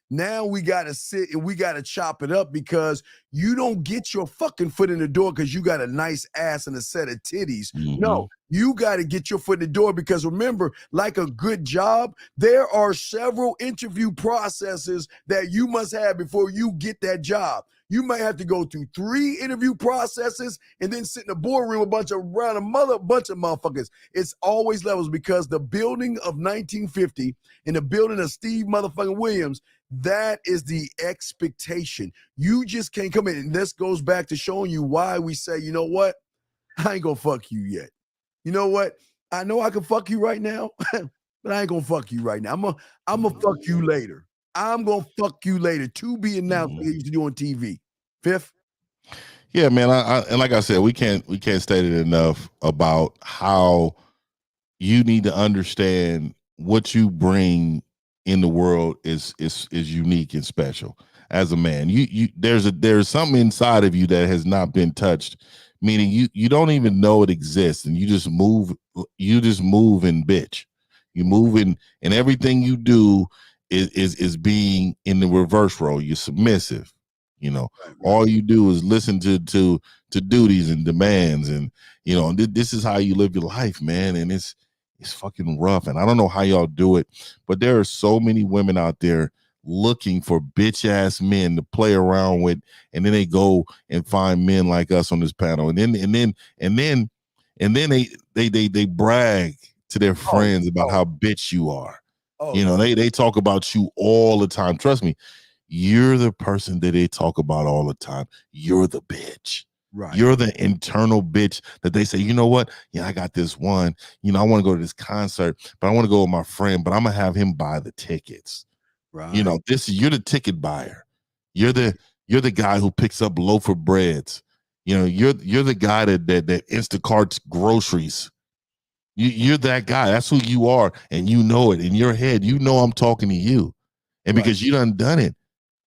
Now we got to sit and we got to chop it up because you don't get your fucking foot in the door because you got a nice ass and a set of titties. No, you got to get your foot in the door because remember, like a good job, there are several interview processes that you must have before you get that job. You might have to go through 3 interview processes and then sit in a boardroom around a bunch of motherfuckers. It's always levels because the building of 1950 and the building of Steve motherfucking Williams, that is the expectation. You just can't come in. And this goes back to showing you why we say, you know what? I ain't gonna fuck you yet. You know what? I know I can fuck you right now, but I ain't gonna fuck you right now. I'm gonna fuck you later. I'm gonna fuck you later. To be announced like they used to do on TV. Fifth. Yeah, man. And like I said, we can't state it enough about how you need to understand what you bring in the world is unique and special as a man. There's something inside of you that has not been touched, meaning you don't even know it exists, and you just move and bitch. You move in, and everything you do is being in the reverse role. You're submissive. You know, all you do is listen to duties and demands, and you know, this is how you live your life, man. And it's fucking rough. And I don't know how y'all do it, but there are so many women out there looking for bitch ass men to play around with, and then they go and find men like us on this panel, and then they brag to their friends about how bitch you are. You know, they talk about you all the time. Trust me. You're the person that they talk about all the time. You're the bitch. Right. You're the internal bitch that they say, you know what? Yeah, I got this one. You know, I want to go to this concert, but I want to go with my friend, but I'm going to have him buy the tickets. Right. You know, you're the ticket buyer. You're the guy who picks up loaf of breads. You know, you're the guy that Instacarts groceries. You're that guy. That's who you are. And you know it in your head. You know I'm talking to you. And because you done it.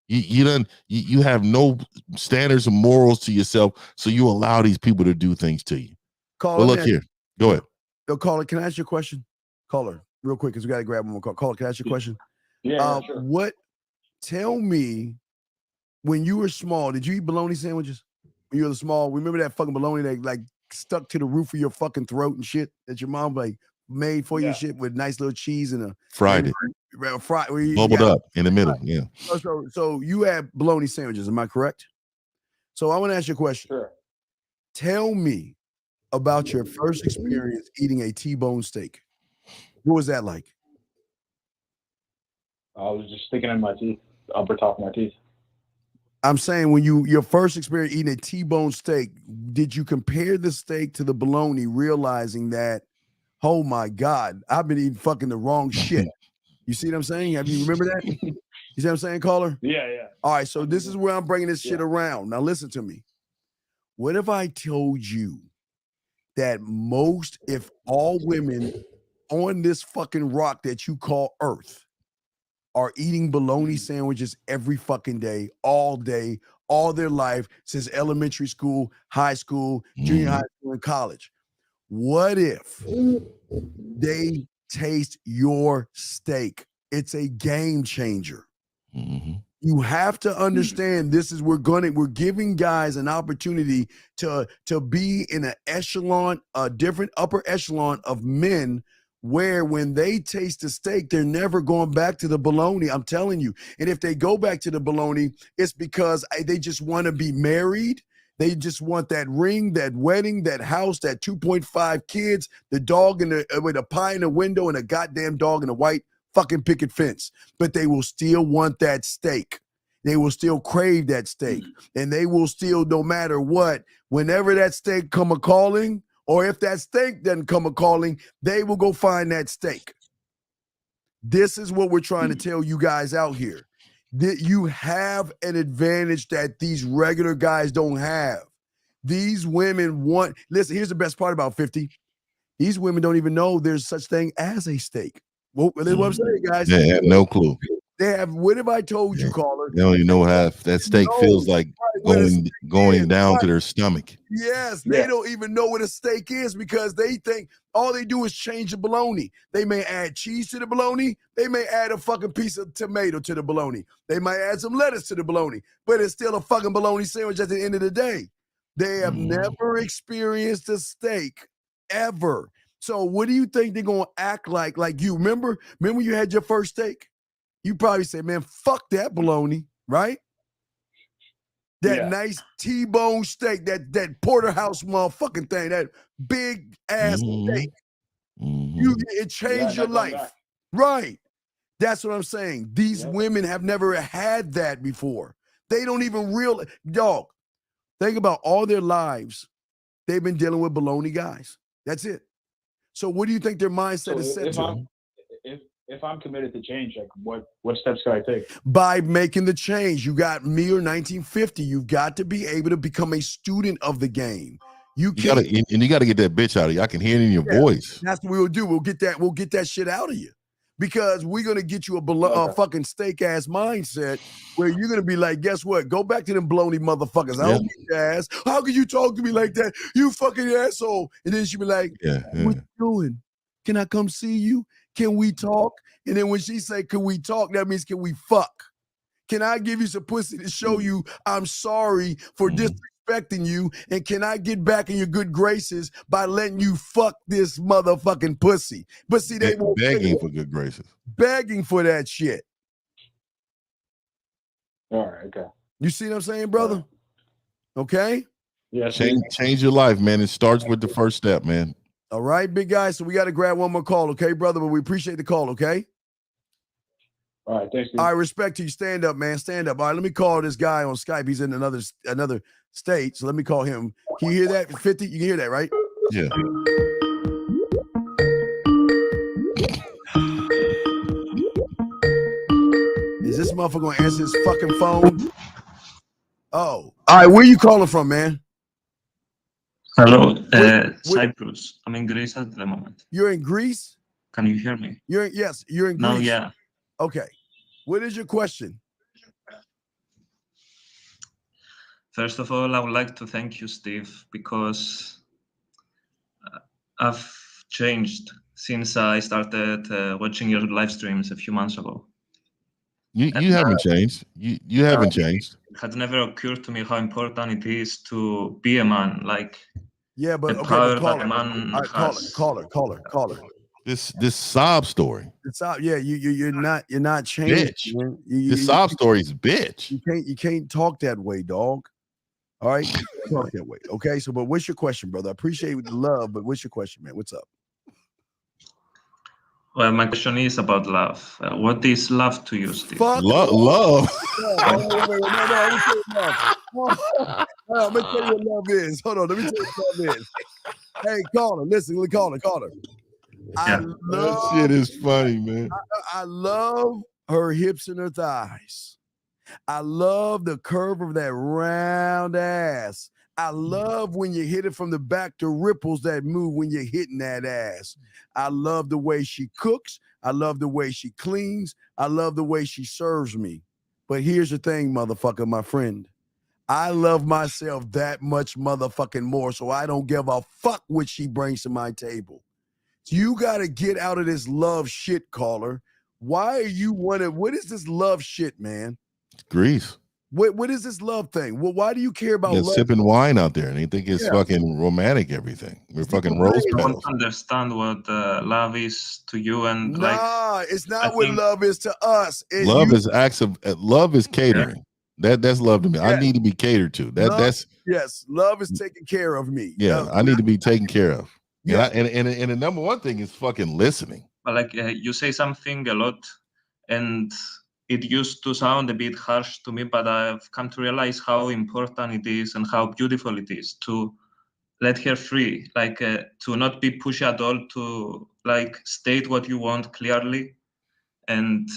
You have no standards and morals to yourself, so you allow these people to do things to you. Well, look here. Go ahead. Yo, caller, can I ask you a question? Caller, real quick, because we got to grab one more call. Caller, can I ask you a question? Yeah, sure. Tell me, when you were small, did you eat bologna sandwiches? When you were small, remember that fucking bologna that like stuck to the roof of your fucking throat and shit that your mom like made for you shit with nice little cheese and a fried it. Bubbled up in the middle. Yeah. So you had bologna sandwiches, am I correct? So I want to ask you a question. Sure. Tell me about your first experience eating a T-bone steak. What was that like? I was just sticking in my teeth. upper top of my teeth. I'm saying when your first experience eating a T-bone steak, did you compare the steak to the bologna, realizing that, oh my God, I've been eating fucking the wrong shit? You see what I'm saying? Have you remember that? You see what I'm saying, caller? Yeah, yeah. All right, so this is where I'm bringing this shit around. Now listen to me. What if I told you that most, if all women on this fucking rock that you call Earth are eating bologna sandwiches every fucking day, all their life, since elementary school, high school, junior high school, and college? What if they taste your steak? It's a game changer. You have to understand this is we're giving guys an opportunity to be in an echelon, a different upper echelon of men, where when they taste the steak, they're never going back to the bologna. I'm telling you. And if they go back to the bologna, it's because they just want to be married. They just want that ring, that wedding, that house, that 2.5 kids, the dog with a pie in the window and a goddamn dog in a white fucking picket fence. But they will still want that steak. They will still crave that steak. And they will still, no matter what, whenever that steak come a-calling, or if that steak doesn't come a-calling, they will go find that steak. This is what we're trying to tell you guys out here. That you have an advantage that these regular guys don't have. These women want, listen, here's the best part about 50. These women don't even know there's such thing as a steak. Well, that's what I'm saying, guys. They have no clue. They have, what have I told you, caller? They don't even know how that steak feels like going down to their stomach. Yes, they don't even know what a steak is because they think all they do is change the bologna. They may add cheese to the bologna. They may add a fucking piece of tomato to the bologna. They might add some lettuce to the bologna, but it's still a fucking bologna sandwich at the end of the day. They have never experienced a steak ever. So what do you think they're going to act like? Like you remember you had your first steak? You probably say, man, fuck that bologna, right? That nice T-bone steak, that porterhouse motherfucking thing, that big ass steak. It changed your life. Right. That's what I'm saying. These women have never had that before. They don't even realize, dog, think about all their lives. They've been dealing with bologna guys. That's it. So what do you think their mindset is set to? If I'm committed to change, like what steps can I take? By making the change. You got me or 1950. You've got to be able to become a student of the game. You gotta get that bitch out of you. I can hear it in your voice. That's what we'll do. We'll get that shit out of you. Because we're gonna get you a fucking steak ass mindset where you're gonna be like, guess what? Go back to them bologna motherfuckers. I don't beat your ass. How can you talk to me like that? You fucking asshole. And then she'll be like, what you doing? Can I come see you? Can we talk? And then when she say, can we talk? That means, can we fuck? Can I give you some pussy to show you I'm sorry for disrespecting you? And can I get back in your good graces by letting you fuck this motherfucking pussy? But see, they won't begging for good graces. Begging for that shit. All right, okay. You see what I'm saying, brother? Okay? Yeah. Change your life, man. It starts with the first step, man. All right, big guy. So we got to grab one more call, okay, brother? But we appreciate the call, okay? All right, thanks. I respect you. Stand up, man. Stand up. All right, let me call this guy on Skype. He's in another state, so let me call him. Can you hear that? 50? You can hear that, right? Yeah. Is this motherfucker gonna answer his fucking phone? Oh, all right. Where you calling from, man? Hello, Cyprus. I'm in Greece at the moment. You're in Greece? Can you hear me? Yes, you're in Greece. No, yeah. Okay. What is your question? First of all, I would like to thank you, Steve, because I've changed since I started watching your live streams a few months ago. You haven't changed. You haven't changed. It had never occurred to me how important it is to be a man. Like, yeah, but the power that a man has. Caller. This sob story. Yeah, you're not changed. This sob story is bitch. You can't talk that way, dog. All right, talk that way. Okay, so but what's your question, brother? I appreciate the love, but what's your question, man? What's up? Well, my question is about love. What is love to you, Steve? Fuck Love. Hold on, wait. No, let me tell you love. Let me tell you what love is. Hold on, let me tell you what love is. Hey, caller, listen, caller. Yeah. That shit is funny, man. I love her hips and her thighs. I love the curve of that round ass. I love when you hit it from the back, the ripples that move when you're hitting that ass. I love the way she cooks. I love the way she cleans. I love the way she serves me. But here's the thing, motherfucker, my friend. I love myself that much motherfucking more, so I don't give a fuck what she brings to my table. You got to get out of this love shit, caller. Why are you wanting? What is this love shit, man? Greece. What is this love thing? Well, why do you care about They're love? sipping wine out there and they think it's Yeah. fucking romantic everything. We're fucking rose I want petals. to understand what love is to you, and Nah, it's not I what think- love is to us. Love is acts of love is catering. That's love to me. I Yeah. need to be catered to. Yes, love is taking care of me. Yeah, I need to be taken care of. Yeah. And the number one thing is fucking listening. But like you say something a lot, and it used to sound a bit harsh to me, but I've come to realize how important it is and how beautiful it is to let her free, like to not be pushy at all, to like state what you want clearly, and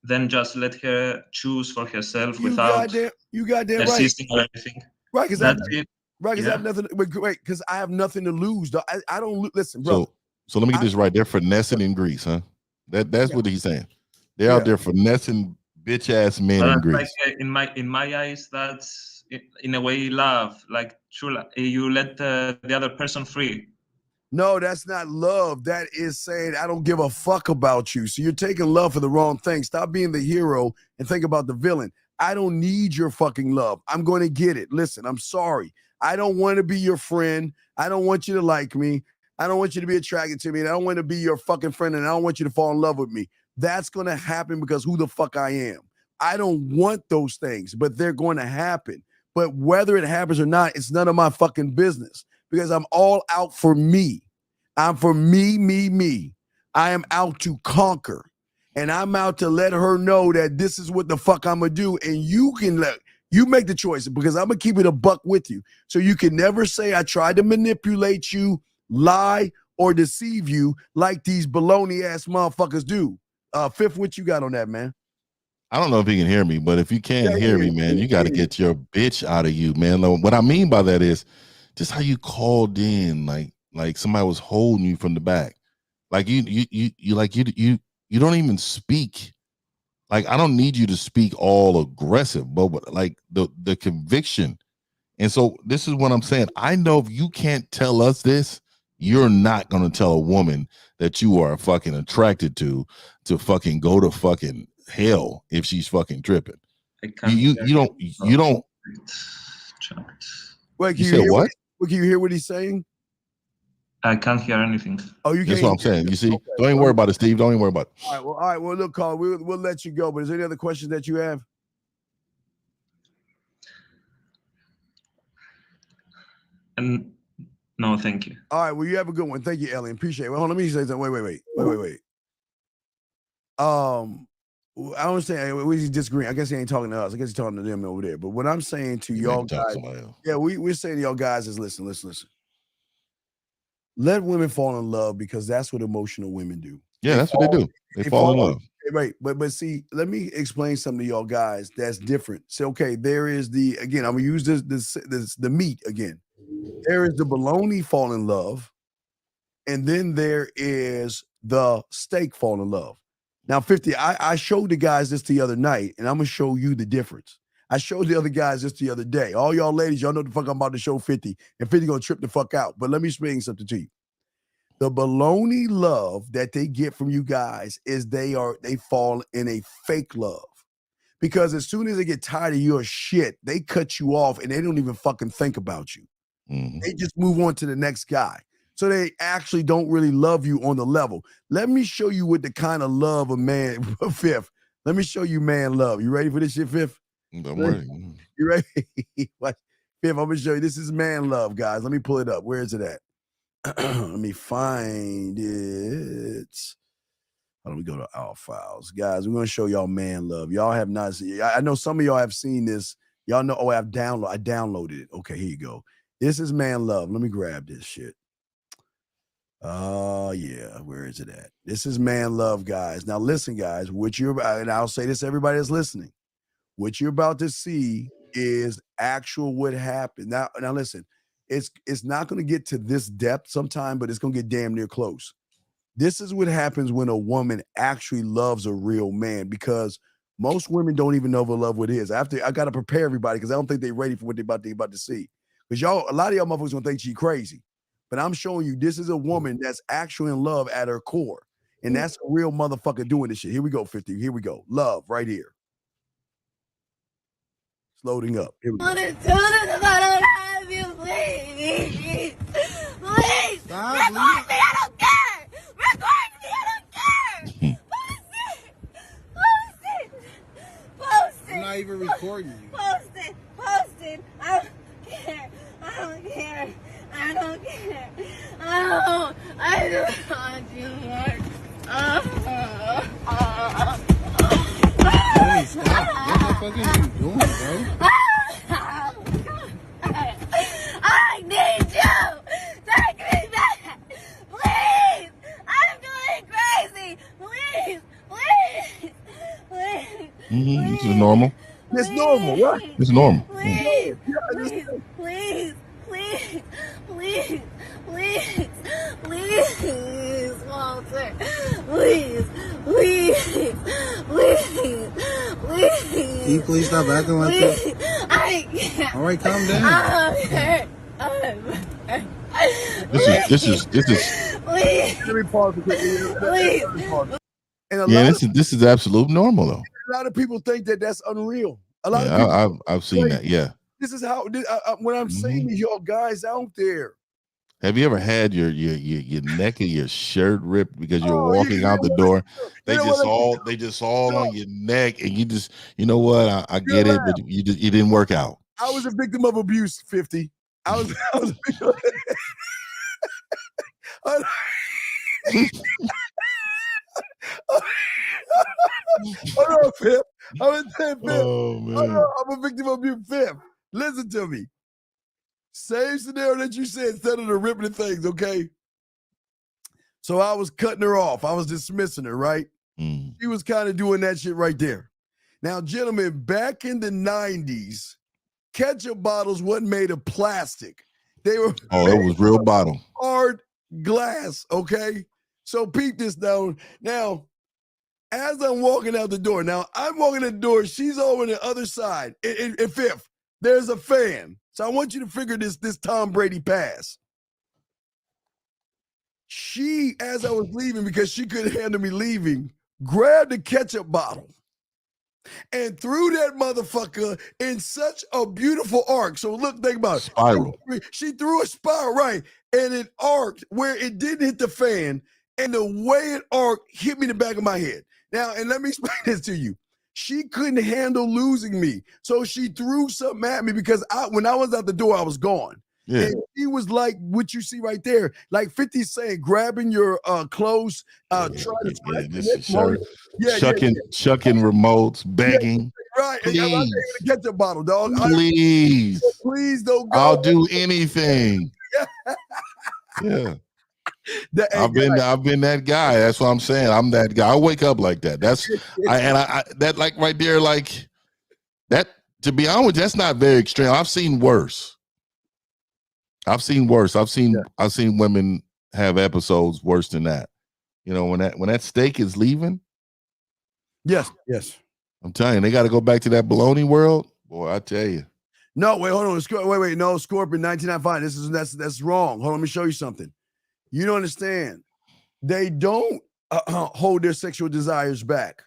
then just let her choose for herself without you goddamn right. persisting or anything. Right, because That's it. I Yeah. have nothing. Wait, because I have nothing to lose. Though. I don't listen, bro. So let me get this right. They're finessing in Greece, huh? That's what he's saying. They're out there finessing bitch ass men But in that's Greece. like in my eyes, that's in a way love. Like true, you let the other person free. No, that's not love. That is saying I don't give a fuck about you. So you're taking love for the wrong thing. Stop being the hero and think about the villain. I don't need your fucking love. I'm going to get it. Listen, I'm sorry. I don't want to be your friend. I don't want you to like me. I don't want you to be attracted to me. And I don't want to be your fucking friend. And I don't want you to fall in love with me. That's going to happen because who the fuck I am. I don't want those things, but they're going to happen. But whether it happens or not, it's none of my fucking business because I'm all out for me. I'm for me. I am out to conquer. And I'm out to let her know that this is what the fuck I'm going to do. And you make the choice because I'm going to keep it a buck with you. So you can never say I tried to manipulate you, lie, or deceive you like these baloney ass motherfuckers do. Fifth, what you got on that, man? I don't know if he can hear me, but if you can't hear me, man, you got to get your bitch out of you, man. What I mean by that is just how you called in, like somebody was holding you from the back. Like you don't even speak. Like I don't need you to speak all aggressive, but like the conviction. And so this is what I'm saying. I know if you can't tell us this, you're not gonna tell a woman that you are fucking attracted to fucking go to fucking hell if she's fucking tripping. You don't. Wait, you said what? Can you hear what he's saying? I can't hear anything. Oh, you can't. That's what I'm saying. You see, don't even worry about it, Steve. Don't even worry about it. All right. Well, look, Carl, we'll let you go. But is there any other questions that you have? And no, thank you. All right. Well, you have a good one. Thank you, Alien. Appreciate it. Well, hold on, let me say something. Wait. I don't understand. We disagreeing. I guess he ain't talking to us. I guess he's talking to them over there. But what I'm saying to y'all guys, we're saying to y'all guys is listen. Let women fall in love because that's what emotional women do. Yeah, that's what they do. They fall in love. Right. But see, let me explain something to y'all guys that's different. So, okay, there is I'm gonna use the meat again. There is the bologna fall in love, and then there is the steak fall in love. Now, 50, I showed the guys this the other night, and I'm gonna show you the difference. I showed the other guys this the other day. All y'all ladies, y'all know the fuck I'm about to show 50, and 50 gonna trip the fuck out. But let me explain something to you. The baloney love that they get from you guys is they fall in a fake love. Because as soon as they get tired of your shit, they cut you off and they don't even fucking think about you. Mm-hmm. They just move on to the next guy. So they actually don't really love you on the level. Let me show you what the kind of love a man, Fifth. Let me show you man love. You ready for this shit, Fifth? I'm ready. You ready? Fifth, I'm gonna show you. This is man love, guys. Let me pull it up. Where is it at? Let me find it. Hold on, we go to our files. Guys, we're going to show y'all man love. Y'all have not seen, I know some of y'all have seen this. Y'all know, I downloaded it. Okay, here you go. This is man love. Let me grab this shit. Yeah, where is it at? This is man love, guys. Now listen, guys, and I'll say this to everybody that's listening. What you're about to see is actual what happened. Now listen, it's not going to get to this depth sometime, but it's going to get damn near close. This is what happens when a woman actually loves a real man, because most women don't even know what love is. I got to prepare everybody because I don't think they're ready for what they're about to see. Because a lot of y'all motherfuckers gonna think she crazy, but I'm showing you this is a woman that's actually in love at her core, and that's a real motherfucker doing this shit. Here we go, 50. Here we go. Love right here. It's loading up. Here we go. Please, Stop, record me, I don't care. Record me, I don't care. Post it. I'm not even recording you. Post it. I don't care. I don't care. I don't want you more. Hey, stop. What the fuck are you doing, bro? I need you. Take me back. Please. I'm going crazy. Please. This is normal. It's normal. What? It's normal. Please, Walter. Please. Can you please stop acting like that? I can't. All right, calm down. This is. Please. Let me pause it quickly. And This is absolute normal though. a lot of people think that that's unreal. A lot of Yeah, people. I've seen that. Yeah. This is how when I'm saying to y'all guys out there. Have you ever had your neck of your shirt ripped because you're Oh, walking you out the know door? They Just all on your neck, and you know what? I get it, but you didn't work out. I was a victim of abuse, 50. I was a victim of Hold on, Pip. Oh man. I'm a victim of abuse, Pip. Listen to me. Same scenario that you said, instead of the ripping the things, okay? So I was cutting her off. I was dismissing her, right? She was kind of doing that shit right there. Now, gentlemen, back in the 90s, ketchup bottles wasn't made of plastic. They were it was real bottle. hard glass, okay? So peep this down. Now, as I'm walking out the door, I'm walking the door, she's over on the other side. In fifth, there's a fan. So I want you to figure this Tom Brady pass. She, as I was leaving, because she couldn't handle me leaving, grabbed the ketchup bottle and threw that motherfucker in such a beautiful arc. So look, think about it. Spiral. She threw a spiral, right, and it arced where it didn't hit the fan, and the way it arced hit me in the back of my head. Now, and let me explain this to you. She couldn't handle losing me, so she threw something at me because when I was out the door, I was gone. Yeah. And she was like what you see right there, like 50 saying, grabbing your clothes, trying to This is chucking remotes, begging. Right. And I'm not taking the ketchup bottle, dog. Please. Please don't go. I'll do anything. Yeah. I've been that guy. That's what I'm saying. I'm that guy. I wake up like that. I that like right there, like that. To be honest, that's not very extreme. I've seen worse. I've seen women have episodes worse than that. You know, when that steak is leaving. Yes. I'm telling you, they got to go back to that bologna world. Boy, I tell you. No, wait, hold on. Wait. No, Scorpion 1995. That's wrong. Hold on, let me show you something. You don't understand. They don't hold their sexual desires back.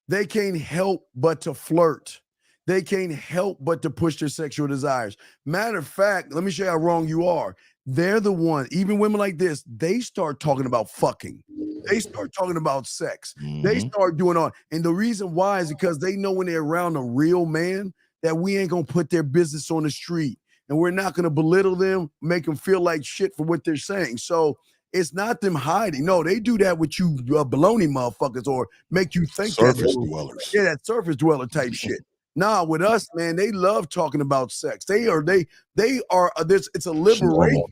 They can't help but to flirt. They can't help but to push their sexual desires. Matter of fact, let me show you how wrong you are. They're the one, even women like this, they start talking about fucking. They start talking about sex. They start doing all. And the reason why is because they know when they're around a real man that we ain't going to put their business on the street. And we're not going to belittle them, make them feel like shit for what they're saying. So It's not them hiding. No, they do that with you baloney motherfuckers or make you think Surface that. dwellers. Yeah, that surface dweller type shit. Nah, with us, man, they love talking about sex. They are it's a liberation.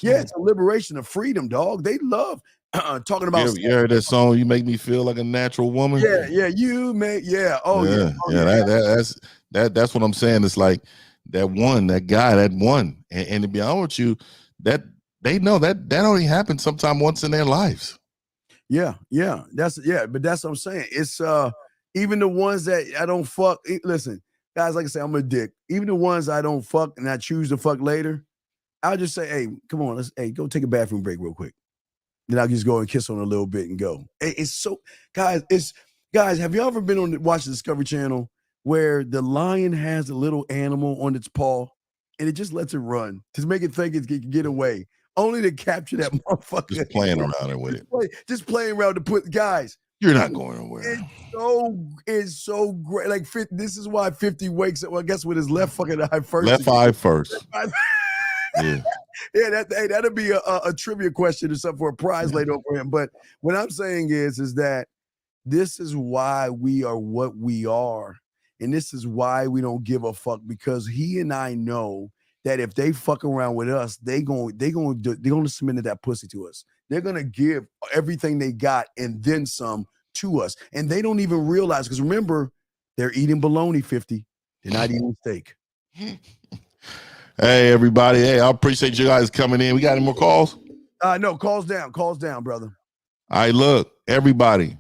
Yeah, it's a liberation of freedom, dog. They love talking about sex. You heard that song, You Make Me Feel Like a Natural Woman? Yeah, you make oh that's what I'm saying. It's like that guy, and to be honest with you, that they know that only happens sometime once in their lives. Yeah, but that's what I'm saying. It's even the ones that I don't fuck. Listen, guys, like I say, I'm a dick. Even the ones I don't fuck and I choose to fuck later, I'll just say, hey, come on, go take a bathroom break real quick. Then I'll just go and kiss on a little bit and go. It's so, guys, have you ever been watch the Discovery Channel where the lion has a little animal on its paw and it just lets it run to make it think it can get away, only to capture that motherfucker. Just playing around with it. Just playing around to put, guys. You're not going nowhere. It's so great. Like, this is why 50 wakes up. Well, I guess with his left fucking eye first. Left eye first. Yeah. Yeah, that'll be a trivia question or something for a prize later for him. But what I'm saying is that this is why we are what we are, and this is why we don't give a fuck, because he and I know that if they fuck around with us, they're going to submit that pussy to us. They're gonna give everything they got and then some to us, and they don't even realize, because remember, they're eating bologna. 50, they're not eating steak. Hey, everybody. Hey, I appreciate you guys coming in. We got any more calls? No, calls down, brother. All right, look, everybody,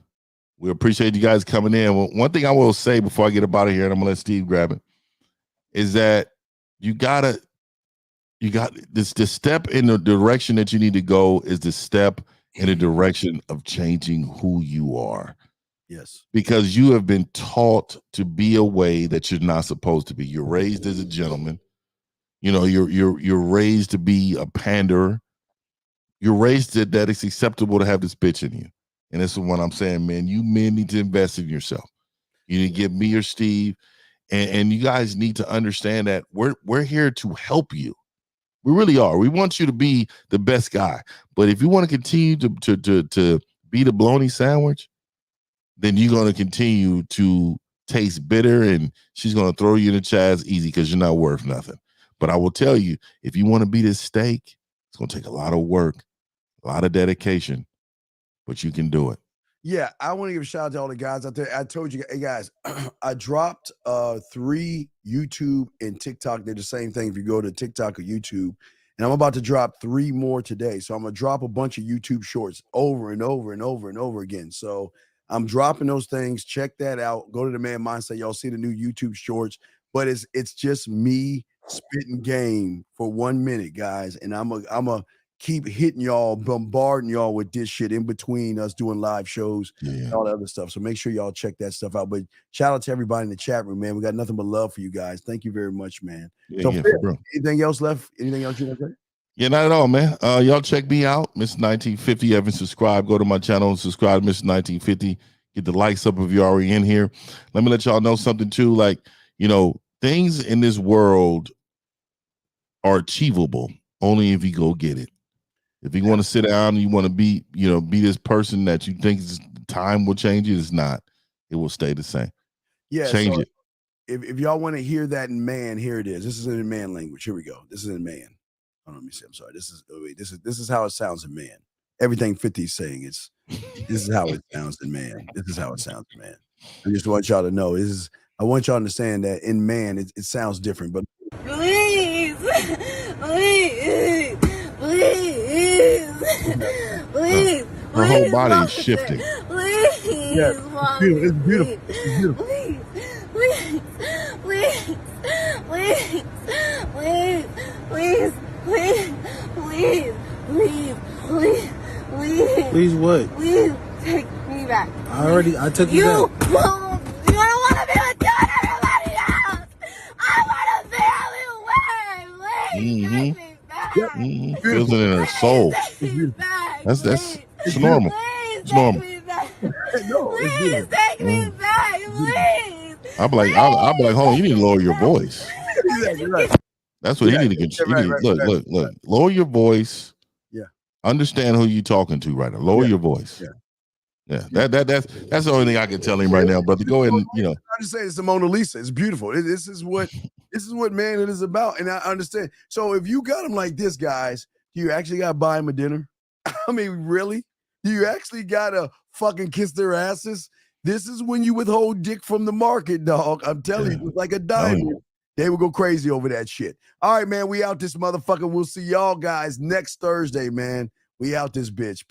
we appreciate you guys coming in. Well, one thing I will say before I get up out of here, and I'm gonna let Steve grab it, is that you got this step in the direction that you need to go is the step in the direction of changing who you are. Yes. Because you have been taught to be a way that you're not supposed to be. You're raised as a gentleman. You know, you're raised to be a panderer. You're raised that it's acceptable to have this bitch in you. And this is what I'm saying, man. You men need to invest in yourself. You need to give me or Steve, and you guys need to understand that we're here to help you. We really are. We want you to be the best guy. But if you want to continue to be the bologna sandwich, then you're going to continue to taste bitter, and she's going to throw you in the chads easy because you're not worth nothing. But I will tell you, if you want to be this steak, it's going to take a lot of work, a lot of dedication, but you can do it. Yeah, I want to give a shout out to all the guys out there. I told you, hey guys, I dropped 3 YouTube and TikTok. They're the same thing if you go to TikTok or YouTube. And I'm about to drop 3 more today. So I'm going to drop a bunch of YouTube shorts over and over and over and over again. So I'm dropping those things. Check that out. Go to the Man Mindset. Y'all see the new YouTube shorts. But it's just me spitting game for 1 minute, guys. And I'm a keep hitting y'all, bombarding y'all with this shit in between us doing live shows and all that other stuff. So make sure y'all check that stuff out. But shout out to everybody in the chat room, man. We got nothing but love for you guys. Thank you very much, man. So anything else left? Anything else you want to say? Yeah, not at all, man. Y'all check me out, Mr. 1950. Evan, subscribe. Go to my channel and subscribe to Mr. 1950. Get the likes up if you're already in here. Let me let y'all know something too. Like, you know, things in this world are achievable only if you go get it. If you want to sit down and you want to be this person that you think time will change it, it's not. It will stay the same. Yeah, change it. If y'all want to hear that in man, here it is. This is in man language. Here we go. This is in man. Oh, let me see. I'm sorry. This is how it sounds in man. Everything 50 is saying this is how it sounds in man. This is how it sounds in man. I just want y'all to know. I want y'all to understand that in man it sounds different, but please, please, please. Her whole body is shifting. Please, yeah, Mommy, it's beautiful. It's beautiful. Please what? Please take me back. I took you back. You don't want to be with you and everybody else. I want to be with you. Please take me back. Mm-hmm. Feels it in her soul. That's normal. It's normal. Please take me back. Please. I'll be like, hold on, you need to lower your voice. That's what he need to control. Look, lower your voice. Yeah. Understand who you talking to right now. Lower Yeah. your voice. Yeah. That's the only thing I can tell him right now, brother. Go ahead and I just say it's the Mona Lisa. It's beautiful. This is what manhood is about, and I understand. So if you got him like this, guys, do you actually got to buy him a dinner? I mean, really? Do you actually got to fucking kiss their asses? This is when you withhold dick from the market, dog. I'm telling you, it's like a diamond. They will go crazy over that shit. All right, man, we out this motherfucker. We'll see y'all guys next Thursday, man. We out this bitch.